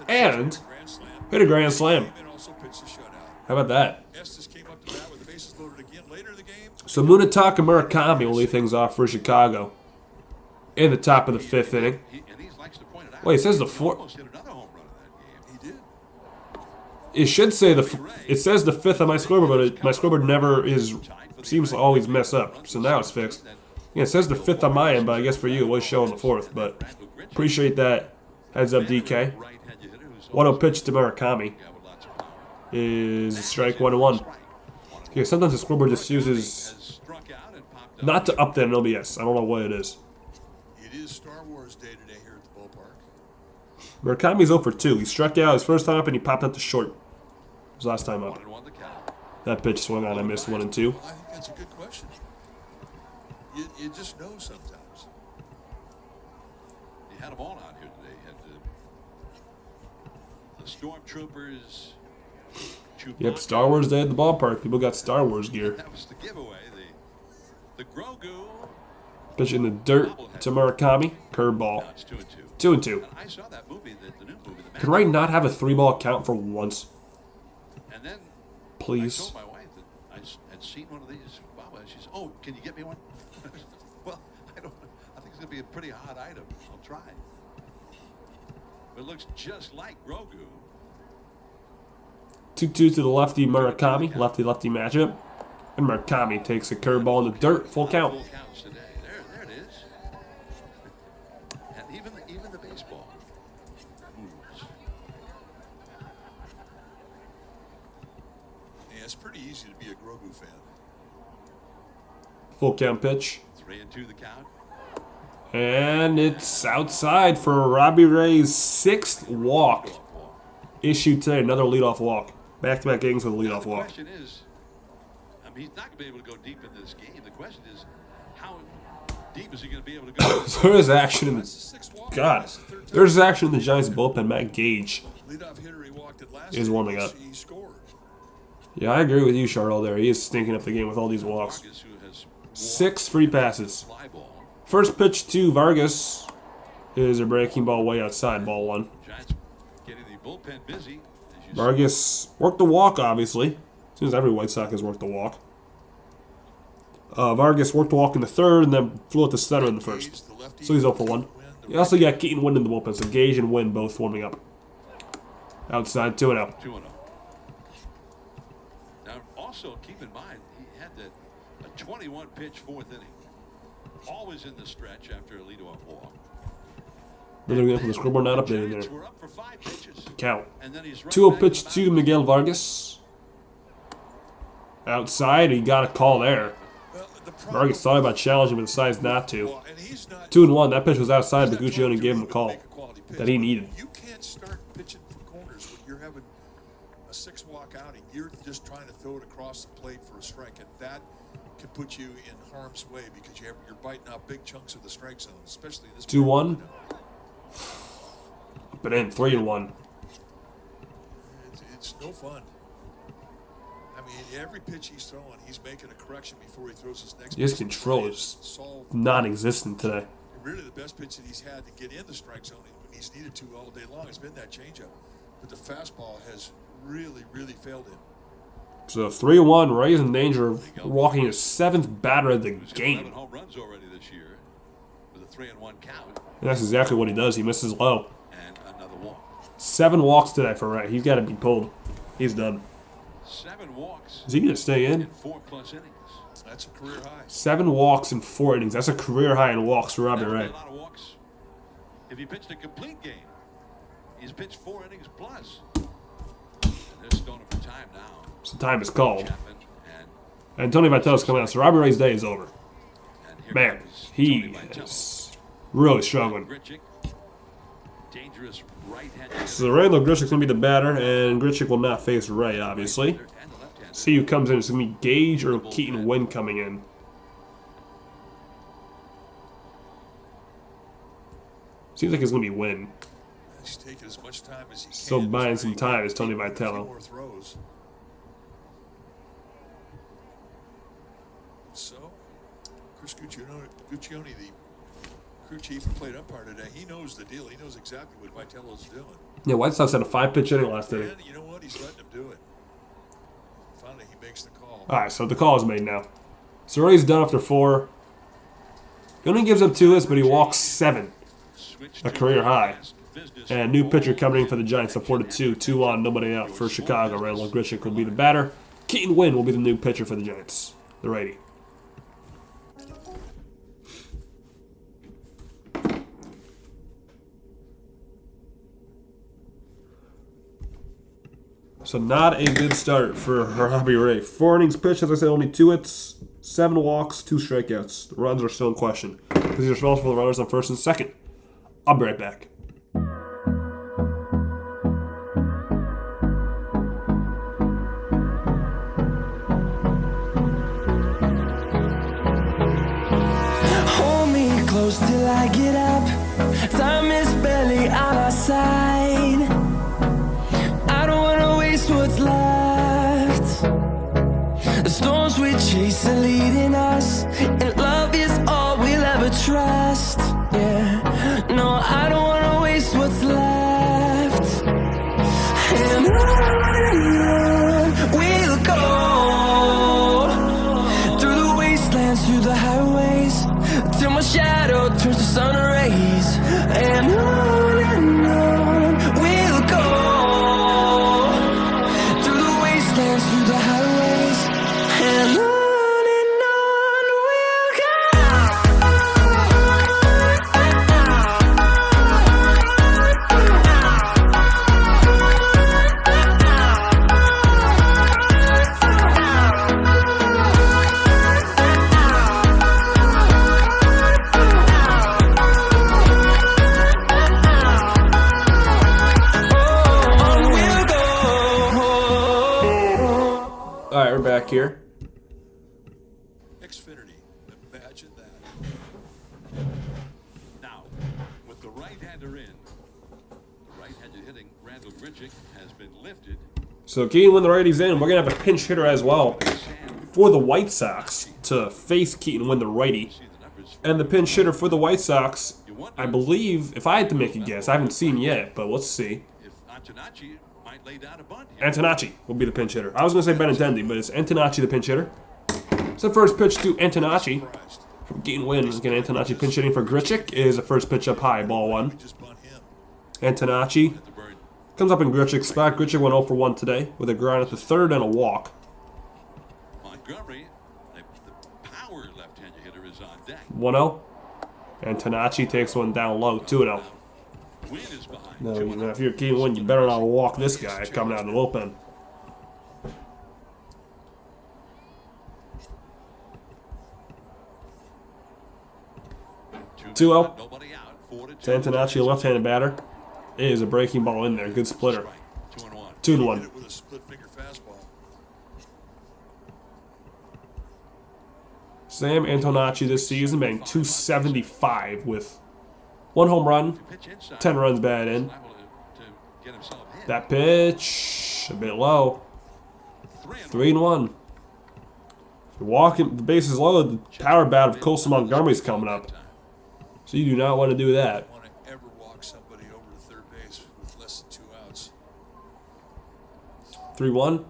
and hit a grand slam. How about that? So Munetaka Murakami will lead things off for Chicago in the top of the 5th inning. Wait, it says the 4th. It should say it says the 5th on my scoreboard, but my scoreboard never seems to always mess up. So now it's fixed. Yeah, it says the 5th on my end, but I guess for you it was showing the 4th. But appreciate that heads up, DK. 1-0 pitch to Murakami is a strike 1-1. Yeah, sometimes the scoreboard just uses not to update an OBS. I don't know what it is. It is Star Wars Day today here at the ballpark. Murakami's 0 for 2. He struck out his first time up and he popped out to short his last time up. That pitch swung on. I missed 1 and 2. Well, I think that's a good question. You just know sometimes. You had them all out here today. You had the Stormtroopers. Yep, Star Wars Day at the ballpark. People got Star Wars gear. That was the giveaway. The Grogu. Pitch in the dirt to Murakami. Curveball. 2 and 2. I saw that movie, the new movie. Could Ray not have a 3-ball count for once? And then please. I told my wife that I had seen one of these. Baba, she said, "Oh, can you get me one?" Well, I think it's gonna be a pretty hot item. I'll try. But it looks just like Grogu. 2-2 to the lefty Murakami. Lefty-lefty matchup. And Murakami takes a curveball in the dirt. Full count. Full counts today. There it is. And even the baseball moves. Yeah, it's pretty easy to be a Grogu fan. Full count pitch. 3-2 the count. And it's outside for Robbie Ray's 6th walk issued today. Another leadoff walk. Back-to-back innings with a leadoff walk. The question is, I mean, he's not going to be able to go deep in this game. The question is, how deep is he going to be able to go? So there's action in the there's action in the Giants bullpen. Matt Gage is warming up. Yeah, I agree with you, Charles. There, he is stinking up the game with all these walks. 6 free passes. First pitch to Vargas is a breaking ball way outside. Ball 1. Giants getting the bullpen busy. Vargas worked the walk, obviously. As soon as every White Sox has worked the walk. Vargas worked the walk in the 3rd and then flew it to center in the 1st. So he's 0 for 1. You also got Keaton Wynn in the bullpen, so Gage and Wynn both warming up. Outside, 2-0. 2-0. Now, also keep in mind, he had a 21-pitch 4th inning. Always in the stretch after a leadoff walk. They're going to the scoreboard not updated there. We're up for 5 pitches. Count. And then he's 2-0 pitch to Miguel Vargas. Outside, he got a call there. Vargas thought about challenging, but decides not to. 2-1. That pitch was outside, but Guccione gave him a call that he needed. You can't start pitching for corners when you're having a 6-walk outing. You're just trying to throw it across the plate for a strike, and that can put you in harm's way because you're biting out big chunks of the strike zone, especially this. 2-1. But in 3-1. It's no fun. I mean, every pitch he's throwing, he's making a correction before he throws his next. His control is non-existent today. Really, the best pitch that he's had to get in the strike zone when he's needed to all day long has been that changeup. But the fastball has really, really failed him. So 3-1, Ray's in danger of walking his 7th batter of the game. 11 home runs already this year with a 3-1 count. And that's exactly what he does. He misses low. And another walk. 7 walks today for Ray. He's got to be pulled. He's done. 7 walks. Is he going to stay in? 4+ innings. That's a career high. 7 walks in 4 innings. That's a career high in walks for Robbie Ray. A lot of walks. If he pitched a complete game, he's pitched 4 innings plus. And they're going for time now. So time is called. And Tony Vitello's coming out. So Robbie Ray's day is over. Man, he is really struggling. So Randall Grichuk's going to be the batter, and Grichuk will not face Ray, obviously. See who comes in. It's going to be Gage or Keaton Wynn coming in. Seems like it's going to be Wynn. He's taking as much time as he can. Still buying some time is Tony A few Vitello. more throws. So, Chris Guccione, the crew chief who played umpire today, he knows the deal. He knows exactly what Vitello's doing. Yeah, White Sox had a 5-pitch inning last inning. And you know what? He's letting him do it. Finally, he makes the call. All right, so the call is made now. So Ray's done after 4. He only gives up 2 hits, but he walks 7, a career high. And a new pitcher coming in for the Giants, a 4-2, 2 on, nobody out for Chicago. Randall Grichuk will be the batter. Keaton Wynn will be the new pitcher for the Giants, the righty. So not a good start for Robbie Ray. 4 innings pitched, as I said, only 2 hits, 7 walks, 2 strikeouts. The runs are still in question because he's responsible for the runners on first and second. I'll be right back. Hold me close till I get up. Time is barely on our side. I don't wanna waste what's left. The storms we chase are leading us, and love is all we'll ever trust. Yeah, no, I don't wanna waste what's left. And on we'll go, through the wastelands, through the highways, till my shadow turns to sun rays. And on we'll go, through the wastelands, through the highways, and on we'll go. All right, we're back here. Xfinity. Imagine that. Now, with the right-hander in, the right-handed hitting Randall Grichuk has been lifted. So Keaton Wynn, the righty's in. We're going to have a pinch hitter as well for the White Sox to face Keaton Wynn, the righty. See the numbers. And the pinch hitter for the White Sox, I believe, if I had to make a guess, I haven't seen yet, but let's see. If Antonacci might lay down a bunt here. Antonacci will be the pinch hitter. I was going to say Benintendi, but it's Antonacci the pinch hitter. It's the first pitch to Antonacci Surprised. from Keaton Wynn. Again, Antonacci pinch hitting for Grichuk is the first pitch up high, ball 1. Just bunt him. Antonacci The bird. comes up in Grichuk's spot. Grichuk went 0 for 1 today with a grind at the 3rd and a walk. Montgomery, the power left-handed hitter, is on deck. 1-0. Antonacci takes one down low, 2-0. Wynn is behind. No, 2-0. if you're Keaton Wynn, you better not walk this guy coming out of the bullpen. Two out. Nobody out. 4-2. It's Antonacci, a left-handed batter. It is a breaking ball in there. Good splitter. 2-1. 2-1. Hit it with a split finger fastball. Sam Antonacci this season batting .275 with 1 home run, Pitch inside. 10 runs batted in. Liable to get himself hit. That pitch, a bit low. 3-1. 3-1. You're walking, the bases loaded, the power bat of Colson Montgomery's coming up. So you do not want to do that. Don't want to ever walk somebody over to third base with less than 2 outs. 3-1.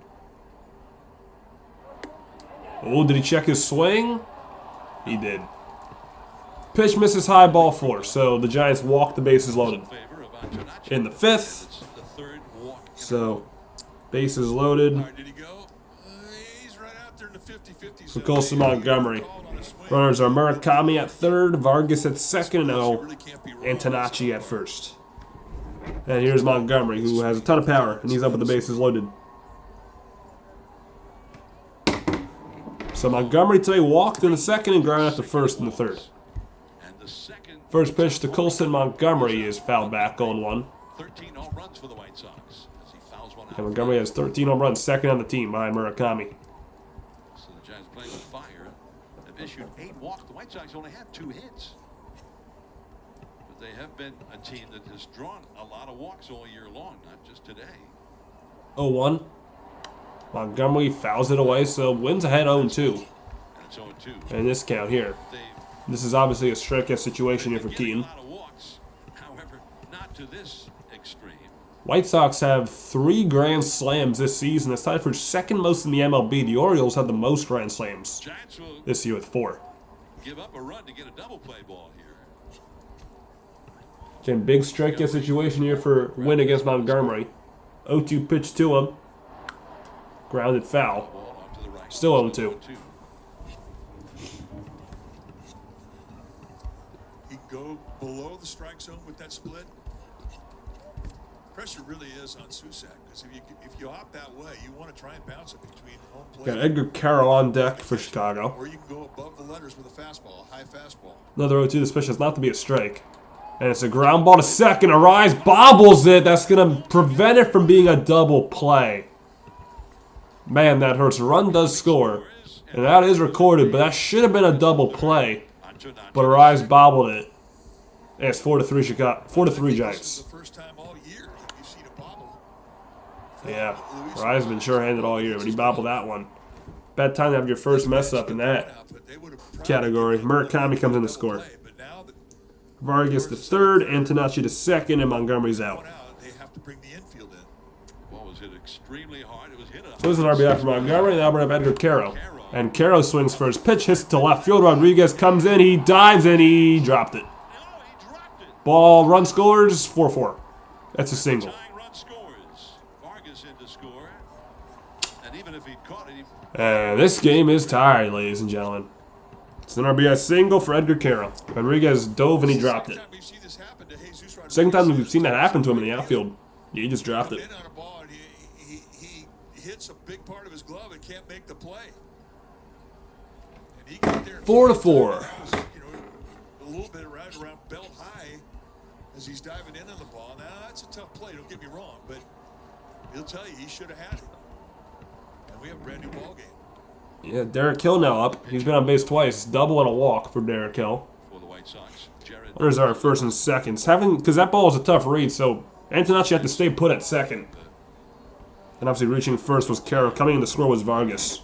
Oh, did he check his swing? He did. Pitch misses high, ball 4. So the Giants walk the bases loaded Favor of Antonacci. in the 5th. It's the third walk in a So row. bases loaded. All right, did he go? He's right out there in the 50-50 For zone. Colson Montgomery. Called on a swing. Runners are Murakami at 3rd, Vargas at 2nd, and now You really can't be wrong. Antonacci at 1st. And here's Montgomery, who has a ton of power, and he's up with the bases loaded. So Montgomery today walked in the 2nd and ground out the 1st and the 3rd. And the second First pitch to Colson Montgomery is fouled back, 0-1. 13 home runs for the White Sox as he fouls one out. And Montgomery has 13 home runs, 2nd on the team behind Murakami. So the Giants playing with fire. They've issued 8 walks. The White Sox only had 2 hits. But they have been a team that has drawn a lot of walks all year long, not just today. 0-1. Montgomery fouls it away, so wins ahead 0-2. And it's 0-2. And this count here. This is obviously a strikeout situation here for Keaton. A lot of walks, however, not to this extreme. White Sox have 3 grand slams this season. That's tied for second most in the MLB. The Orioles have the most grand slams Giants will this year with 4. give up a run to get a double play ball here. Again, big strikeout situation here for win against Montgomery. 0-2 pitch to him. Grounded foul. Ball off to the right. Still 0-2. He can go below the strike zone with that split. Pressure really is on Susac, because if you opt that way, you want to try and bounce it between home plate. Got Edgar Carroll on deck for Chicago. Or you can go above the letters with a fastball, a high fastball. Another 0-2. This pitch has not to be a strike. And it's a ground ball to second. Arise bobbles it. That's going to prevent it from being a double play. Man, that hurts. Run does score. And that is recorded, but that should have been a double play. But Arise bobbled it. And it's 4-3 Chicago. 4-3 Giants. This is the first time all year you've seen a bobble. Yeah, Arise has been sure-handed all year, but he bobbled that one. Bad time to have your first mess up in that category. Murakami comes in to score. Vargas to third, Antonacci to second, and Montgomery's out. They have to bring the infield in. Ball was hit extremely hard. It was hit So this is an RBI for Montgomery, and now we're up Edgar Carroll. And Carroll swings for his pitch, hits it to left field. Rodriguez comes in, he dives, and he dropped it. Ball, run scores, 4-4. That's a single. Tying run scores. Vargas in to score. And even if he caught it, And this game is tied, ladies and gentlemen. It's an RBI single for Edgar Carroll. Rodriguez dove and he dropped it. Second time we've seen that happen to him in the outfield. He just dropped it. He hits a big part of his glove and can't make the play. 4-4. A little bit around belt high as he's diving in on the ball. Now that's a tough play. Don't get me wrong, but he'll tell you he should have had it. And we have a brand new ball game. Yeah, Derek Hill now up. He's been on base twice. Double and a walk for Derek Hill. for the White Sox. Runners are at first and seconds. Because that ball is a tough read, so Antonacci had to stay put at second. And obviously reaching first was Carroll. Coming in to score was Vargas.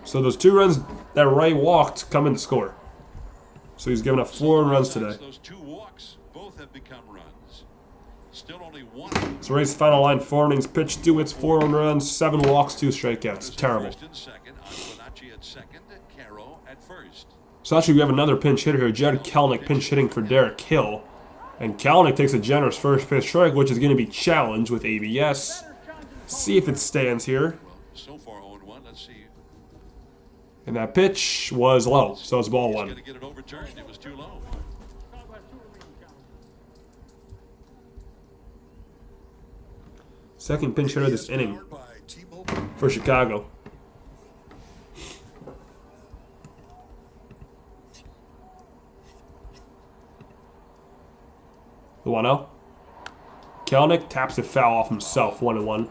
So those 2 runs that Ray walked come in to score. So he's given up 4 runs today. Those 2 walks both have become runs. Still only 1. So Ray's final line, 4 innings pitched, 2 hits, 4 earned runs, 7 walks, 2 strikeouts. Terrible. First and second, Antonacci at second, Carroll at first. So actually we have another pinch hitter here. Jared Kelenic pinch hitting for Derek Hill. And Kelenic takes a generous first pitch strike, which is going to be challenged with ABS. See if it stands here. Well, so far 0-1. Let's see. And that pitch was low, so it's ball He's 1. going to get it overturned. It was too low. Second pinch hitter this inning for Chicago. The 1-0. Kelenic taps it foul off himself, 1-1.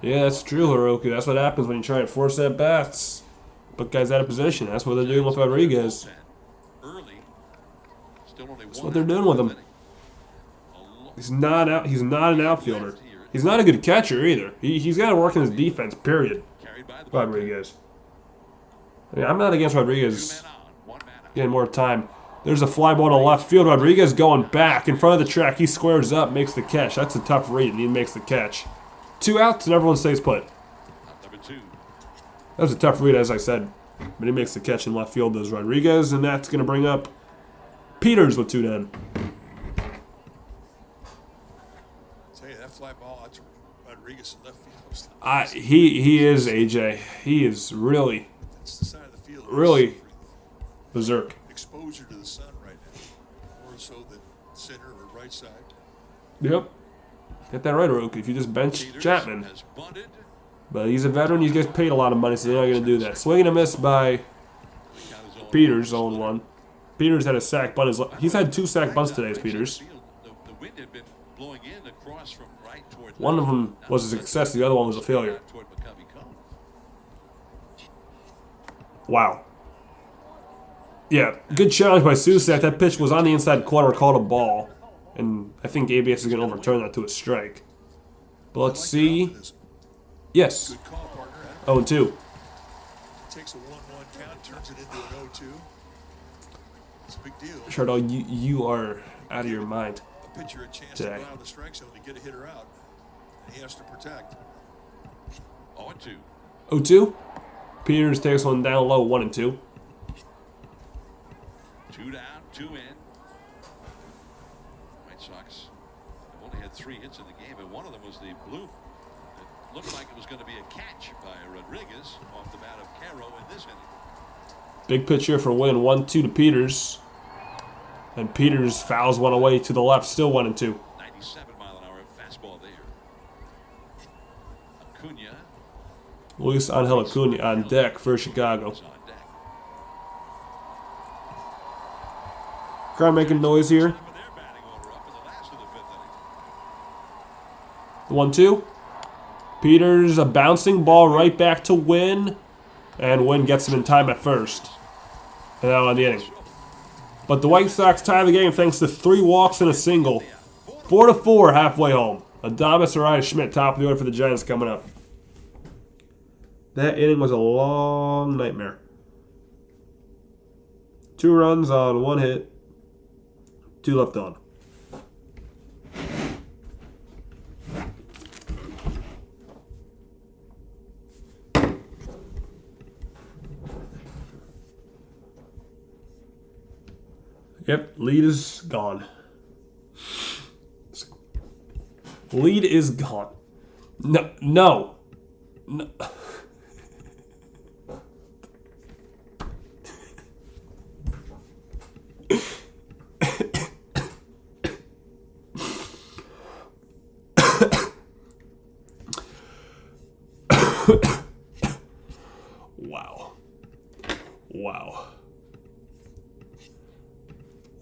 Yeah, that's true, Hiroki. That's what happens when you try and force at bats. Put guys out of position. That's what they're doing with Rodriguez. That's what they're doing with him. He's not an outfielder. He's not a good catcher either. He's got to work in his defense, period. Rodriguez. I mean, I'm not against Rodriguez getting more time. There's a fly ball to left field. Rodriguez going back in front of the track. He squares up, makes the catch. That's a tough read, and he makes the catch. 2 outs, and everyone stays put. That was a tough read, as I said. But he makes the catch in left field, does Rodriguez, and that's going to bring up Peters with 2 down. Tell you, that fly ball out to Rodriguez in left field. He is, AJ. He is really, That's the side of the field. really berserk. Exposure to the sun right now, more so than center or right side. Yep. Get that right, Hiroki. If you just bench Chapman. Has bunted. But he's a veteran. He gets paid a lot of money, so they're not going to do that. Swing and a miss by Peters, 0-1. Peters had a sack bunt. He's had 2 sack bunts today, Peters. The wind had been blowing in across from right toward One of them was a success. The other one was a failure. Toward McCovey Cone. Wow. Yeah, good challenge by Susak. That pitch was on the inside corner, called a ball. And I think ABS is going to overturn that to a strike. But let's see. Yes. Good call, partner. 0-2. Takes a 1-1 count, turns it into an 0-2. It's a big deal. Shardo, you are out of your mind A pitcher a chance today. to go out of the strike zone to get a hitter out. And he has to protect. 0-2. 0-2. Peters takes one down low, 1-2. 2 down, 2 in. White Sox have only had 3 hits in the game, and one of them was the bloop. It looked like it was going to be a catch by Rodriguez off the bat of Caro in this inning. Big pitch here for Wynn, 1-2 to Peters. And Peters fouls one away to the left, still 1-2. 97-mile-an-hour fastball there. Acuna. Luis Angel Acuna on deck for Chicago. is on deck. Crowd making noise here. Top of their batting order up in the last of the 5th inning. 1-2. Peters, a bouncing ball right back to Wynn. And Wynn gets him in time at first. And out on the inning. But the White Sox tie the game thanks to 3 walks and a single. 4-4 halfway home. Adames Arias Schmidt, top of the order for the Giants coming up. That inning was a long nightmare. 2 runs on 1 hit. 2 left on. Yep, lead is gone. Lead is gone. No.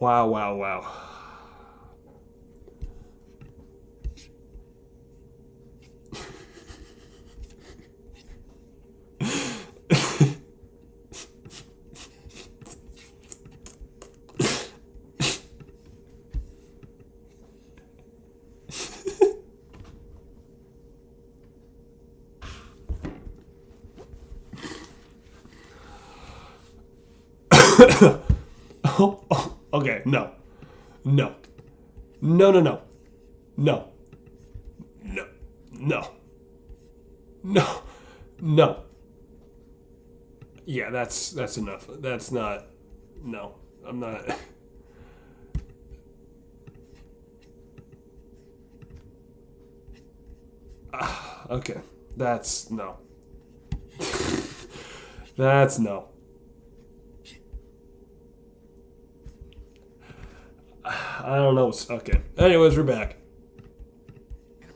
Wow. Okay, no. Yeah, that's enough. That's not. No, I'm not. Okay, that's no. That's no. I don't know. Okay. Anyways, we're back.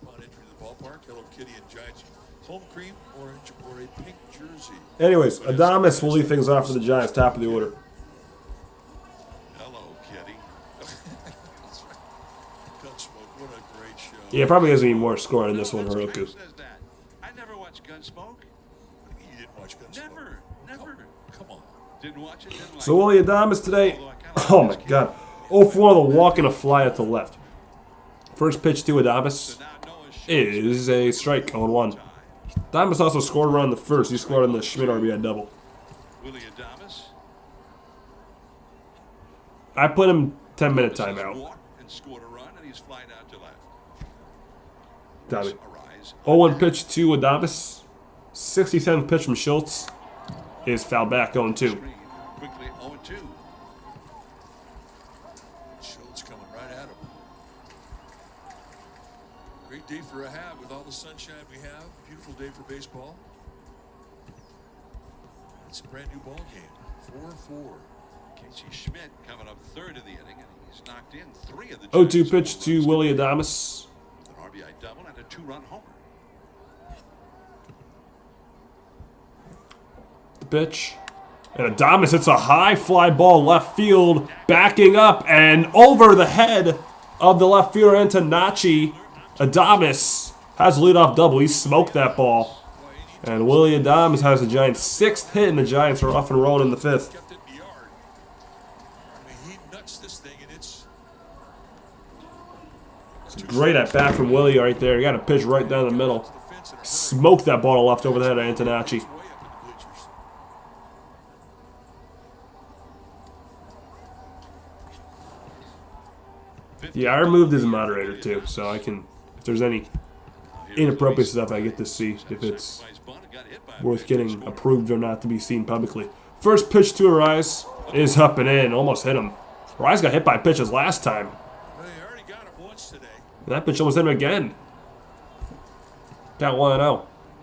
Upon entry to the ballpark, Hello Kitty and Giants home cream, orange, or a pink jersey. Anyways, Adames will lead things off for the Giants, top of the order. Hello, Kitty. That's right. Gunsmoke, what a great show. Yeah, probably has any more score in this one, Hiroku. Says that. I never watched Gunsmoke. You didn't watch Gunsmoke? Never. Come on. Didn't watch it. Didn't like So Willie Adames today. Oh my God. 0 for the walk and a fly at the left. First pitch to Adames is a strike, 0-1. Adames also scored around the first. He scored on the Schmidt RBI double. Willie Adames. I put him 10-minute timeout. Walked and scored a run, and he's flying out to left. Got it. Arise. 0-1 pitch to Adames. 67th pitch from Schultz is fouled back, 0-2. Screen. Quickly 0-2. Schultz coming right at him. Great day for a hat with all the sunshine we have. Beautiful day for baseball. It's a brand new ball game. 4-4. Casey Schmidt coming up 3rd in the inning, and he's knocked in 3 of the 0-2 pitch to Willie Adames. An RBI double and a 2-run homer. The pitch. And Adames hits a high fly ball left field, backing up and over the head of the left fielder Antonacci. Adames has a leadoff double. He smoked that ball. And Willie Adames has the Giants' 6th hit, and the Giants are off and rolling in the 5th. Kept it in the yard. It's a great at bat from Willie right there. He got a pitch right down the middle. Smoked that ball left over the head of Antonacci. Yeah, I removed his moderator too, so I can, if there's any inappropriate stuff, I get to see if it's worth getting approved or not to be seen publicly. First pitch to Arise is up and in, almost hit him. Arise got hit by pitches last time. They already got him once today. And that pitch almost hit him again. Got 1-0.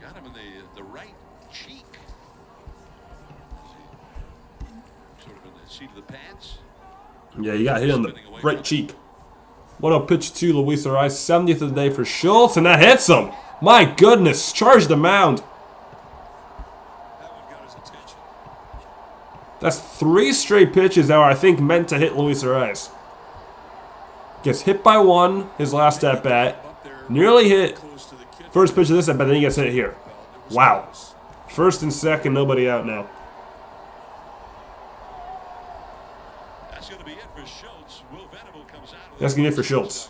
Got him in the right cheek. Sort of in the seat of the pants. Yeah, he got hit on the right cheek. 1-0 pitch to Luis Arise, 70th of the day for Schultz, and that hits him. My goodness, charged the mound. That one got his attention. That's 3 straight pitches that were, I think, meant to hit Luis Arise. Gets hit by one, his last at bat. Nearly hit first pitch of this at bat, then he gets hit here. Wow. First and second, nobody out now. That's going to be it for Schultz. Will Venable comes out. That's going to be it for Schultz.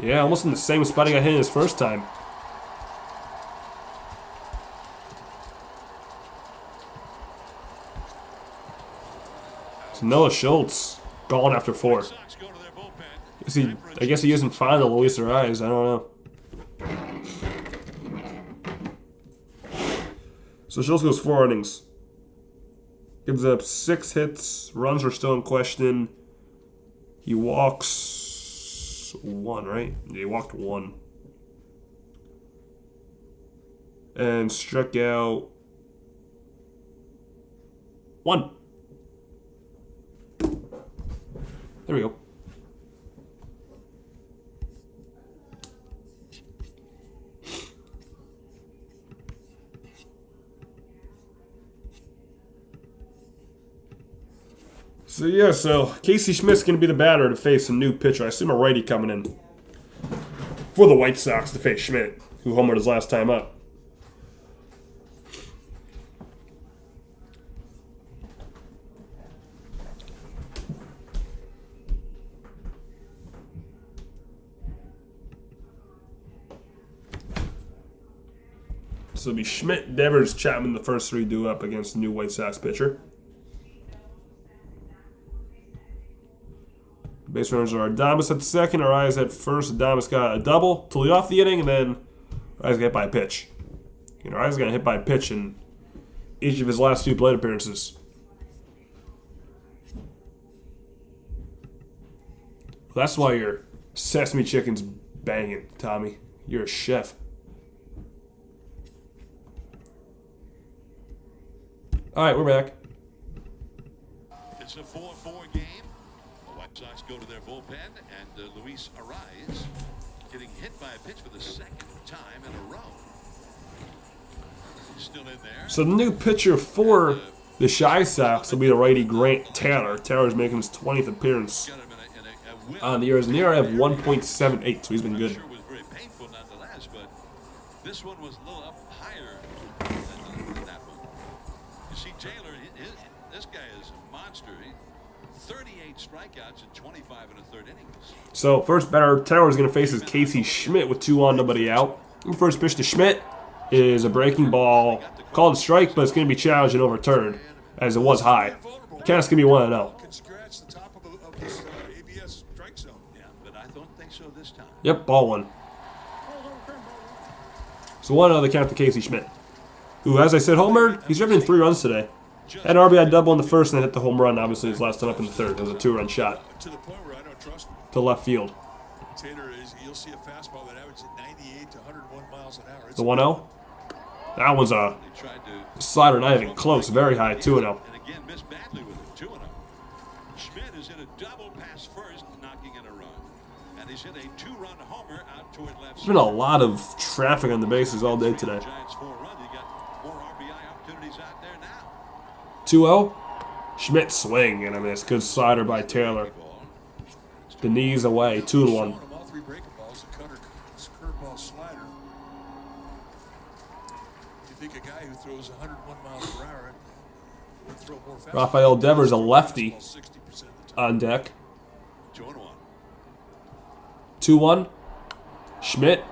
Yeah, almost in the same spot he got hit in his first time. So Noah Schultz gone after 4. I guess he isn't fine to Luis Arise. I don't know. So Schultz goes 4 innings. Gives up 6 hits. Runs are still in question. He walks 1, right? Yeah, he walked 1. And struck out 1. There we go. So Casey Schmidt's going to be the batter to face a new pitcher. I assume a righty coming in for the White Sox to face Schmidt, who homered his last time up. So it'll be Schmidt, Devers, Chapman, the first 3 due up against the new White Sox pitcher. Base runners are Adames at second, Arias at first. Adames got a double to lead off the inning, and then Arias got hit by a pitch. Arias got hit by a pitch in each of his last 2 plate appearances. That's why your sesame chicken's banging, Tommy. You're a chef. All right, we're back. It's a 4-4 game. The White Sox go to their bullpen, and Luis Arise getting hit by a pitch for the 2nd time in a row. He's still in there. So the new pitcher for the Shy Sox will be the righty Grant Taylor. Taylor's making his 20th appearance on the year. His ERA of 1.78, so he's been good. Sure was very painful nonetheless, but this one was a little up higher than that one. You see, Taylor, this guy is a monster. 38 strikeouts in 25 1/3 innings. So first batter Taylor is going to face is Casey Schmidt with 2 on, nobody out. The first pitch to Schmidt is a breaking ball, called a strike, but it's going to be challenged and overturned as it was high. Count's going to be 1-0. Can scratch the top of this ABS strike zone. Yeah, but I don't think so this time. Yep, ball 1. So 1-0 the count to Casey Schmidt, who, as I said, homered. He's driven 3 runs today. Had an RBI double in the first and then hit the home run, obviously, his last time up in the 3rd. It was a 2-run shot To the point where I don't trust him. to left field. Taylor you'll see a fastball that averages 98 to 101 miles an hour. It's The 1-0. That one's a They tried to slider, not even close. Very high, 2-0. and again missed badly with it. 2-0. Schmidt is hit a double pass first, knocking in a run. And he's hit a 2-run homer out toward left. There's been a lot of traffic on the bases all day today. Giants 4 runs. You got more RBI opportunities out there now. 2-0. Schmidt swing, and I mean, it's good slider by Taylor. The knees away, 2-1. showing him all 3 breaking balls, the cutter, curveball, slider. You think a guy who throws 101 miles per hour, throw more fastballs. Rafael Devers, a lefty, 60% of the time. on deck. 2-1. 2-1. Schmidt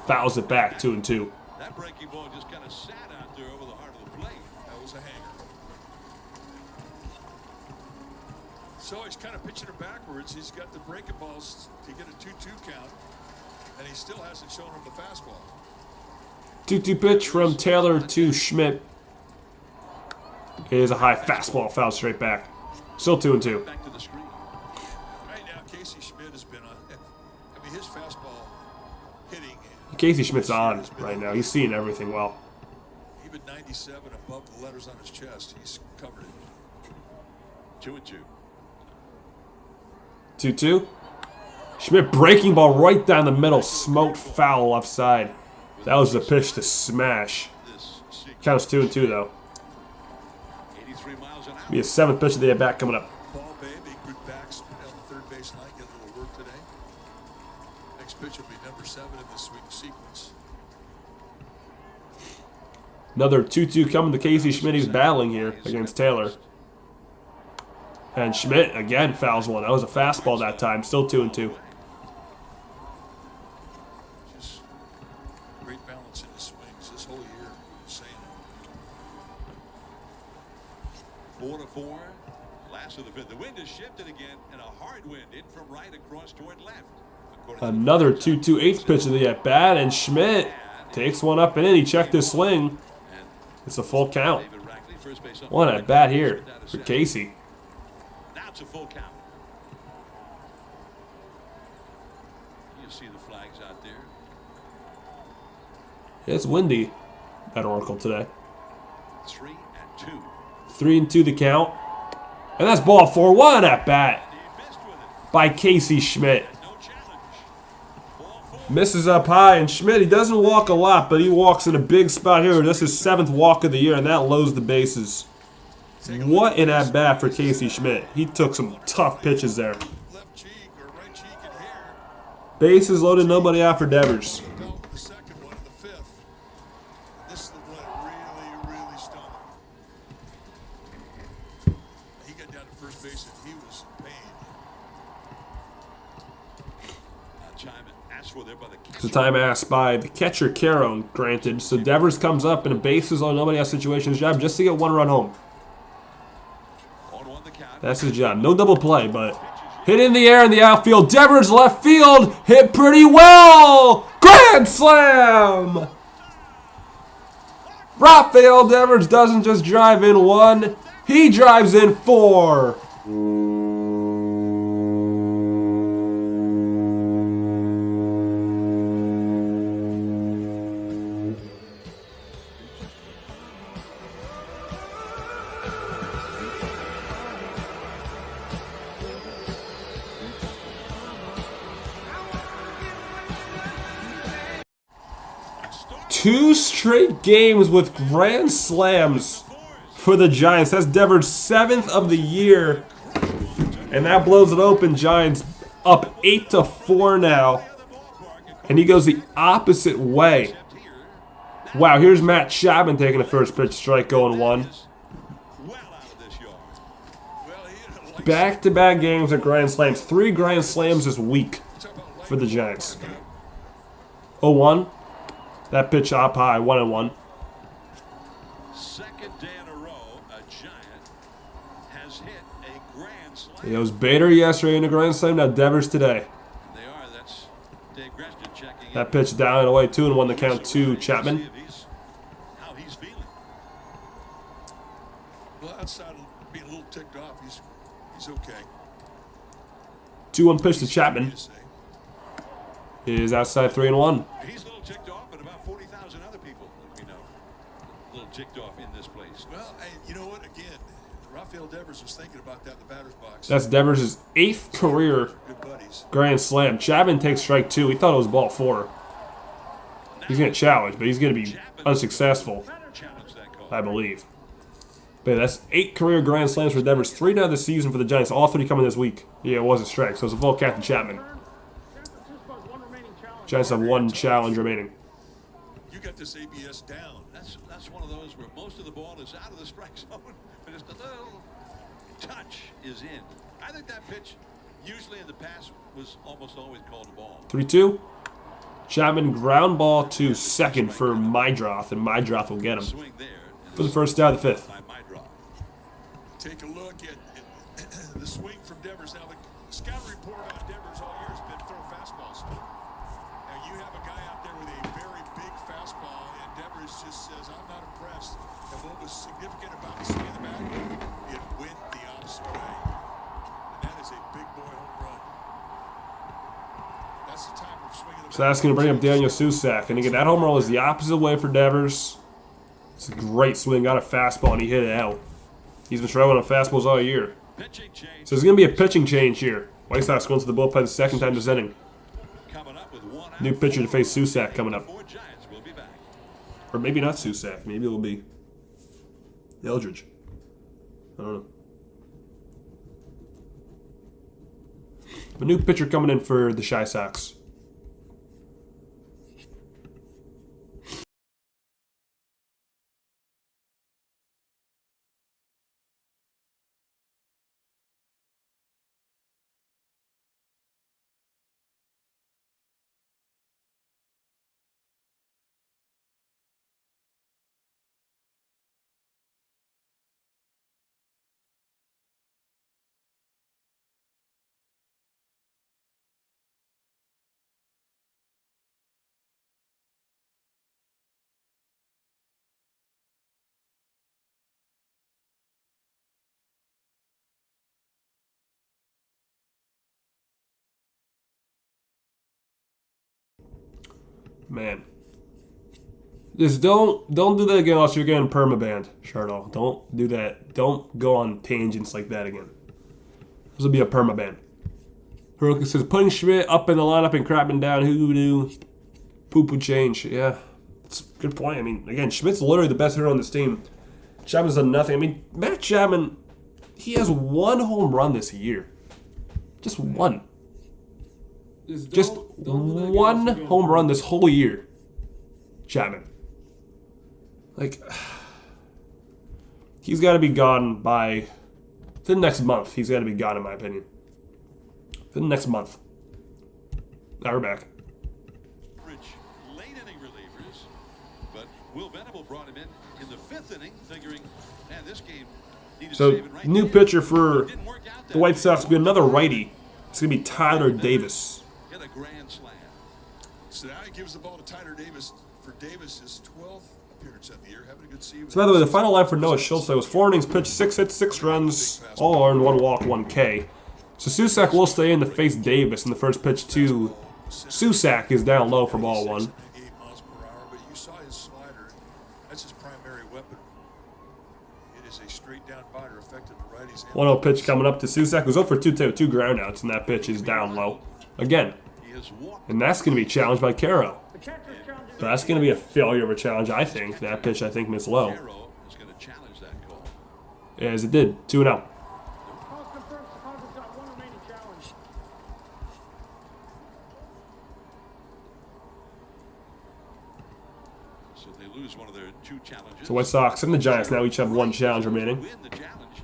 fouls it back, 2-2. That breaking ball just kind of sat out there over the heart of the plate. That was a hanger. So he's kind of pitching it backwards. He's got the breaking balls to get a 2-2 count, and he still hasn't shown him the fastball. 2-2 pitch from Taylor to Schmidt. Is a high fastball, foul straight back. Still 2-2. Back to the screen. Right now, Casey Schmidt has been on. I mean, his fastball hitting. Casey Schmidt's on right now. He's seeing everything well. Even 97 above the letters on his chest, he's covered it. 2-2. 2-2. Schmidt breaking ball right down the middle. Smoked foul left side. That was the pitch to smash. Counts 2-2 though. 83 miles an hour. Be a 7th pitch of the at-bat coming up. Ball baby, good backs on the third base line, get a little work today. Next pitch will be number 7 in the sweep sequence. Another 2-2 coming to Casey Schmidt. He's battling here against Taylor. And Schmidt again fouls one. That was a fastball that time. Still 2-2. Just great balance in his swings this whole year. Insane. 4-4. Last of the fifth. The wind has shifted again, and a hard wind in from right across toward left. Another 2-2 8th pitch of the at-bat, and Schmidt takes one up and in. He checked his swing. It's a full count. One at-bat here for Casey. Now it's a full count. You see the flags out there. It's windy at Oracle today. 3-2. 3-2 the count. And that's ball 4-1 at-bat by Casey Schmidt. Misses up high, and Schmidt, he doesn't walk a lot, but he walks in a big spot here. This is his 7th walk of the year, and that loads the bases. What an at-bat for Casey Schmidt. He took some tough pitches there. Left cheek or right cheek and hair. Bases loaded, nobody out for Devers. Felt the second one in the 5th. This is the one that really stung him. He got down to first base and he was in pain. It's a time asked by the catcher, Caro, granted. So Devers comes up in a bases loaded, nobody out situation's job just to get 1 run home. That's his job. No double play, but hit in the air in the outfield. Devers left field. Hit pretty well. Grand slam! Rafael Devers doesn't just drive in 1. He drives in 4. Two straight games with grand slams for the Giants. That's Devers' 7th of the year. And that blows it open. Giants up 8-4 now. And he goes the opposite way. Wow, here's Matt Chapman taking a first pitch strike, going 1. Back-to-back games of grand slams. 3 grand slams this week for the Giants. 0-1. That pitch up high, 1-1. Second day in a row, a Giant has hit a grand slam. It was Bader yesterday in a grand slam. Now Devers today. They are. That's Dave Gresham checking. That pitch down and away, 2-1 the count to Chapman. How he's feeling. Well, outside of being a little ticked off, he's okay. 2-1 pitch to Chapman. Is outside 3-1. He's a little ticked off, but about 40,000 other people, you know, a little ticked off in this place. Well, hey, you know what? Again, Rafael Devers was thinking about that in the batter's box. That's Devers' 8th career Good buddies. grand slam. Chapman takes strike 2. He thought it was ball 4. He's going to challenge, but he's going to be unsuccessful, I believe. But that's 8 career grand slams for Devers. 3 now this season for the Giants. All 3 coming this week. Yeah, it was a strike, so it's a full count to Chapman. Giants have 1 challenge remaining. You got this ABS down. That's one of those where most of the ball is out of the strike zone, but just a little touch is in. I think that pitch, usually in the past, was almost always called a ball. 3-2. Chapman ground ball to second for Mydroth, and Mydroth will get him Swing there for the first out of the fifth. by Mydroth. Take a look at the swing from Devers. Now, the scout report on Devers all year has been throw fastballs. Now, you have a guy out there with a very big fastball, and Devers just says, I'm not impressed. And what was significant about the swing of the bat, it went the opposite way. And that is a big boy home run. That's the time of swinging the bat. So that's going to bring up Daniel Susak. And again, that home run was the opposite way for Devers. It's a great swing. Got a fastball, and he hit it out. He's been struggling on fastballs all year. Pitching change. So there's going to be a pitching change here. White Sox going to the bullpen second time this inning. Coming up with one New out. pitcher to face Susak coming up. Four Giants will be back. Or maybe not Susak. Maybe it'll be Eldridge. I don't know. A new pitcher coming in for the Shy Sox. Man. Just don't do that again, else you're getting permabanned, Shardo. Don't do that. Don't go on tangents like that again. This will be a permaban. Heroic says putting Schmidt up in the lineup and Chapman down. Who knew? Poop would change. Yeah, that's a good point. I mean, again, Schmidt's literally the best hitter on this team. Chapman's done nothing. I mean, Matt Chapman, he has one home run this year. Just one. Just one home run this whole year. Chapman. Like, he's got to be gone by the next month. He's got to be gone, in my opinion. For the next month. Now we're back. Late inning relievers, but Will Venable brought him in the fifth inning, figuring, man, this game needed So, saving right new there. pitcher for Didn't work out that the White way. Sox will be another righty. It's going to be Tyler Davis. Hit a grand slam. So now he gives the ball to Tyler Davis for Davis's 12th appearance of the year. Having a good season. So, by the way, the final line for Noah Schultz was 4 innings pitched, 6 hits, 6 runs, all earned, 1 walk, 1 K. So Susak will stay in to face Davis, and the first pitch to Susak is down low for ball 1. 98 miles per hour, but you saw his slider. That's his primary weapon. It is a straight down biter, effective to righties. 1-0 pitch coming up to Susak, who's 0 for 2, 2 groundouts, and that pitch is down low. Again, He has walked. and that's going to be challenged by Caro. So that's going to be a failure of a challenge, I think. That pitch, I think, missed low. Arrow is going to challenge that call. As it did. 2-0. So they lose one of their 2 challenges. So White Sox and the Giants now each have 1 challenge remaining. Win the challenge.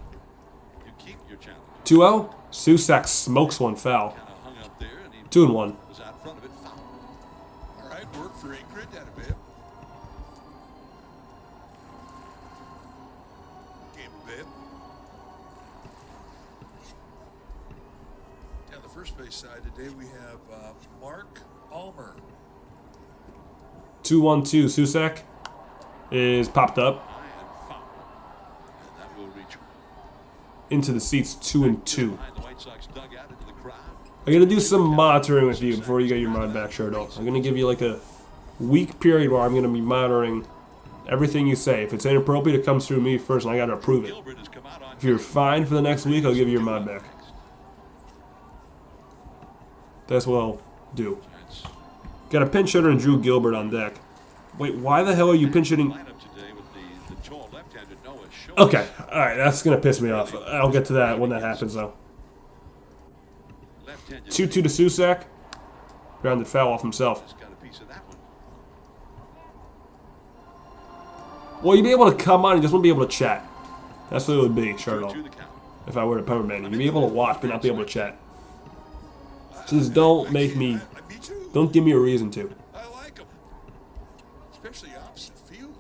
You keep your challenge. 2-0. Susak smokes one foul. Kind of hung up there, and he 2-1. was out front of it. Foul. All right, work for Ingrid. That a bit. Game a bit. Down the first base side today, we have Mark Almer. 2-1-2. Susak is popped up And foul. And that will reach into the seats 2-2. behind the White Sox dugout into the crowd. I'm going to do some monitoring with you before you get your mod back, Shardo. I'm going to give you like a week period where I'm going to be monitoring everything you say. If it's inappropriate, it comes through me first, and I got to approve it. Gilbert has come out on If you're fine for the next week, I'll give you your mod back. That's what I'll do. Giants Got a pinch hitter and Drew Gilbert on deck. Wait, why the hell are you pinch hitting? lineup today with the tall left-handed Noah Schultz. Okay, alright, that's going to piss me off. I'll get to that when that happens, though. Left-handed 2-2 to Susak. Grounded foul off himself. He's got a piece of that one. Well, you'd be able to come on, you just wouldn't be able to chat. That's what it would be, Charlotte. 2-2 the count. If I were a power man, you'd be able to watch, but not be able to chat. Just don't make me, Me too. don't give me a reason to. I like them. Especially opposite field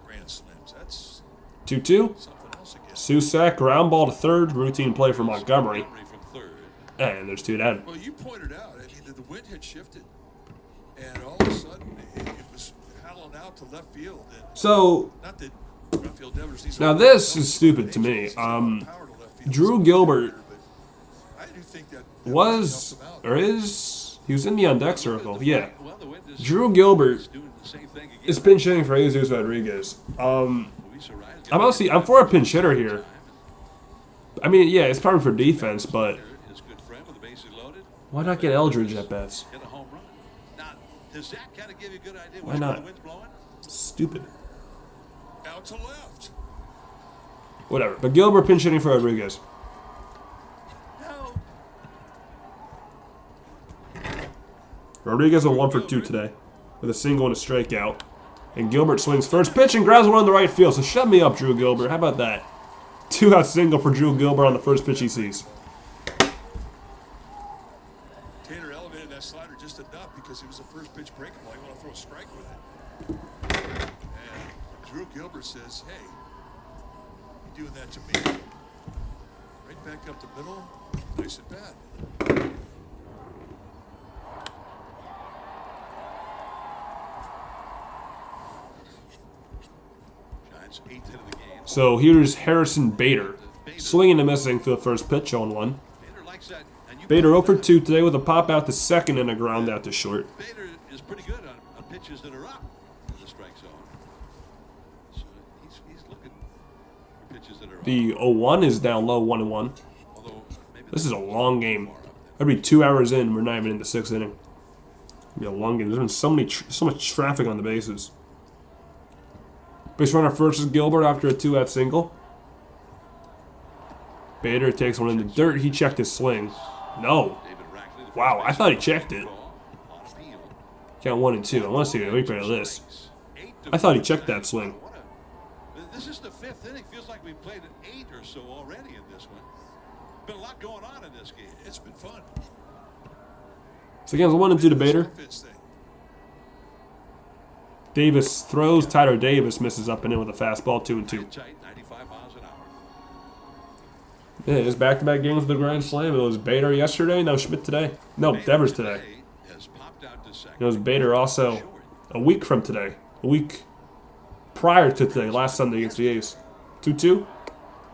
grand slams. That's 2-2. something else again. Susac, ground ball to third, routine play for Montgomery. From third. And there's 2 down. Well, you pointed out, I mean, the wind had shifted. And all of a sudden, it was howling out to left field. And So, not that left field Devers needs now to- this is stupid to me. Power to left field. Drew Gilbert I do think that was, helped him out. or is, he was in the on-deck circle, yeah. Well, the wind is Drew Gilbert doing the same thing again. is pinch hitting for Jesus Rodriguez. Luis Arraez got I'm for a pinch hitter here. I mean, yeah, it's probably for defense, but his good friend with the bases loaded. why not get Eldridge at bats? Hit a home run. Now, does that kind of give you a good idea Why when not? the wind's blowing? Stupid. Out to left. Whatever. But Gilbert pinch hitting for Rodriguez. No. Rodriguez went 1 for 2 today with a single and a strikeout. And Gilbert swings first pitch and grabs one on the right field. So shut me up, Drew Gilbert. How about that? 2-out single for Drew Gilbert on the first pitch he sees. Taylor elevated that slider just enough because it was the first pitch breaking ball. You want to throw a strike with it. And Drew Gilbert says, hey, you doing that to me? Right back up the middle. Nice at bat. Giants 8th hit of the game. So here's Harrison Bader. Swinging and missing for the first pitch on 1. Bader likes that. And you Bader 0 for 2 today with a pop out to second and a ground out to short. Bader is pretty good on pitches that are up in the strike zone. So he's looking for pitches that are up. The 0-1 is down low, 1-1. Although maybe This is a long game. Every 2 hours in, we're not even in the 6th inning. It'll be a long game. There's been so much traffic on the bases. Base runner first is Gilbert after a 2-out single. Bader takes one in the dirt. He checked his swing. No. David Rackley, the Wow, first I thought he baseman, checked it. on appeal. Count 1 and 2. I want to see a replay of this. I thought he checked that swing. This is the 5th inning. Feels like we've played 8 or so already in this one. Been a lot going on in this game. It's been fun. So again, it's 1 and 2 to Bader. Offense thing. Davis throws. Tyler Davis misses up and in with a fastball, 2 and 2. Tight, 95 miles an hour. Yeah, it's back-to-back games with the grand slam. It was Bader yesterday, now Schmidt today. No, Devers today. Has popped out to second. It was Bader also a week from today. A week prior to today, last Sunday against the A's. 2-2.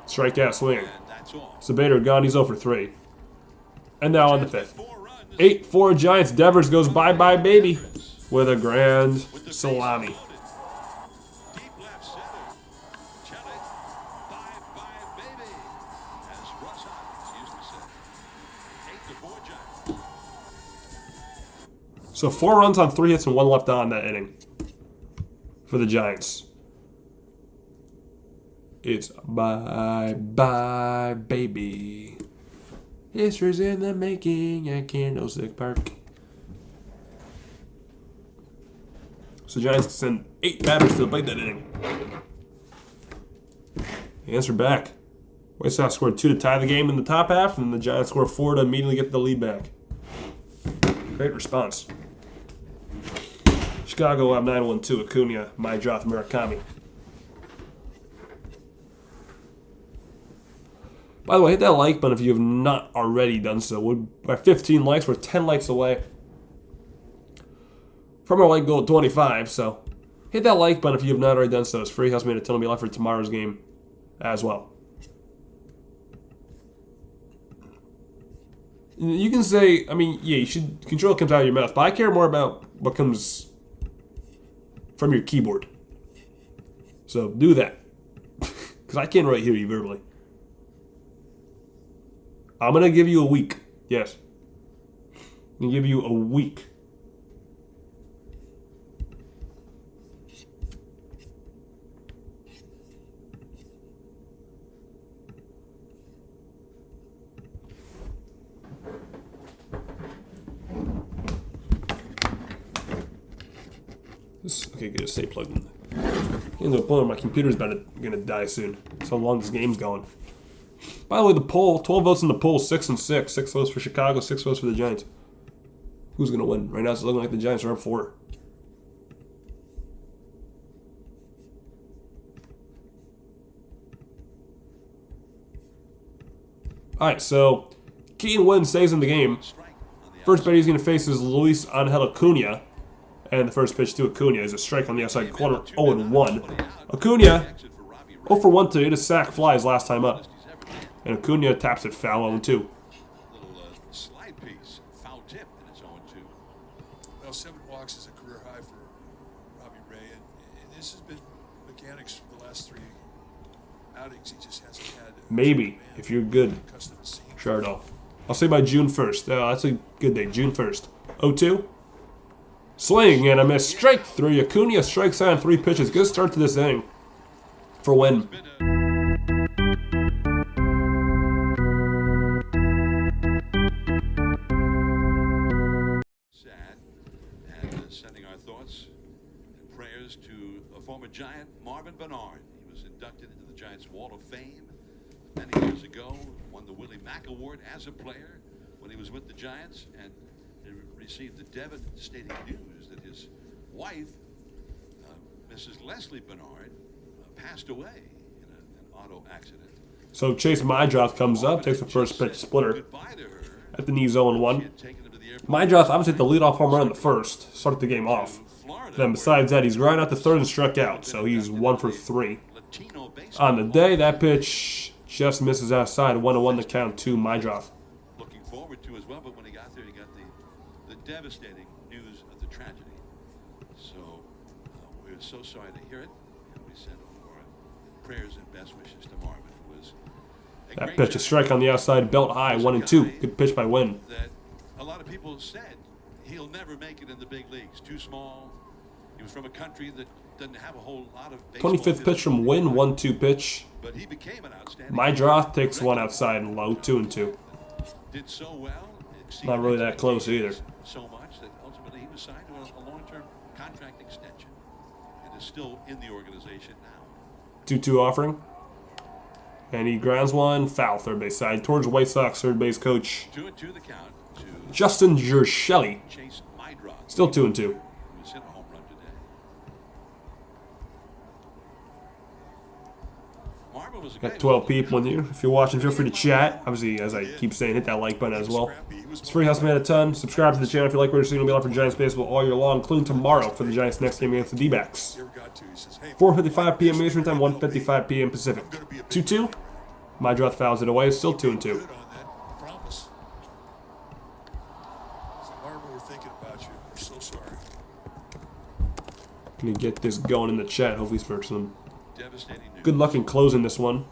Strikeout swing. And that's all. So Bader gone. He's 0 for 3. And now on the 5th. 4 runs. 8-4 Giants. Devers goes bye-bye, baby, with a grand salami. Deep left center. Kelly, bye-bye, baby. As Russ Hodges used to say. 8-4 Giants. So 4 runs on 3 hits and 1 left on that inning for the Giants. It's bye-bye, baby. History's in the making at Candlestick Park. So the Giants send 8 batters to the plate that inning. The answer back. White Sox scored 2 to tie the game in the top half, and the Giants scored 4 to immediately get the lead back. Great response. Chicago will have 9-1-2. Acuna, Maidroth, Murakami. By the way, hit that like button if you have not already done so. We're at 15 likes. We're 10 likes away from our like goal at 25. So hit that like button if you have not already done so. It's free. Helps me to tell me life for tomorrow's game as well. You can say, I mean, yeah, you should control what comes out of your mouth, but I care more about what comes from your keyboard. So do that. Because I can't really hear you verbally. I'm going to give you a week. Yes. I'm going to give you a week. Okay, good. Stay plugged in. Getting to a point where my computer's gonna die soon. That's how long this game's going. By the way, the poll, 12 votes in the poll, 6 and 6. 6 votes for Chicago, 6 votes for the Giants. Who's gonna win? Right now it's looking like the Giants are up 4. Alright, so Keaton Wynn stays in the game. First batter he's going to face is Luis Angel Acuna. And the first pitch to Acuna is a strike on the outside corner, 0-1. Acuna, 0-for-1 today to sack flies last time up. And Acuna taps it foul, 0-2. Little slide piece, foul tip, and it's 0-2. Well, 7 walks is a career high for Robbie Ray, and this has been mechanics for the last 3 outings. He just hasn't had. Maybe, if you're good, Chardon. I'll say by June 1st. That's a good day, June 1st. 0-2. Swing and a miss. Strike 3. Acuna strikes out on 3 pitches. Good start to this inning for Wynn. Sad, and sending our thoughts and prayers to a former Giant, Marvin Bernard. He was inducted into the Giants Wall of Fame many years ago, won the Willie Mack Award as a player when he was with the Giants, and he received the devastating news that his wife, Mrs. Leslie Bernard, passed away in an auto accident. So Chase Mydroth comes up, takes the first pitch splitter at the knee, 0-1. Mydroth obviously hit the leadoff home run in the first, started the game off. Then besides that, he's ground out to third and struck out, so he's 1 for 3. On the day, that pitch just misses outside, 1-1 the count to Mydroth. Looking forward to as well, but when he got there, he got the devastating news of the tragedy. So we're so sorry to hear it, and we send our prayers and best wishes to Marvin, who was a That great pitch, a strike on the outside, belt high, 1-2. Good pitch by Wynn. That a lot of people said he'll never make it in the big leagues. Too small. He was from a country that doesn't have a whole lot of baseball. 25th pitch from Wynn, 1-2 pitch. But he became an outstanding. Mydroth takes one outside and low, 2-2. Did so well. Not really that close either. So much that ultimately he was signed to a long-term contract extension and is still in the organization now. 2-2 offering. And he grounds one, foul, third base side, towards White Sox third base coach 2-2 the count to Justin Jersheli. Chase Mydroth. Still 2-2. Who was hit a home run today. Marvin was a Got 12 people in here. If you're watching, feel free to chat. Obviously, as I keep saying, hit that like button as well. It's free, helps me out a ton. Subscribe to the channel if you like what you're seeing. We'll be on for Giants baseball all year long, including tomorrow for the Giants' next game against the D-backs. 4:55 p.m. Eastern Time, 1:55 p.m. Pacific. 2-2. Mydroth fouls it away. Still 2-2. Gonna get this going in the chat. Hopefully, for some good luck in closing this one.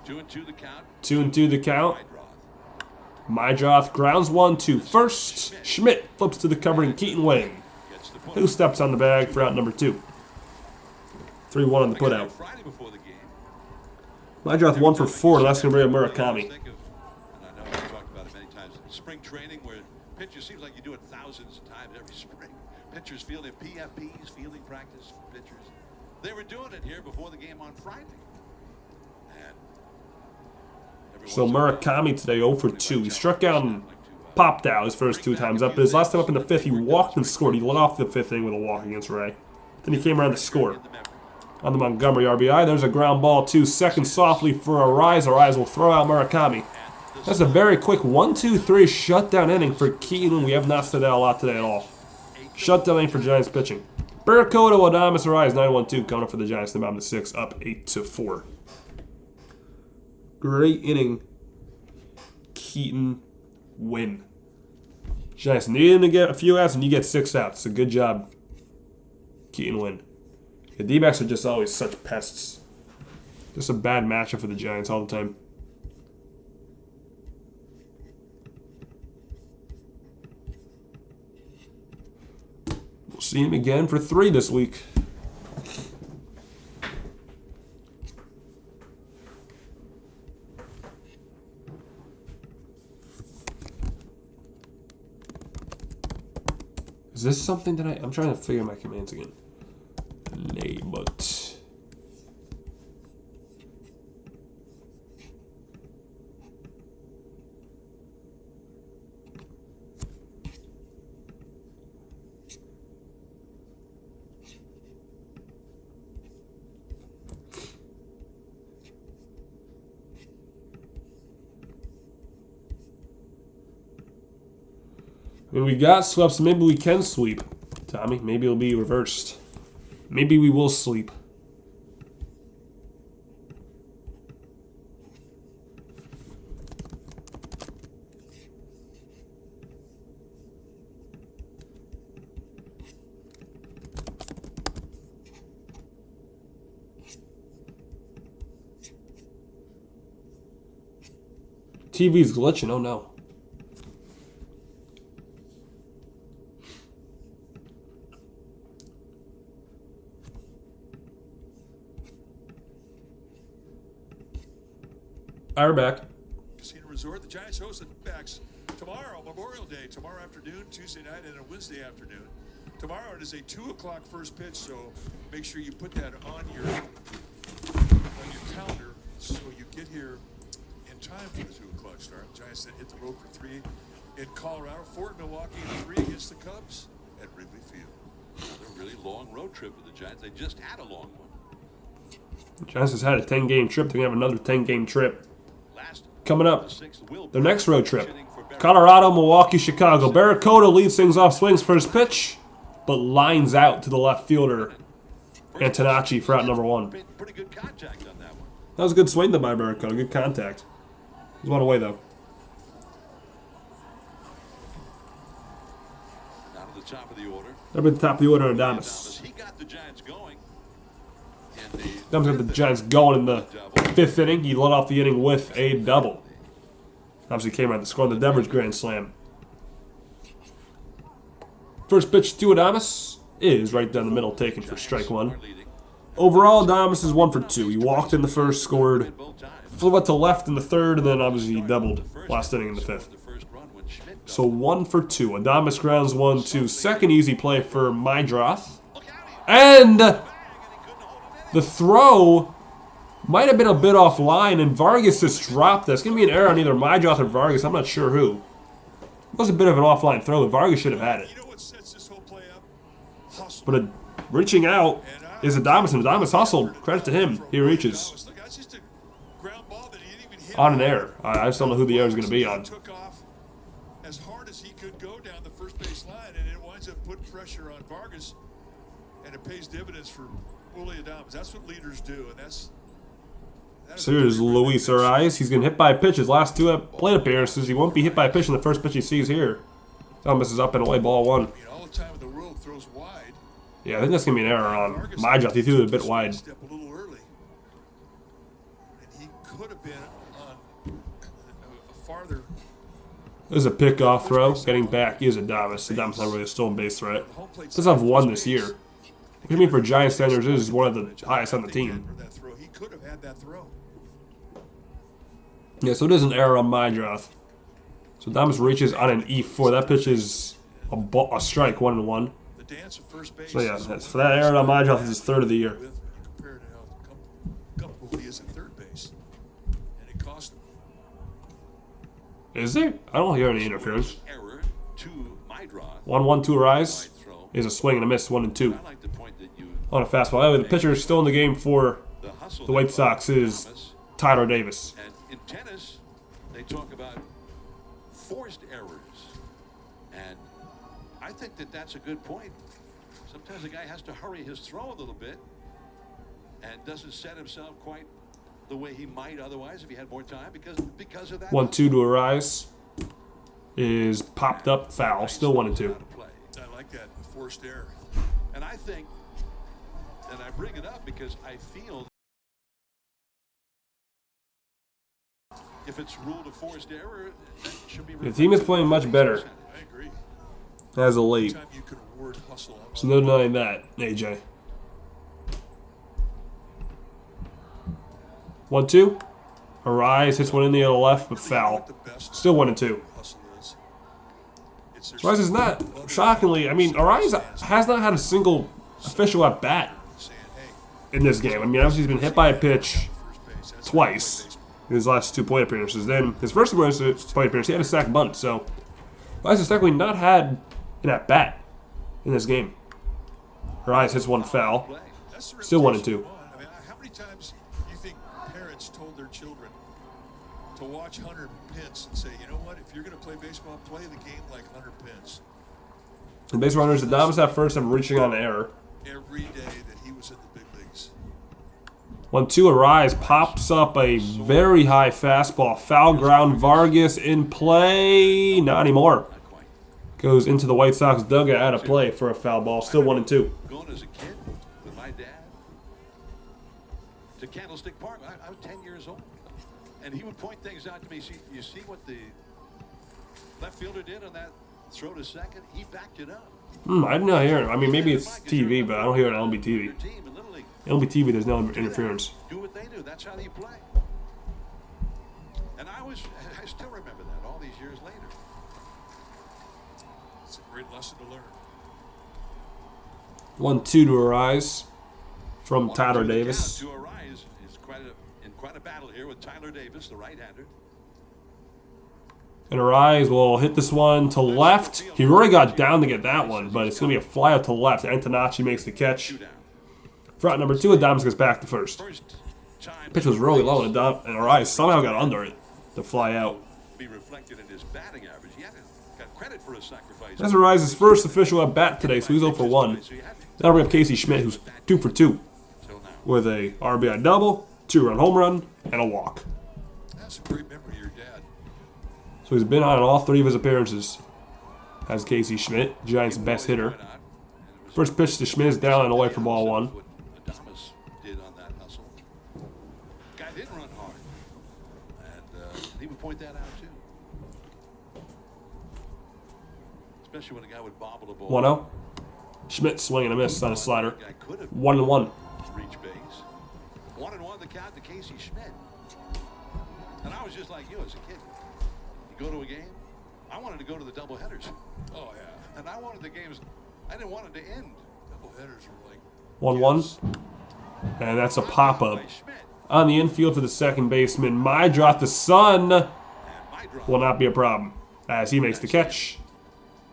2-2 the count. 2-2 the count. Mydroth grounds one to first. Schmidt flips to the covering Keaton Wynn, who steps on the bag for out number 2. 3-1 on the putout. Mydroth 1 for 4, and that's going to bring up Murakami. And I know we talked about it many times. Spring training, where pitchers seems like you do it thousands of times every spring. Pitchers fielding PFPs, fielding practice for pitchers. They were doing it here before the game on Friday. So Murakami today 0 for 2. He struck out and popped out his first 2 times up, but his last time up in the 5th, he walked and scored. He led off the 5th inning with a walk against Ray. Then he came around to score. On the Montgomery RBI, there's a ground ball 2 seconds softly for Arise. Arise will throw out Murakami. That's a very quick 1-2-3 shutdown inning for Keaton. We have not said that a lot today at all. Shutdown inning for Giants pitching. Barracuda, Adames, Arise, 9-1-2 coming up for the Giants. The bottom of the 6, up 8-4. Great inning. Keaton Wynn. Giants needing to get a few outs, and you get 6 outs. So good job, Keaton Wynn. The D-backs are just always such pests. Just a bad matchup for the Giants all the time. We'll see him again for 3 this week. Is this something that I'm trying to figure my commands again. Label mean, we got swept, so maybe we can sweep, Tommy. Maybe it'll be reversed. Maybe we will sweep. TV's glitching, oh no. We're back. Casino Resort. The Giants host the backs tomorrow, Memorial Day, tomorrow afternoon, Tuesday night, and a Wednesday afternoon. Tomorrow it is a 2 o'clock first pitch, so make sure you put that on your calendar so you get here in time for the 2 o'clock start. The Giants then hit the road for 3 in Colorado, 4 in Milwaukee, and 3 against the Cubs at Wrigley Field. Another really long road trip with the Giants. They just had a long one. The Giants has had a 10-game trip. They're going to have another 10-game trip coming up. Their next road trip. Colorado, Milwaukee, Chicago. Barracuda leads things off, swings first pitch, but lines out to the left fielder, Antonacci, for out number 1. Pretty good contact on that one. That was a good swing though by Barracuda. Good contact. He's one away though. Down to the top of the order. They're at the top of the order, Adames. He got the Giants going. Adames got the Giants going in the 5th inning. He led off the inning with a double. Obviously came out to score the Devers grand slam. First pitch to Adames is right down the middle, taken for strike 1. Overall, Adames is 1 for 2. He walked in the first, scored, flew out to left in the 3rd, and then obviously he doubled last inning in the 5th. So 1 for 2. Adames grounds 1-2. Second easy play for Mydroth. And the throw might have been a bit offline, and Vargas just dropped this. It's going to be an error on either Mydroth or Vargas. I'm not sure who. It was a bit of an offline throw, but Vargas should have had it. But reaching out is Adames, and Adames hustled. Credit to him. He reaches. On an error. I just don't know who the error is going to be on. Took off as hard as he could go down the first base line, and it winds up putting pressure on Vargas, and it pays dividends for Willie Adames. That's what leaders do, and that's so here's Luis Arias. He's getting hit by a pitch. His last 2 plate appearances. He won't be hit by a pitch in the first pitch he sees here. Adames is up and away, ball 1. I mean, all the time in the world throws wide. Yeah, I think that's going to be an error on Mydroth. He threw it a bit wide. Step a little early. And he could have been on a farther. There's a pickoff throw. Getting back is Adames. Adames not really a stolen base threat. Does have 1 this year. What I mean for Giant standards is one of the highest on the team. He could have had that throw. Yeah, so it is an error on Mydroth. So Adames reaches on an E4. That pitch is a strike, 1-1. So yeah, for that error on Mydroth, is his 3rd of the year. Compared to how comfortable he is at third base, and it cost him. Is there? I don't hear any interference. Error to Mydroth. 1-1-2 rise is a swing and a miss, 1-2. I like the point that you On a fastball. Anyway, the pitcher is still in the game for the White Sox is Tyler Davis. And in tennis, they talk about forced errors. And I think that that's a good point. Sometimes a guy has to hurry his throw a little bit and doesn't set himself quite the way he might otherwise if he had more time because of that. 1-2 to Arise is popped up, foul, still 1-2. I like that, forced error. And I think, and I bring it up because I feel if it's ruled a forced error, it should be. The team is playing much better I agree. as of late. Anytime you can award hustle, So no denying that, AJ. 1-2. Arise hits one in the other left, but foul. Still 1-2. hustle is. It's their Arise is not, shockingly, I mean, Arise has not had a single official at bat saying, hey, in this game. I mean, obviously he's been hit by a pitch first base. That's twice in his last 2 plate appearances. Then his first plate appearance, he had a sack bunt. So Arise has technically not had an at bat in this game. Arise hits one foul. That's the Still reputation 1-2. you want. I mean, how many times do you think parents told their children to watch Hunter Pence and say, you know what? If you're going to play baseball, play the game like Hunter Pence. The base runners, Adames at first, I'm reaching on error. Every day that he was in the big leagues. 1-2, Arise pops up a very high fastball. Foul ground, Vargas in play. Not anymore. Goes into the White Sox dugout out of play for a foul ball. Still 1-2. Going as a kid with my dad to Candlestick Park. I was 10 years old. And he would point things out to me. See, you see what the left fielder did on that throw to second? He backed it up. I did not hear it. I mean, maybe it's TV, but I don't hear it on LBTV. LBTV, there's no interference. Do what they do. That's how they play. And I still remember that all these years later. It's a great lesson to learn. 1-2 to Arise from Tyler Davis. To Arise is in quite a battle here with Tyler Davis, the right-hander. And Arise will hit this one to left. He already got down to get that one, but it's going to be a fly out to left. Antonacci makes the catch. Front number 2, Adames gets back to first. Pitch was really low, and Arise somehow got under it to fly out. Be reflected in his batting average. He got credit for his sacrifice. That's Arise's first official at bat today, so he's 0 for 1. That'll bring up Casey Schmidt, who's 2 for 2, with a RBI double, 2-run home run, and a walk. That's a great memory of your dad. So he's been on all 3 of his appearances as Casey Schmidt, Giants' best hitter. First pitch to Schmidt is down and away for ball 1. Adames did on that hustle. Guy didn't run hard. And he would point that out, too. Especially when a guy would bobble the ball. 1-0. Schmidt swinging a miss on a slider. 1-1. Reach base. 1-1 the count to Casey Schmidt. And I was just like you as a kid. You go to a game, I wanted to go to the doubleheaders. Oh, yeah. And I wanted the games, I didn't want it to end. Doubleheaders were like... 1-1. And that's a pop-up on the infield for the second baseman. My drop to Sun will not be a problem as he makes the catch.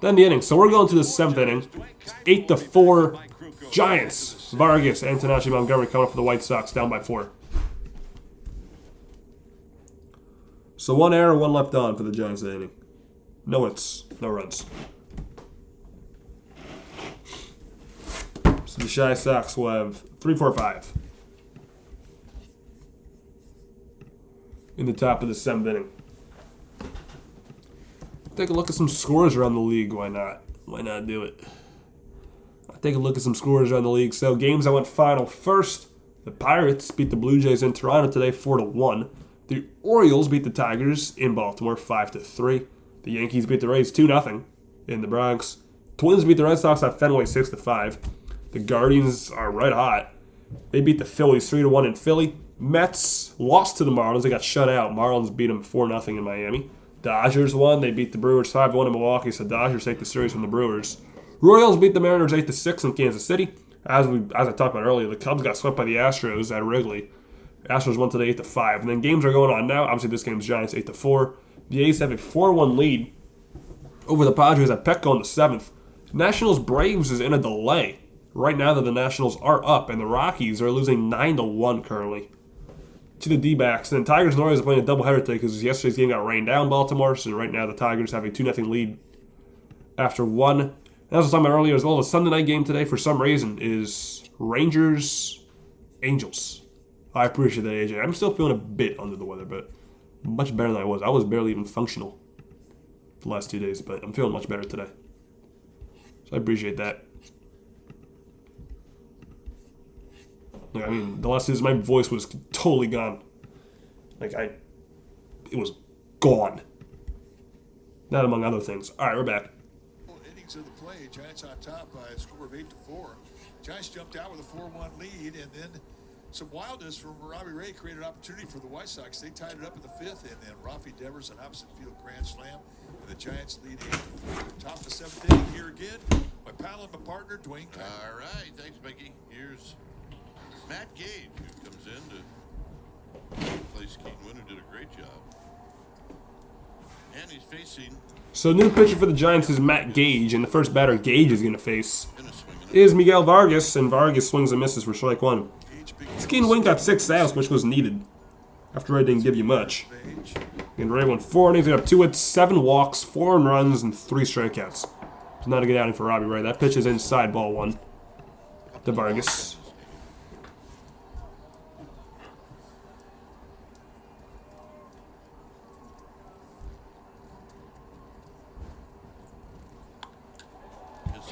Then the inning. So we're going to the 7th inning. 8-4 Giants. Vargas, Antonacci, Montgomery coming up for the White Sox, down by 4. So 1 error, 1 left on for the Giants that inning. No hits, no runs. So the Shy Sox will have 3-4-5 in the top of the 7th inning. Take a look at some scores around the league. Why not? Why not do it? I'll take a look at some scores around the league. So games that went final first. The Pirates beat the Blue Jays in Toronto today 4-1. The Orioles beat the Tigers in Baltimore 5-3. The Yankees beat the Rays 2-0 in the Bronx. Twins beat the Red Sox at Fenway 6-5. The Guardians are red hot. They beat the Phillies 3-1 in Philly. Mets lost to the Marlins. They got shut out. Marlins beat them 4-0 in Miami. Dodgers won. They beat the Brewers 5-1 in Milwaukee, so Dodgers take the series from the Brewers. Royals beat the Mariners 8-6 in Kansas City. As I talked about earlier, the Cubs got swept by the Astros at Wrigley. Astros won today 8-5. And then games are going on now. Obviously, this game's Giants 8-4. The A's have a 4-1 lead over the Padres at Petco in the 7th. Nationals Braves is in a delay. Right now that the Nationals are up, and the Rockies are losing 9-1 currently to the D-backs. And then Tigers and Orioles are playing a doubleheader today because yesterday's game got rained down in Baltimore. So right now the Tigers have a 2-0 lead after 1. And as I was talking about earlier as well, the Sunday night game today for some reason is Rangers-Angels. I appreciate that, AJ. I'm still feeling a bit under the weather, but much better than I was. I was barely even functional the last 2 days, but I'm feeling much better today. So I appreciate that. I mean, the last 2 days, my voice was totally gone. It was gone. That among other things. All right, we're back. Innings of the play, Giants on top by a score of 8-4. Giants jumped out with a 4-1 lead, and then some wildness from Robbie Ray created an opportunity for the White Sox. They tied it up in the 5th, and then Rafi Devers an opposite field grand slam, and the Giants lead 8-4. Top of the 7th inning here again. My pal and my partner, Dwayne Kyle. All right, thanks, Mickey. Here's Matt Gage, who comes in to replace Keaton Wynn, who did a great job. And he's facing... So new pitcher for the Giants is Matt Gage, and the first batter Gage is going to face is Miguel Vargas, and Vargas swings and misses for strike 1. Keaton Wynn got 6 outs, which was needed. after Ray didn't give you much. And Ray won 4 innings, got up 2 hits, 7 walks, 4 earned runs, and 3 strikeouts. It's not a good outing for Robbie Ray. That pitch is inside, ball 1 to Vargas.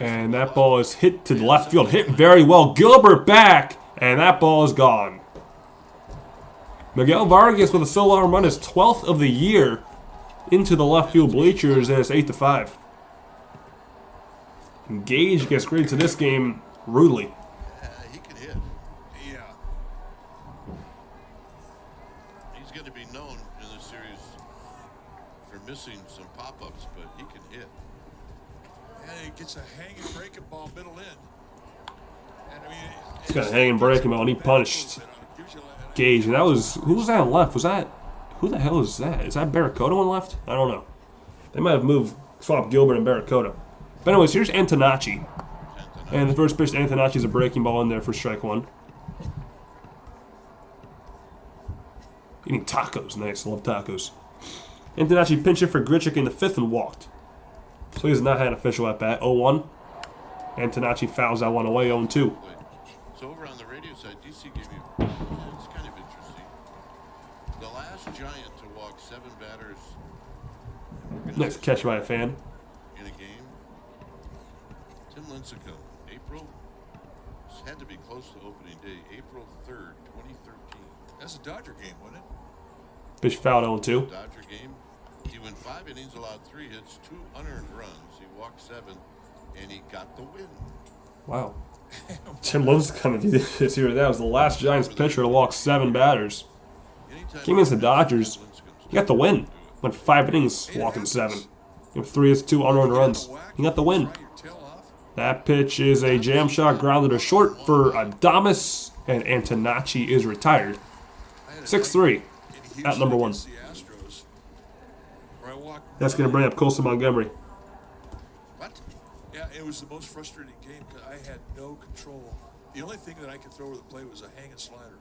And that ball is hit to the left field. Hit very well. Gilbert back. And that ball is gone. Miguel Vargas with a solo home run, his 12th of the year, into the left field bleachers, and it's 8-5. And Gage gets graded to this game rudely. He can hit. Yeah. He's going to be known in this series for missing some pop-ups, but he can hit. And he gets a hanging breaking ball middle in. And I mean, He's got a hanging breaking ball, and he punished Gage. And that was, who was that on left? Was that, who the hell is that? Is that Barracuda on left? I don't know. They might have swapped Gilbert and Barracuda. But anyways, here's Antonacci. And the first pitch to Antonacci is a breaking ball in there for strike 1. Eating tacos. Nice. I love tacos. Antonacci pinched it for Grichuk in the 5th and walked. So he has not had an official at bat. 0-1. Antonacci fouls that one away. 0-2. So over on the radio side, DC gave you, it's kind of interesting. The last Giant to walk 7 batters Nice catch by a fan. in a game, Tim Lincecum, April, this had to be close to opening day, April 3rd, 2013. That's a Dodger game, wasn't it? Pitch fouled 0-2. Dodger game. He went 5 innings, allowed 3 hits, 2 unearned runs. He walked 7, and he got the win. Wow. Tim Lincecum, if you didn't hear that, was the last Giants pitcher to walk 7 batters. Came against the Dodgers. He got the win. Went 5 innings, walking 7. He had 3 hits, 2 unearned runs. He got the win. That pitch is a jam shot grounded to short for Adames, and Antonacci is retired. 6-3 at number 1. That's going to bring up Colson Montgomery. What? Yeah, it was the most frustrating game because I had no control. The only thing that I could throw over the plate was a hanging slider.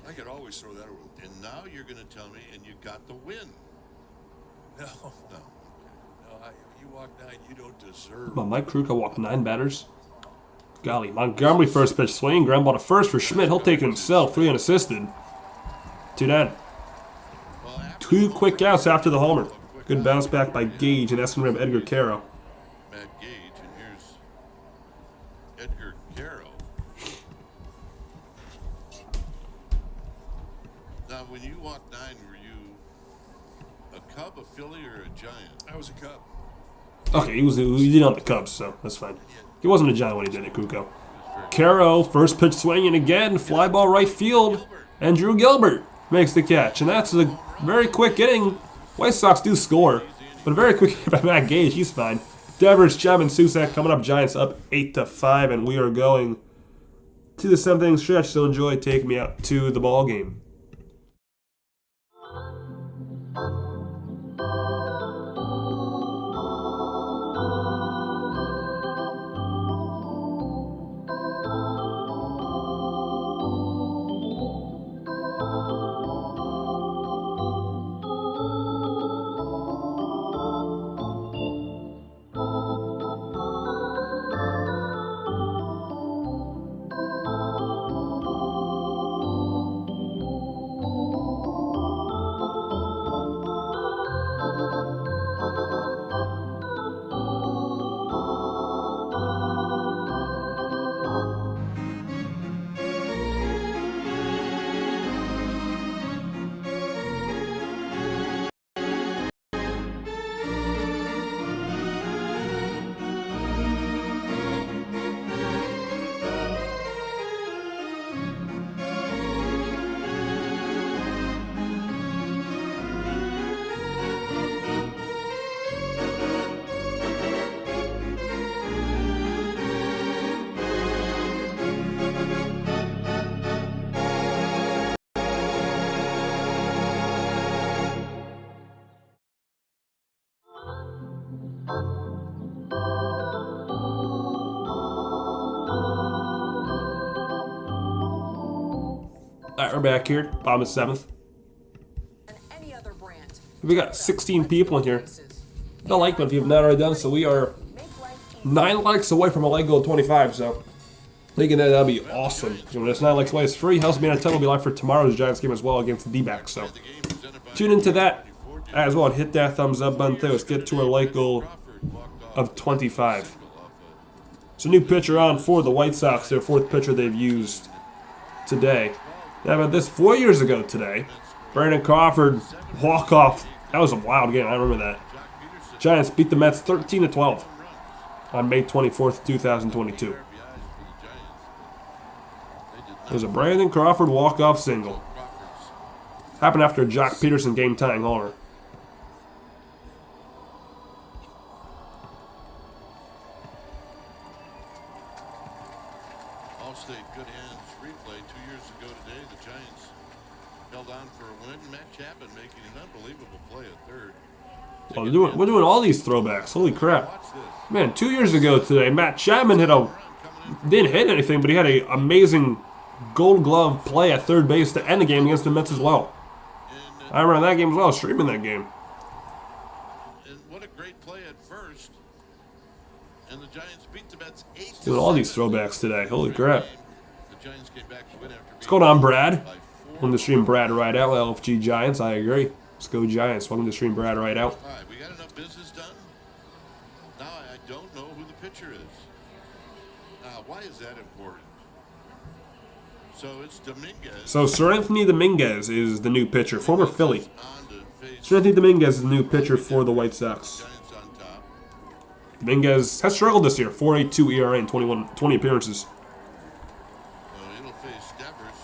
I could always throw that over the plate. And now you're going to tell me, and you got the win. No, No. you walk 9, you don't deserve. Well, Mike Krukow walked 9 batters. Golly, Montgomery first pitch swing, ground ball to first for Schmidt. He'll take it himself, 3 unassisted. 2-9. 2 quick outs after the homer. Good bounce back by Gage, and that's going to bring up Edgar Caro. Matt Gage, and here's Edgar Caro. Now, when you walked 9, were you a Cub, a Philly, or a Giant? I was a Cub. Okay, he did on the Cubs, so that's fine. He wasn't a Giant when he did it, Krukow. Caro, first pitch swinging again, fly ball right field, and Drew Gilbert makes the catch. And that's a very quick inning. White Sox do score, but a very quick hit by Matt Gage. He's fine. Devers, Chubb, and Susak coming up. Giants up 8-5, and we are going to the 7th inning stretch. So enjoy taking me out to the ball game. All right, we're back here. Bottom of the 7th. We got 16 people in here. Hit a like button if you've not already done so. We are 9 likes away from a like goal of 25, so thinking that'd be awesome. When it's 9 likes away, it's free. Helps me out a ton. Will be live for tomorrow's Giants game as well against the D-backs. So tune into that as well and hit that thumbs up button too. Let's get to a like goal of 25. So new pitcher on for the White Sox. Their 4th pitcher they've used today. Now about this, 4 years ago today, Brandon Crawford walk-off. That was a wild game. I remember that. Giants beat the Mets 13-12 on May 24th, 2022. It was a Brandon Crawford walk-off single. Happened after a Jock Peterson game-tying homer. All-State good hands replay 2 years ago today. The Giants held on for a win. Matt Chapman making an unbelievable play at third. Well, we're doing all these throwbacks. Holy crap. Man, 2 years ago today, Matt Chapman didn't hit anything, but he had an amazing Gold Glove play at third base to end the game against the Mets as well. I remember that game as well, streaming that game. And what a great play at first. And the Giants beat the Mets 8-7. Doing all these throwbacks today. Holy crap. The Giants came back to win after What's going on, Brad? Welcome to stream Brad right out. LFG Giants, I agree. Let's go Giants. Welcome to stream Brad right out. All right, we got enough business done. Now I don't know who the pitcher is. Why is that important? So it's Dominguez. So Sir Anthony Dominguez is the new pitcher, former Philly. Sir Anthony Dominguez is the new pitcher for the White Sox. Dominguez has struggled this year, 4.82 ERA in 20 appearances. It'll face Devers.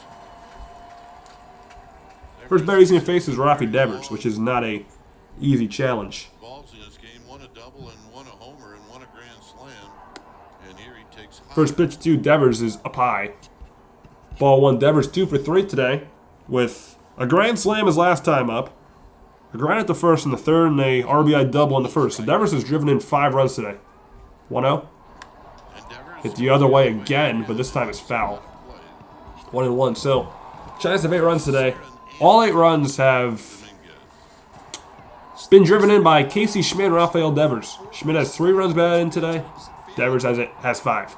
First batter he's going to face is Rafi Devers, which is not a easy challenge. Balls in this game, one a double and one a homer and one a grand slam. And here he takes First pitch to Devers is up high. Ball 1, Devers 2 for 3 today with a grand slam his last time up. A grand at the first and the third and a RBI double in the first. So Devers has driven in 5 runs today. 1-0. Hit the other way again, but this time it's foul. 1-1. So Giants have 8 runs today. All 8 runs have been driven in by Casey Schmidt and Rafael Devers. Schmidt has 3 runs batted in today. Devers has 5.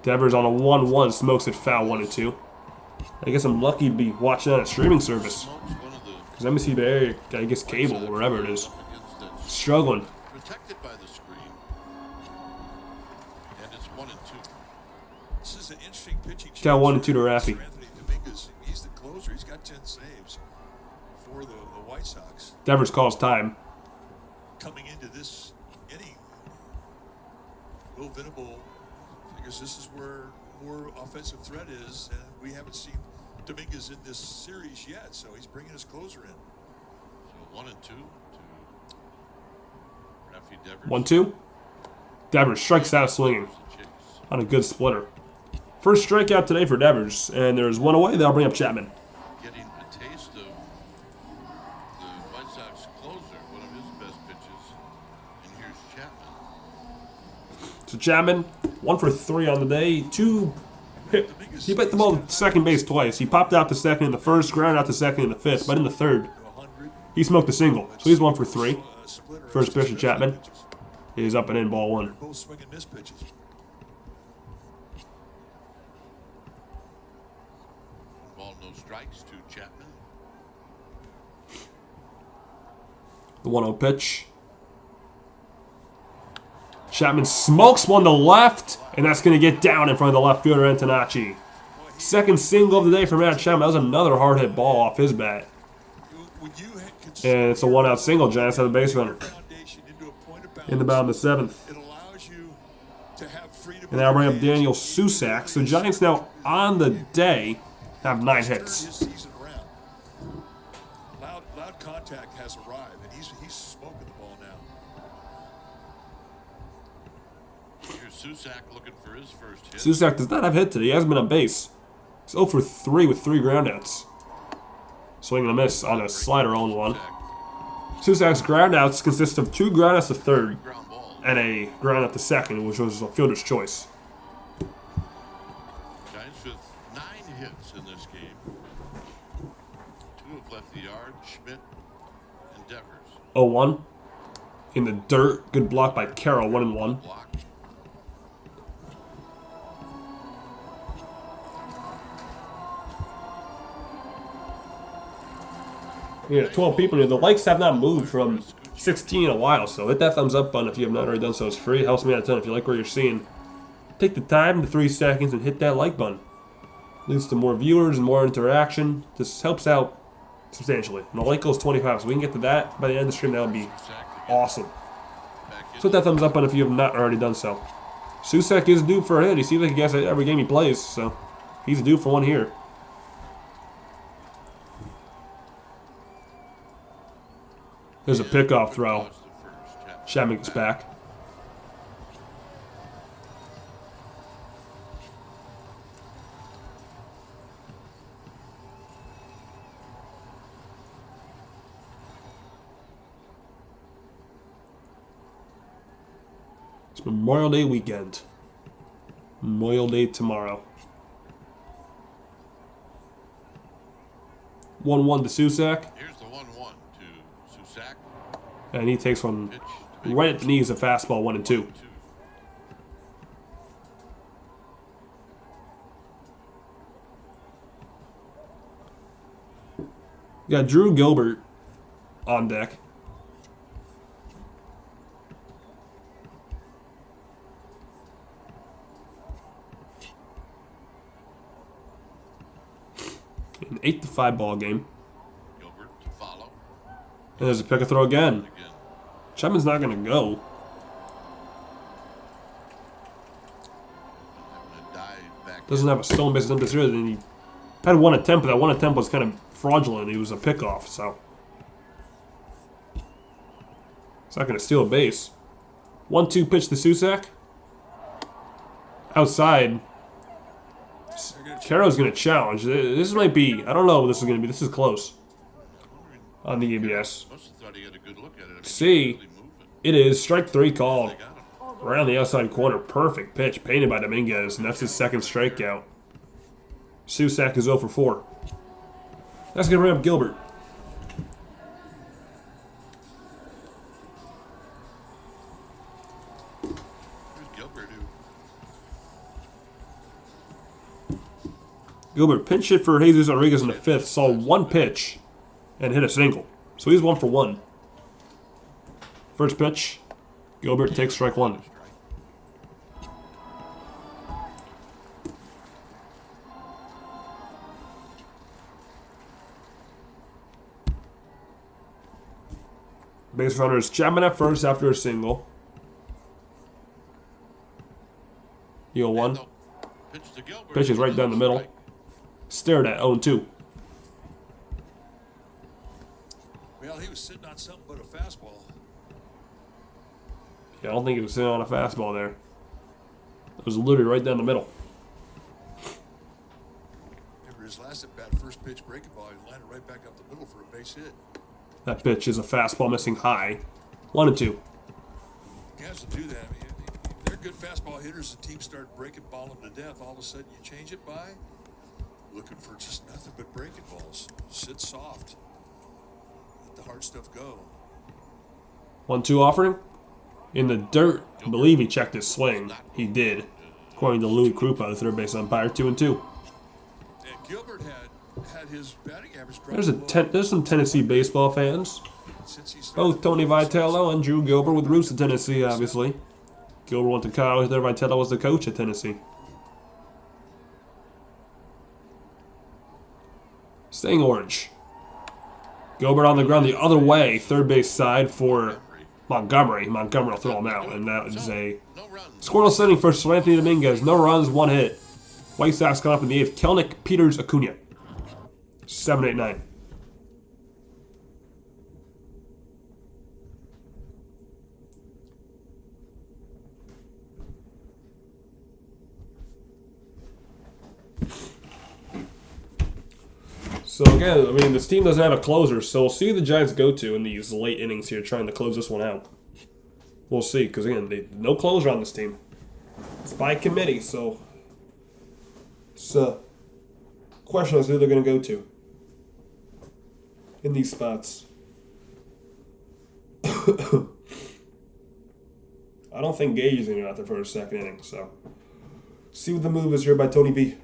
Devers on a 1-1 smokes it foul 1-2. I guess I'm lucky to be watching on a streaming service. Because NBC Bay, I guess cable or wherever it is, struggling. Protected by the screen. And it's 1-2. This is an interesting pitching. Count 1-2 to Rafi. Anthony Dominguez, he's the closer. He's got 10 saves for the White Sox. Devers calls time. Coming into this inning, Will Venable figures this is where more offensive threat is, and we haven't seen Dominguez in this series yet, so he's bringing his closer in. So 1-2 to Rafi Devers. 1-2. Devers strikes out swinging on a good splitter. First strikeout today for Devers, and there's 1 away. They'll bring up Chapman. Getting a taste of the White Sox closer, one of his best pitches. And here's Chapman. So Chapman, 1 for 3 on the day. He hit the ball to second base twice. He popped out to second in the first, grounded out to second in the fifth, but in the third, he smoked a single. So he's 1 for 3. First pitch to Chapman is up and in, ball 1. Both swinging miss pitches. Ball, no strikes to Chapman. The 1-0 pitch. Chapman smokes one to left, and that's going to get down in front of the left fielder, Antonacci. Second single of the day for Matt Chapman. That was another hard hit ball off his bat. And it's a 1-out single. Giants have a base runner in the bottom of the 7th. And now bring up Daniel Susak. So Giants now on the day have 9 hits. Loud contact has arrived, and he's smoking the ball now. Here's Susak looking for his first hit. Susak does not have hit today. He hasn't been on base. He's 0 for 3 with 3 groundouts. Swing and a miss on a slider on 1. Susak's groundouts consist of 2 groundouts to third and a groundout to second, which was a fielder's choice. Giants with 9 hits in this game. 2 have left the yard, Schmidt and Devers. 0-1. In the dirt. Good block by Carroll. 1-1. Block. Yeah, 12 people here. The likes have not moved from 16 in a while, so hit that thumbs up button if you have not already done so. It's free. It helps me out a ton if you like what you're seeing. Take the time, the 3 seconds, and hit that like button. Leads to more viewers and more interaction. This helps out substantially. And the like goes 25, so we can get to that by the end of the stream. That would be awesome. So hit that thumbs up button if you have not already done so. Susak is due for a hit. He seems like he gets it every game he plays, so he's due for one here. There's a pickoff throw. Chapman gets back. It's Memorial Day weekend. Memorial Day tomorrow. 1-1 to Susak. Here's the 1-1 to Susak. And he takes one right at the knees, a fastball, 1-2. We got Drew Gilbert on deck. An 8-5 ball game. Gilbert to follow. And there's a pick and throw again. Chapman's not going to go. Doesn't have a stolen base attempt this year. Then he had one attempt, but that one attempt was kind of fraudulent. He was a pickoff, so he's not going to steal a base. 1-2 pitch to Susak. Outside. Carroll's going to challenge. This might be, I don't know what this is going to be. This is close on the ABS. See, it is strike 3 called. Right on the outside corner. Perfect pitch painted by Dominguez, and that's his second strikeout. Susak is 0 for 4. That's going to bring up Gilbert. Gilbert pinch hit for Jesus Rodriguez in the 5th. Saw one pitch and hit a single. So he's 1 for 1. First pitch, Gilbert takes strike 1. Base runner is Chapman at first after a single. 0-1. Pitch is right down the middle. Stared at 0-2. Well, he was sitting on something but a fastball. Yeah, I don't think he was sitting on a fastball there. It was literally right down the middle. Remember his last at bat, first pitch breaking ball, he landed right back up the middle for a base hit. That pitch is a fastball missing high. 1-2. He has to do that. I mean, they're good fastball hitters. The teams start breaking ball them to death. All of a sudden, you change it by looking for just nothing but breaking balls. Sit soft. Let the hard stuff go. 1-2 offering. In the dirt, I believe he checked his swing. He did. According to Louis Krupa, the third base umpire, 2-2. And Gilbert had his batting average. There's some Tennessee baseball fans. Both Tony Vitello and Drew Gilbert with roots in Tennessee, obviously. Gilbert went to college there. Vitello was the coach at Tennessee. Staying orange. Gilbert on the ground the other way, third base side for Montgomery. Montgomery will throw him out, and that is a scoreless inning for Anthony Dominguez. No runs, 1 hit. White Sox come up in the 8th. Kelnick, Peters, Acuna. 7, 8, 9. So again, I mean, this team doesn't have a closer, so we'll see who the Giants go to in these late innings here, trying to close this one out. We'll see, because again, no closer on this team. It's by committee, so it's Question is who they're going to go to in these spots. I don't think Gage is going to go out there for a second inning. So, see what the move is here by Tony V.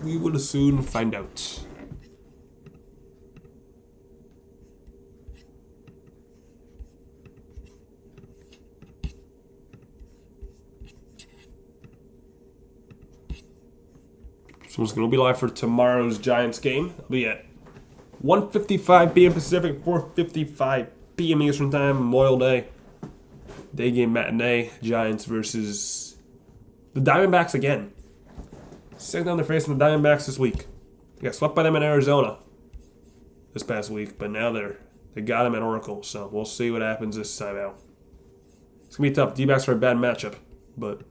We will soon find out. This one's going to be live for tomorrow's Giants game. It'll be at 1:55 p.m. Pacific, 4:55 p.m. Eastern Time, Memorial Day. Day game matinee. Giants versus the Diamondbacks again. Second time they're facing the Diamondbacks this week. They got swept by them in Arizona this past week, but now they got them at Oracle, so we'll see what happens this time out. It's going to be tough. D-backs are a bad matchup, but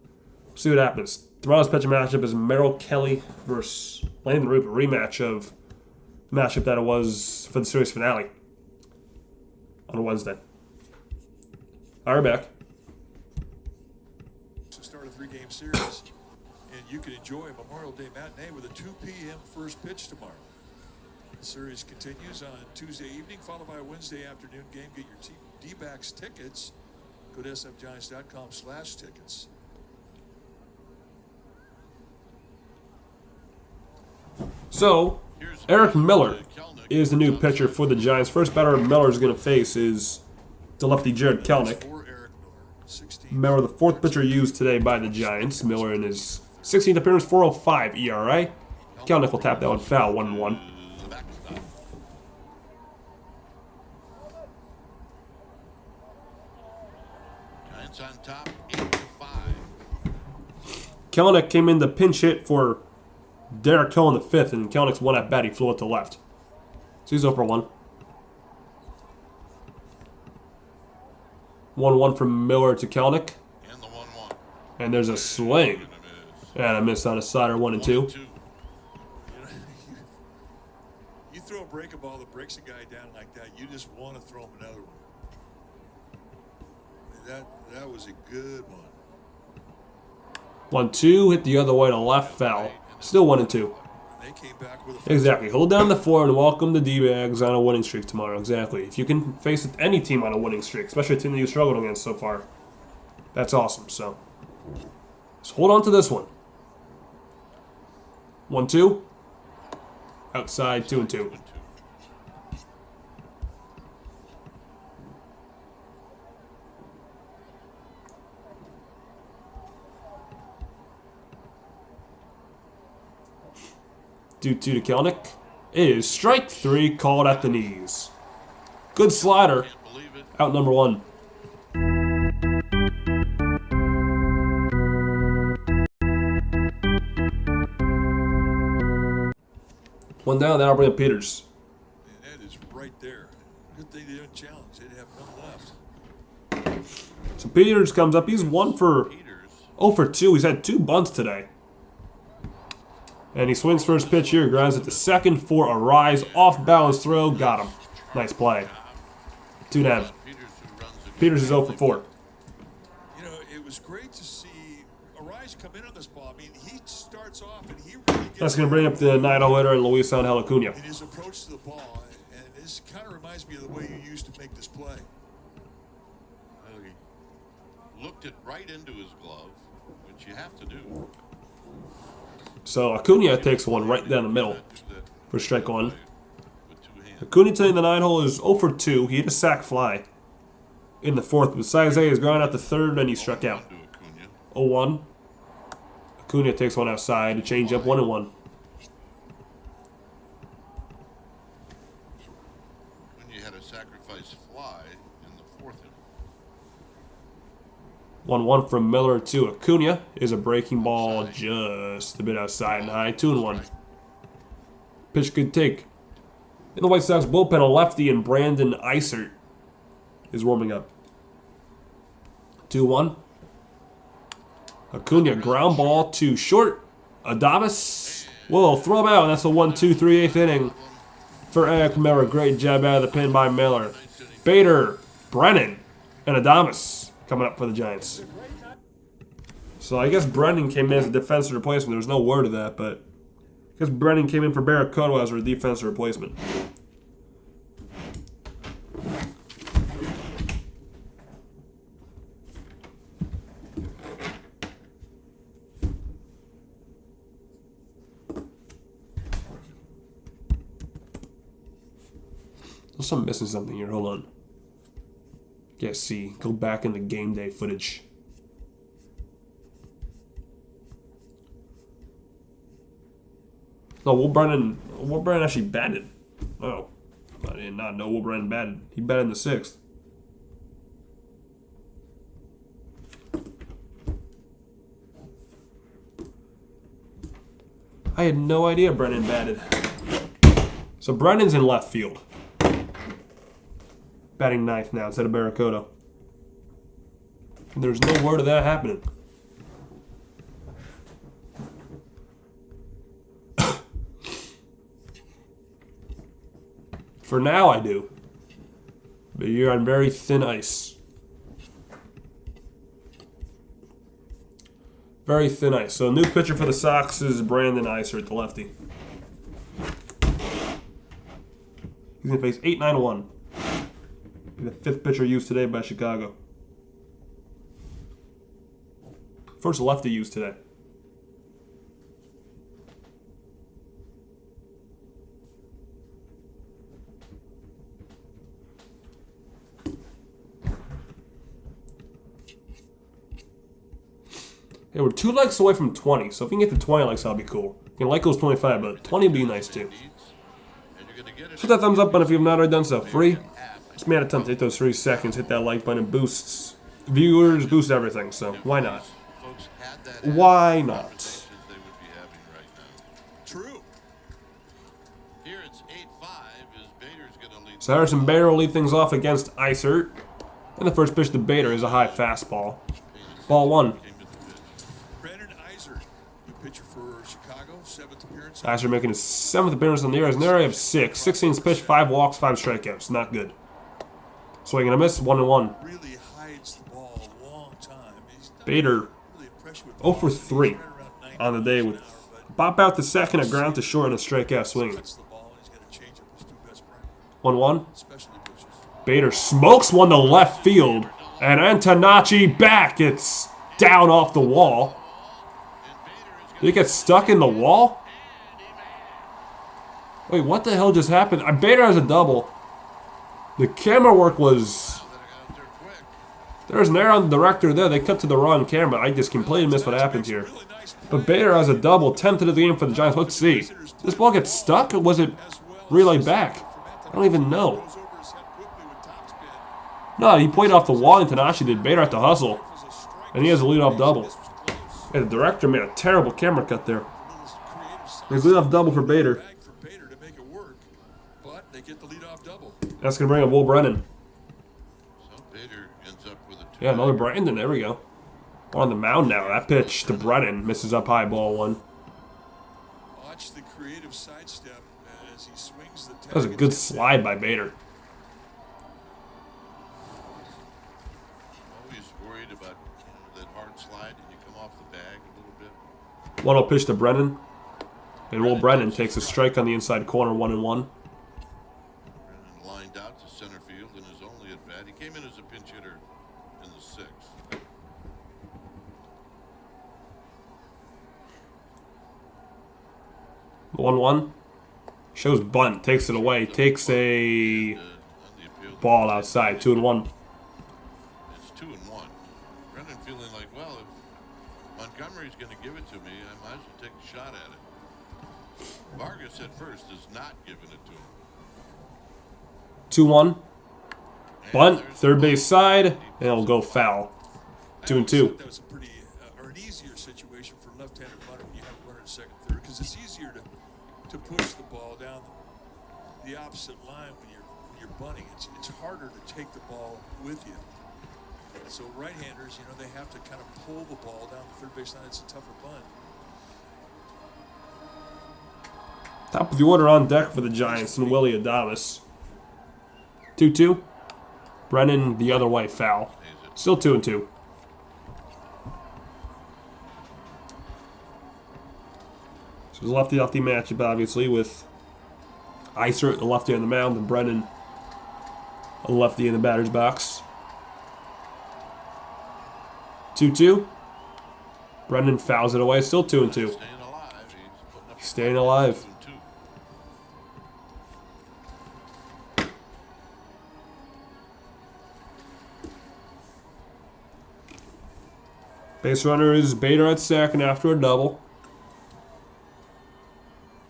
we'll see what happens. Tomorrow's pitching matchup is Merrill Kelly versus Landon Roop, a rematch of the matchup that it was for the series finale on a Wednesday. All right, back. To start a 3-game series, and you can enjoy a Memorial Day matinee with a 2 p.m. first pitch tomorrow. The series continues on Tuesday evening, followed by a Wednesday afternoon game. Get your D-backs tickets. Go to sfgiants.com/tickets. So, Eric Miller is the new pitcher for the Giants. First batter Miller is going to face is the lefty Jared Kelenic. Miller, the fourth pitcher used today by the Giants. Miller in his 16th appearance, 4.05 ERA. Kelenic will tap that one foul, 1-1. Giants on top, 8-5. Kelenic came in to pinch hit for Derek Hill in the fifth, and Kelenick's one at bat. He flew it to left. So he's 0 for 1. 1-1 from Miller to Kelenic. And the 1-1. And there's a swing. And a miss on a slider, 1-2. You throw a breaking ball that breaks a guy down like that, you just want to throw him another one. That was a good one. 1-2, hit the other way to left, foul. Still 1-2. They came back with a Exactly. Hold down the floor and welcome the D-bags on a winning streak tomorrow. Exactly. If you can face any team on a winning streak, especially a team that you've struggled against so far, that's awesome. So, let's hold on to this one. 1-2. Outside, 2-2. Due to Kelenic is strike 3 called at the knees. Good slider. Out number 1. One down, that'll bring up Peters. And that is right there. Good thing they didn't challenge. They'd have none left. So Peters comes up. He's 0 for 2. He's had 2 bunts today. And he swings first pitch here, grounds it to second for a rise. Off balance throw, got him. Nice play. 2 down. Peters is 0 for 4. You know, it was great to see Arise come in on this ball. I mean, he starts off and he really gets. That's going to bring up the 9-0 hitter and Luis Angel Acuna. In his approach to the ball, and this kind of reminds me of the way you used to make this play. He looked it right into his glove, which you have to do. So Acuna takes one right down the middle for strike 1. Acuna today in the 9-hole is 0 for 2. He hit a sac fly in the 4th, but Size is ground out the 3rd, and he struck out. 0-1. Acuna takes one outside to change up 1-1. When you had a sacrifice fly in the 4th inning. 1-1 from Miller to Acuna is a breaking ball just a bit outside and high. 2-1. Pitch good take. In the White Sox bullpen, a lefty and Brandon Eisert is warming up. 2-1. Acuna ground ball to short. Adames will throw him out. That's a 1-2, 3/8 inning for Eric Miller. Great job out of the pen by Miller. Bader Brennan and Adames coming up for the Giants. So I guess Brennan came in as a defensive replacement. There was no word of that, but I guess Brennan came in for Barracuda as a defensive replacement. I'm missing something here. Hold on. Yeah, see. Go back in the game day footage. No, Will Brennan actually batted. Oh. I did not know Will Brennan batted. He batted in the 6th. I had no idea Brennan batted. So Brennan's in left field. Batting 9th now instead of Barracuda. And there's no word of that happening. For now, I do. But you're on very thin ice. Very thin ice. So, a new pitcher for the Sox is Brandon Blaszka, the lefty. He's going to face 8-9-1. The 5th pitcher used today by Chicago. First lefty used today. Hey, we're 2 likes away from 20, so if we can get to 20 likes, that'll be cool. You can like those 25, but 20 would be nice too. Hit that thumbs up button if you have not already done so. Free. It's me out of time to hit those 3 seconds. Hit that like button. Boosts viewers, boosts everything. So why not? Why not? True. Here it's 8-5 as Bader's going to lead. So Harrison Bader will lead things off against Isert. And the first pitch to Bader is a high fastball. Ball 1. Brandon Isert, new pitcher for Chicago, 7th appearance. Isert making his 7th appearance on the year. As an area of 6. 16 pitch, 5 walks, 5 strikeouts. Not good. Swing and a miss, 1-1. Really hides the ball a long time. Bader 0 for 3 on the day with bop out to second, a ground to short, and a strikeout swing. 1-1. Bader smokes one to left field, and Antonacci back. It's down off the wall. Did it get stuck in the wall? Wait, what the hell just happened? Bader has a double. The camera work was... There's an error on the director there. They cut to the wrong camera. I just completely missed what happened here. But Bader has a double. 10th of the game for the Giants. Let's see. Did this ball get stuck or was it relayed back? I don't even know. No, he played off the wall and Tanashi did. Bader had to hustle. And he has a leadoff double. Yeah, the director made a terrible camera cut there. There's a leadoff double for Bader. That's going to bring up Will Brennan. So Bader ends up with a 2. Yeah, another Brandon. There we go. On the mound now. That pitch to Brennan misses up high, ball 1. Watch the creative sidestep as he swings the. That was a good slide by Bader. Always worried about that hard slide and you come off the bag a little bit. 1-0 pitch to Brennan. And Will Brennan takes a strike on the inside corner, 1-1. Lined out to center field in his only at bat. He came in as a pinch hitter in the 6th. 1-1. Shows bunt. Takes it away. Takes a ball outside. 2-1. It's 2-1. Brennan feeling like, well, if Montgomery's going to give it to me, I might as well take a shot at it. Vargas at first is not giving it to him. 2-1. Bunt. Third base side. And it'll go foul. 2-2. That was a pretty, or an easier situation for left-handed runner when you have a runner in second, third, because it's easier to push the ball down the opposite line when you're bunting. It's harder to take the ball with you. So right-handers, they have to kind of pull the ball down the third base line. It's a tougher bunt. Top of the order on deck for the Giants and Willie Adames. 2-2. Brennan the other way, foul. Still 2-2. So it's a lefty-lefty matchup, obviously, with Iser, the lefty on the mound, and Brennan, a lefty in the batter's box. 2-2. Brendan fouls it away. Still 2-2. Staying alive. Base runner is Bader at second after a double.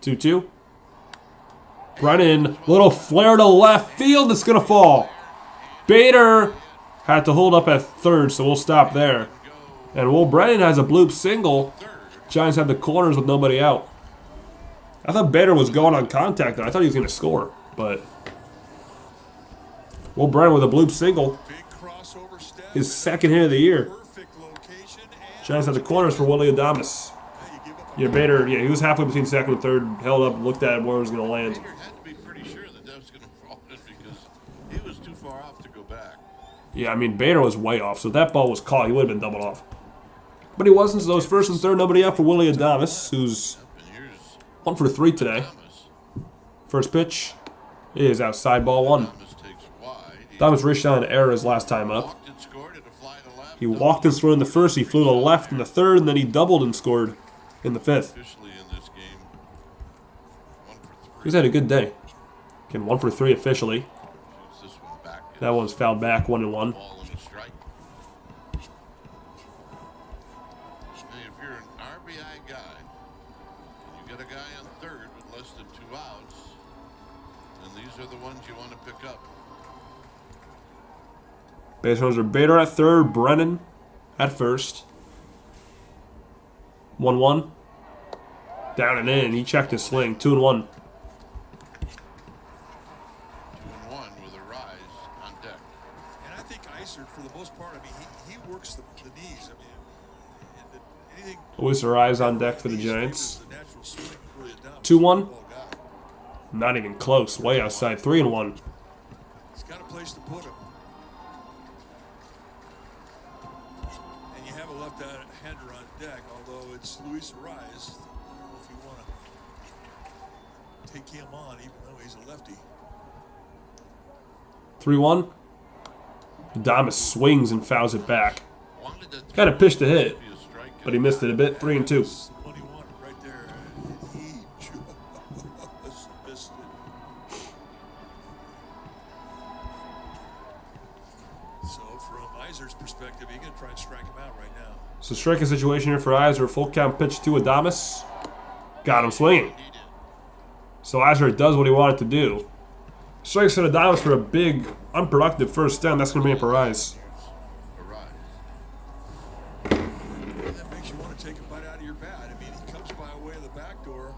2-2. Brennan, little flare to left field. It's going to fall. Bader had to hold up at third, so we'll stop there. And Will Brennan has a bloop single. Giants have the corners with nobody out. I thought Bader was going on contact there. I thought he was going to score, but Will Brennan with a bloop single. His second hit of the year. Giants have the corners for Willie Adames. Yeah, Bader, he was halfway between second and third, held up, looked at where it was going to land. Bader had to be pretty sure that was going to fall in because he was too far off to go back. Yeah, I mean, Bader was way off, so if that ball was caught, he would have been doubled off. But he wasn't, so those first and third, nobody out for Willie Adames, who's 1 for 3 today. First pitch is outside, ball 1. Adames reached out an error his last time up. He walked and scored in the first, he flew to the left in the third, and then he doubled and scored in the fifth. He's had a good day. Again, 1 for 3 officially. That one's fouled back, 1-1. If you're an RBI guy, and you get a guy on third with less than 2 outs, then these are the ones you want to pick up. Base runners are Bader at third, Brennan at first. 1-1. Down and in. He checked his swing. 2-1. 2-1 with a rise on deck. And I think Iser, for the most part, I mean, he works the knees. I mean, anything. Luis Rise on deck for the Giants. 2-1. Not even close. Way outside. 3-1. He's got a place to put him. And you have a left-hander on deck, although it's Luis Rise. I don't know if you want to take him on, even though he's a lefty. 3-1. Adames swings and fouls it back. Kind of pitched to hit, but he missed it a bit. 3-2. Right there. He just missed it. So from Iser's perspective, he's going to try and strike him out right now. So striking situation here for Iser. Full count pitch to Adames. Got him swinging. So Iser does what he wanted to do. Strikes at Adames for a big, unproductive first down. That's going to bring up a rise. That makes you want to take a bite out of your bat. I mean, he comes by way of the back door.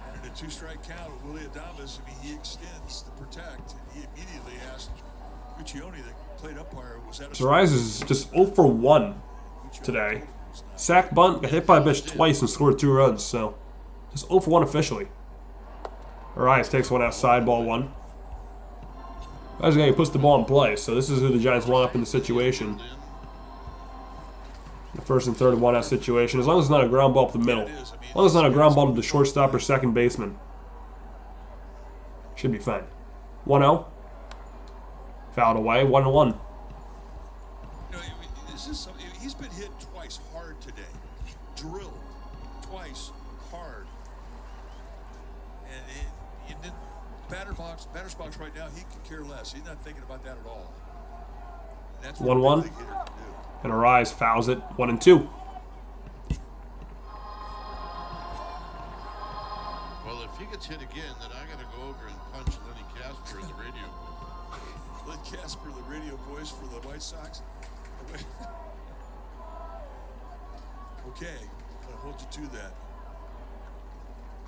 And in a 2-strike count with Willie Adames, I mean, he extends to protect. And he immediately asked Guccione, the plate umpire, was that a So Rise is just 0 for 1 today. Sack bunt, got hit by a pitch twice and scored 2 runs. So just 0 for 1 officially. Arias takes one outside, ball 1. That's the guy who puts the ball in play, so this is who the Giants want up in the situation. The first and third 1-out situation, as long as it's not a ground ball up the middle. As long as it's not a ground ball to the shortstop or second baseman. Should be fine. 1-0. Fouled away, 1-1. You know, this is something, he's been hit twice hard today. Drilled twice hard. And then batter's box right now, he could care less. He's not thinking about that at all. And that's what 1-1. a big hitter can do. And Arias fouls it, 1-2. Well, if he gets hit again, then I got to go over and punch Lenny Casper in the radio. Len Casper, the radio voice for the White Sox. Okay, I'll hold you to that.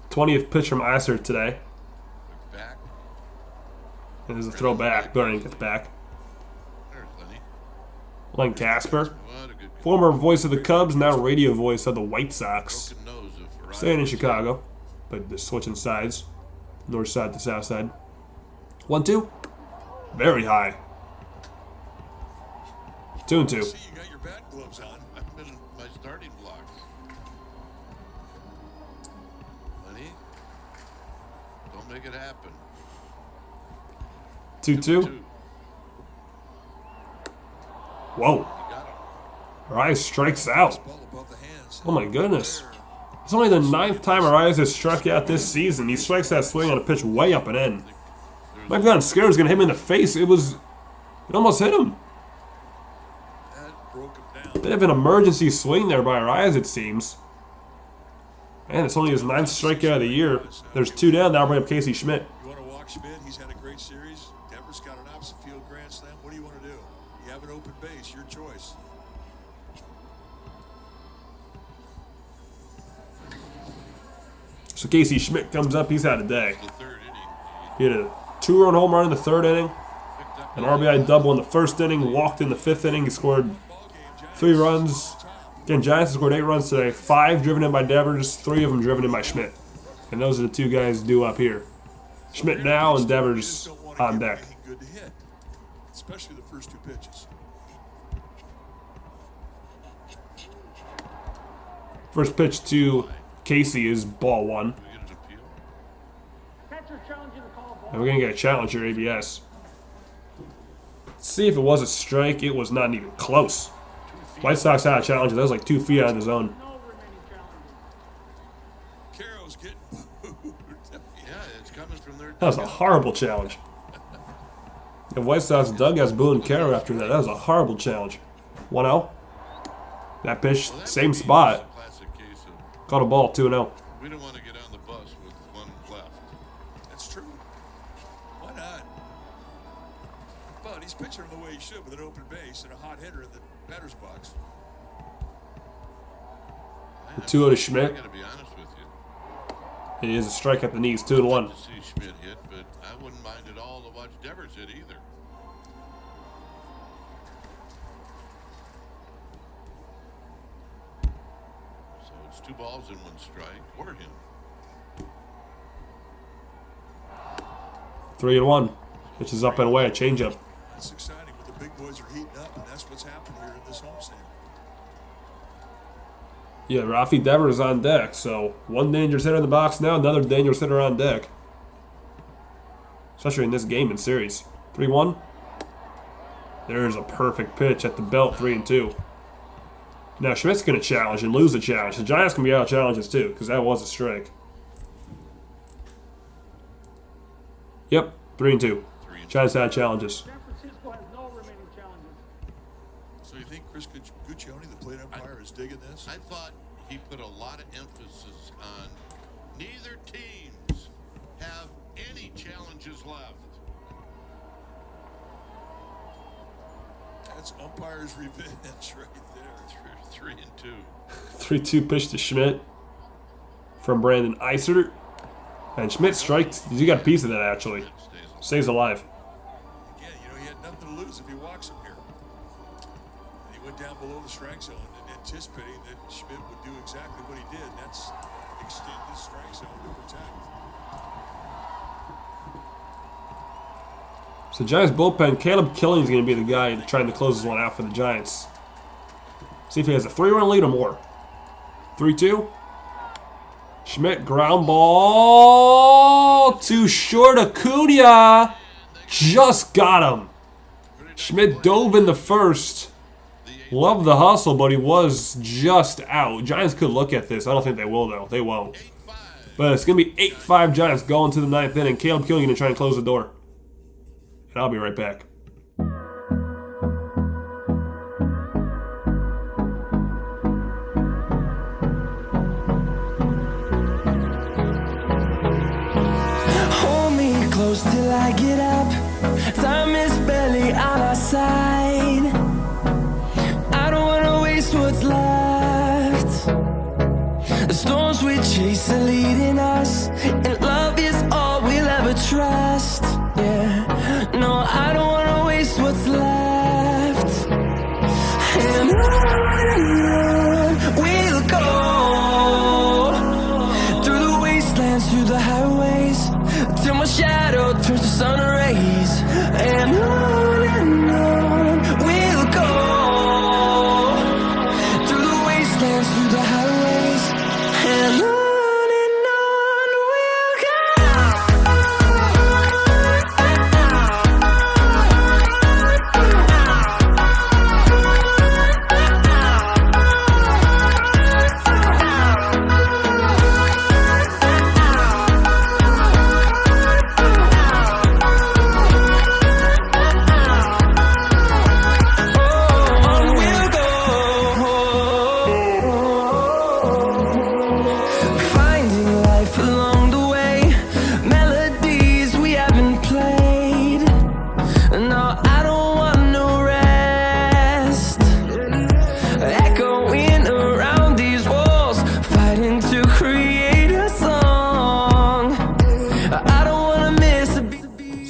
20th pitch from Iser today. Back. And there's a throw back. Burning gets back. There's Lenny. Len Casper, What a good former voice of the Cubs, now radio voice of the White Sox. broken nose of Arias. Staying in Chicago, but they're switching sides. North side to south side. 1-2. Very high. 2-2. See, you got your bat gloves on. I've been in my starting blocks. Honey, don't make it happen. 2-2. Whoa. You got him. Arias strikes out. Ball above the hands. Oh my goodness. It's only the 9th time Arias has struck out this season. He strikes that swing on a pitch way up and in. Might have gotten scared it was going to hit him in the face. It almost hit him. That broke him down. Bit of an emergency swing there by Arias, it seems. And it's only his 9th strikeout of the year. There's 2 down. Now bring up Casey Schmidt. You want to walk Schmidt? He's had a great series. Devers got an opposite field grand slam. What do you want to do? You have an open base. Your choice. So Casey Schmidt comes up. He's had a day. The third inning. He hit a 2-run home run in the 3rd inning. Picked up An RBI double in the 1st inning. Walked in the 5th inning. He scored 3 runs. Again, Giants scored 8 runs today. 5 driven in by Devers. 3 of them driven in by Schmidt. And those are the 2 guys due up here. Schmidt now and Devers on deck. Good to hit, especially the first 2 pitches. First pitch to Casey is ball 1. we get an appeal. And we're going to get a challenge here, ABS. Let's see if it was a strike. It was not even close. White Sox had a challenge. That was like 2 feet out of the zone. Caro's getting booed. Yeah, it's coming from their. That was a horrible challenge. The White Sox dugouts booing Caro after that. That was a horrible challenge. 1-0. That pitch, Well, that same may be spot. a classic case of Caught a ball, 2-0. we don't want to get on the bus with 1 left. That's true. Why not? But he's pitching the way he should with an open base and a hot hitter in the batter's box. The 2-0 to Schmidt. I got to be honest with you. It is a strike at the knees, 2-1. To see Schmidt hit, but I wouldn't mind at all to watch Devers hit either. So it's 2 balls and 1 strike, or him. 3-1. Pitch is up and away, a changeup. That's exciting. When the big boys are heating up, and that's what's happened here in this homestand. Yeah, Rafi Devers on deck. So 1 dangerous hitter in the box now, another dangerous hitter on deck. Especially in this game and series. 3-1. There's a perfect pitch at the belt, 3-2. Now Schmidt's going to challenge and lose the challenge. The Giants can be out of challenges too, because that was a strike. Yep, 3-2. Giants had challenges. San Francisco has no remaining challenges. So you think Chris Guccione, the plate umpire, is digging this? I thought he put a lot of emphasis on neither teams have any challenges left. That's umpire's revenge right there. 3-2. 3-2 pitch to Schmidt from Brandon Blaszka. And Schmidt strikes. He got a piece of that actually. Stays alive. Again, he had nothing to lose if he walks him here. And he went down below the strike zone and anticipating that Schmidt would do exactly what he did, and that's extend his strike zone to protect. So Giants bullpen, Caleb Killing's going to be the guy trying to close this one out for the Giants. See if he has a 3-run lead or more. 3-2. Schmidt ground ball too short. Acuna just got him. Schmidt dove in the first. Love the hustle, but he was just out. Giants could look at this. I don't think they will though. They won't. But it's going to be 8-5 Giants going to the 9th inning. Caleb Killing going to try and close the door. And I'll be right back. Hold me close till I get up. Time is barely on our side. I don't wanna waste what's left. The storms we chase are leading us, and love is all we'll ever trust. Yeah, no, I don't wanna waste what's left. And on we'll go, through the wastelands, through the highways, till my shadow turns to sun rays. And on we'll go.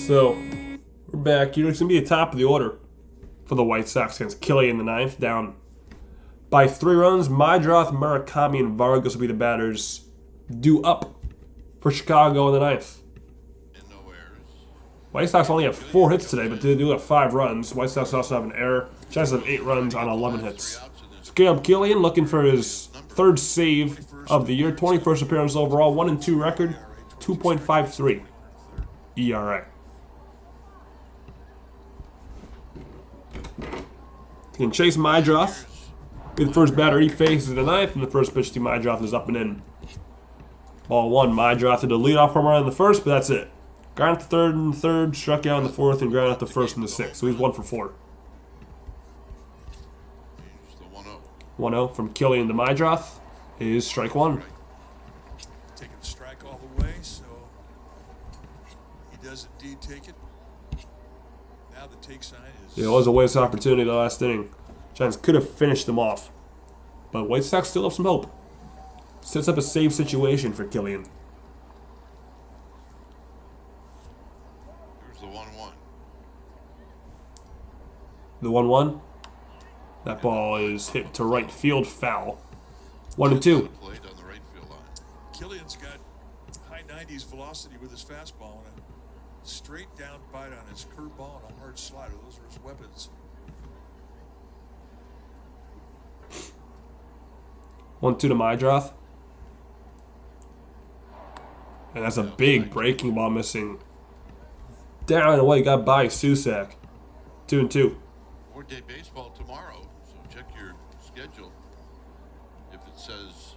So, we're back here. It's going to be the top of the order for the White Sox against Killian in the ninth. Down by 3 runs. Mydroth, Murakami, and Vargas will be the batters due up for Chicago in the ninth. And no errors. White Sox only have 4 hits today, but they do have 5 runs. White Sox also have an error. Giants have 8 runs on 11 hits. So Caleb Killian looking for his 3rd save of the year. 21st appearance overall. 1-2 record. 2.53 ERA. And Chase Mydroth be the first batter he faces in the ninth, and the first pitch to Mydroth is up and in. Ball 1. Mydroth did the leadoff home run in the first, but that's it. Ground out the 3rd in the 3rd, struck out in the 4th, and ground out the 1st in the 6th. So he's 1 for 4. Here's the 1-0. 1-0 from Killian to Mydroth is strike 1. Taking the strike all the way, so he does indeed take it. Now the take sign is... It was a waste opportunity the last inning. Giants could have finished them off. But White Sox still have some hope. Sets up a save situation for Killian. Here's the 1-1. The 1-1. That ball is hit to right field, foul. 1-2. Played on the right field line. Killian's got high 90s velocity with his fastball and a straight down bite on his curveball and a hard slider. Those are his weapons. 1-2 to Mydroth. And that's a big breaking ball missing. Down and away, got by Susak. 2-2. 4-day baseball tomorrow, so check your schedule. If it says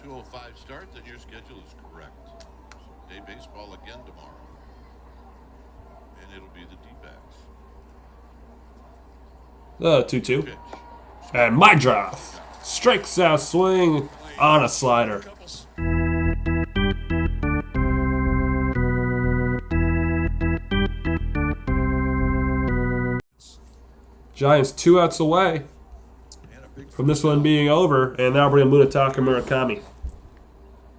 2:05 start, then your schedule is correct. So day baseball again tomorrow. And it'll be the D-backs. 2-2. Pitch. And Mydroth strikes out swing on a slider. Giants 2 outs away from this one being over, and now bring Munetaka Murakami.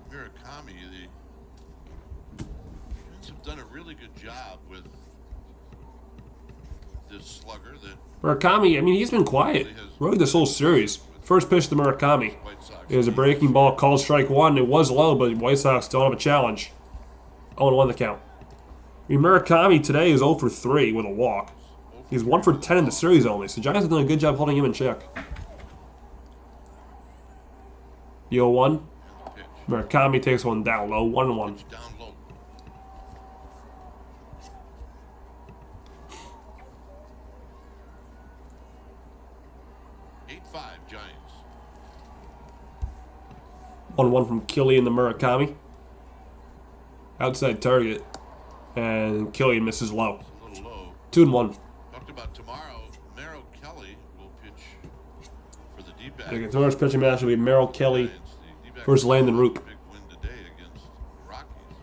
Murakami, the Giants have done a really good job with this slugger that Murakami, I mean, he's been quiet really this whole series. First pitch to Murakami. White Sox. It was a breaking ball called strike 1. It was low, but White Sox don't have a challenge. 0-1 the count. I mean, Murakami today is 0 for 3 with a walk. He's 1 for 10 in the series only, so Giants have done a good job holding him in check. The 0-1. Pitch. Murakami takes one down low, 1-1. Pitch down low. Giants. 1-1 from Killian to Murakami. Outside target. And Killian misses low. A little low. 2-1. Talked about tomorrow, Merrill Kelly will pitch for the D-backs. Tomorrow's pitching match will be Merrill Kelly Giants, the D-backs versus Landon Roop. Big win today against the Rockies.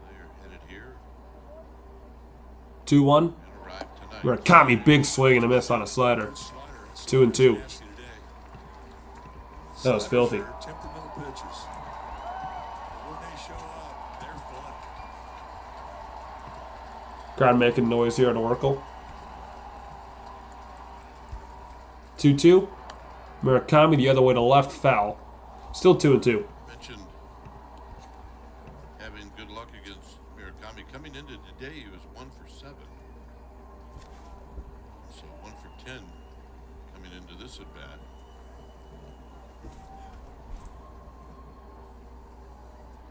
They're headed here 2-1. and arrive tonight. Murakami, big swing and a miss on a slider. 2-2. That was filthy. Temperamental pitches. When they show up, they're fun. Crowd making noise here at Oracle. 2-2. Murakami the other way to left, foul. Still 2-2. Mentioned having good luck against Murakami. Coming into today, he was 1 for 7. So 1 for 10 coming into this at bat.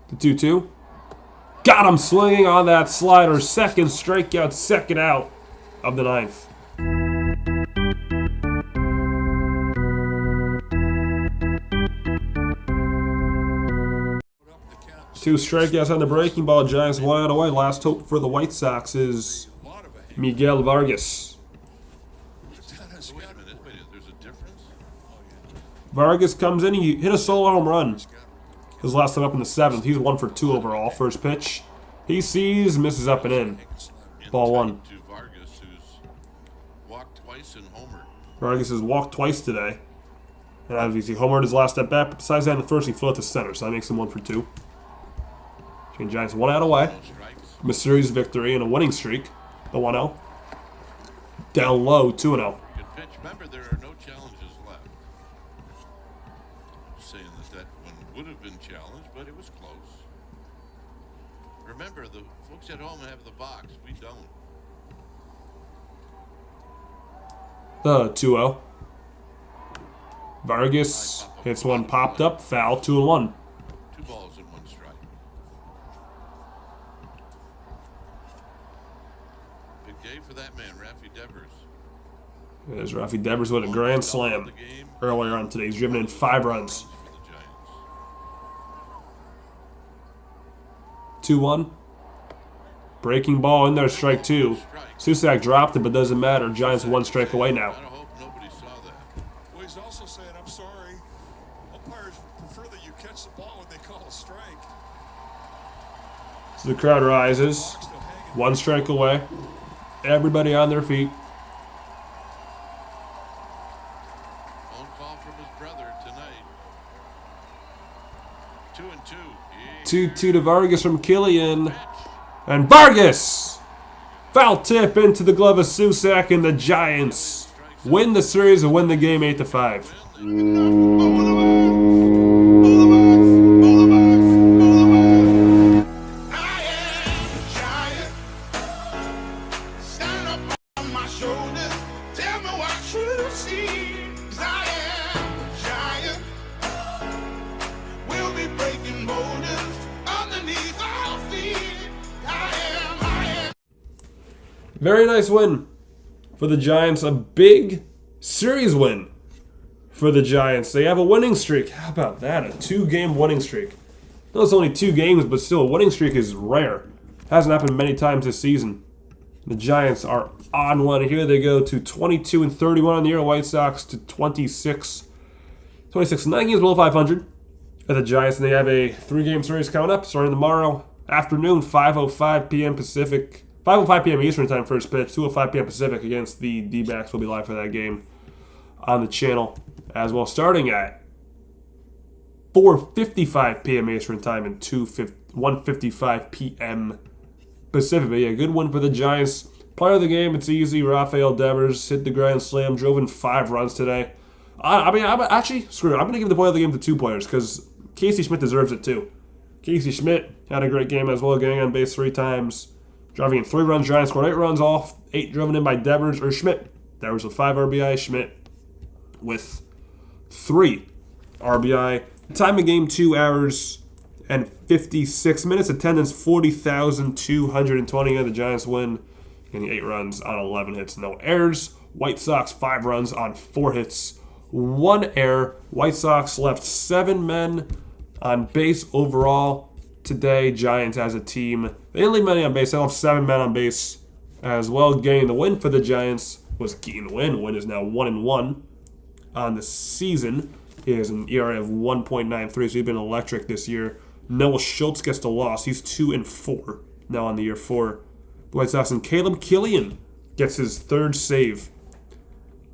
The 2-2. Got him swinging on that slider. Second strikeout, second out of the ninth. Two strikeouts on the breaking ball. Giants 1 out away. Last hope for the White Sox is Miguel Vargas. Wait a minute, there's a difference? Vargas comes in. He hit a solo home run his last time up in the 7th. He's 1 for 2 overall. First pitch. He sees, misses up and in. Ball 1. To Vargas, who's walked twice and homered. Vargas has walked twice today. And obviously homered his last at bat. But besides that, in the first, he flew out to center. So that makes him 1 for 2. Giants 1 out away. No strikes. from a series victory and a winning streak. The 1-0. Down low, 2-0. Good pitch. Remember, there are no challenges left. Saying that one would have been challenged, but it was close. Remember, the folks at home have the box. We don't. The 2-0. Vargas hits one popped up, foul, 2-1. 2 balls and 1 strike. Big day for that man, Raffy Devers. There's Raffy Devers with a grand slam earlier on today. He's driven in 5 runs. For the Giants. 2-1. Breaking ball in there, strike 2. Susak dropped it, but doesn't matter. Giants 1 strike away now. I hope nobody saw that. Well, he's also saying, I'm sorry. Umpires prefer that you catch the ball when they call a strike. So the crowd rises. 1 strike away. Everybody on their feet. Phone call from his brother tonight. 2-2. 2-2 to Vargas from Killian. And Vargas! Foul tip into the glove of Susak, and the Giants win the series and win the game 8-5. Very nice win for the Giants. A big series win for the Giants. They have a winning streak. How about that? A 2-game winning streak. No, it's only 2 games, but still, a winning streak is rare. Hasn't happened many times this season. The Giants are on one. Here they go to 22-31 on the year. White Sox to 26. 9 games below 500 at the Giants. And they have a 3-game series coming up starting tomorrow afternoon, 5:05 p.m. Pacific. 5:05 p.m. Eastern Time first pitch, 2:05 p.m. Pacific against the D-backs. Will be live for that game on the channel as well, starting at 4:55 p.m. Eastern Time and 1:55 p.m. Pacific. But yeah, good win for the Giants. Player of the game, it's easy. Rafael Devers hit the grand slam, drove in 5 runs today. I'm screw it. I'm going to give the player of the game to 2 players because Casey Schmidt deserves it too. Casey Schmidt had a great game as well, getting on base 3 times. Driving in 3 runs, Giants scored 8 runs off. 8 driven in by Devers or Schmidt. Devers with 5 RBI, Schmidt with 3 RBI. Time of game 2 hours and 56 minutes. Attendance 40,220. The Giants win, getting 8 runs on 11 hits, no errors. White Sox 5 runs on 4 hits, 1 error. White Sox left 7 men on base overall. Today, Giants as a team, they didn't leave many on base. They left 7 men on base as well. Getting the win for the Giants was getting the win. Win is now 1-1 on the season. He has an ERA of 1.93, so he's been electric this year. Noah Schultz gets the loss. He's 2-4 now on the year for the White Sox. And Caleb Killian gets his 3rd save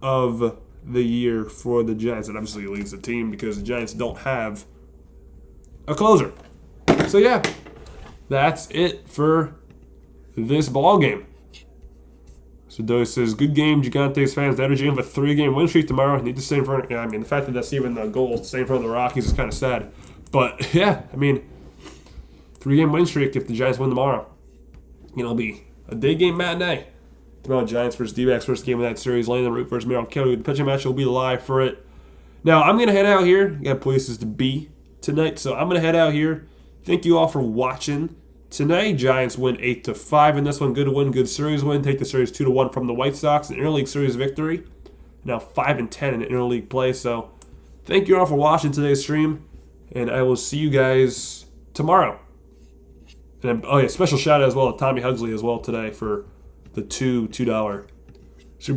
of the year for the Giants. That obviously leads the team because the Giants don't have a closer. So yeah, that's it for this ball game. So Doe says, good game, Gigantes fans. The energy of a 3-game win streak tomorrow. Need to stay in front. Yeah, I mean, the fact that that's even the goal, stay in front of the Rockies, is kind of sad. But yeah, I mean, 3-game win streak if the Giants win tomorrow. It'll be a day game matinee. Tomorrow, Giants versus D-backs, first game of that series. Landon Root versus Merrill Kelly. The pitching match will be live for it. Now, I'm going to head out here. Got places to be tonight, so I'm going to head out here. Thank you all for watching tonight. Giants win 8-5 in this one. Good win, good series win. Take the series 2-1 from the White Sox. An interleague series victory. Now 5-10 in interleague play. So thank you all for watching today's stream, and I will see you guys tomorrow. And special shout out as well to Tommy Hugsley as well today for the $2 super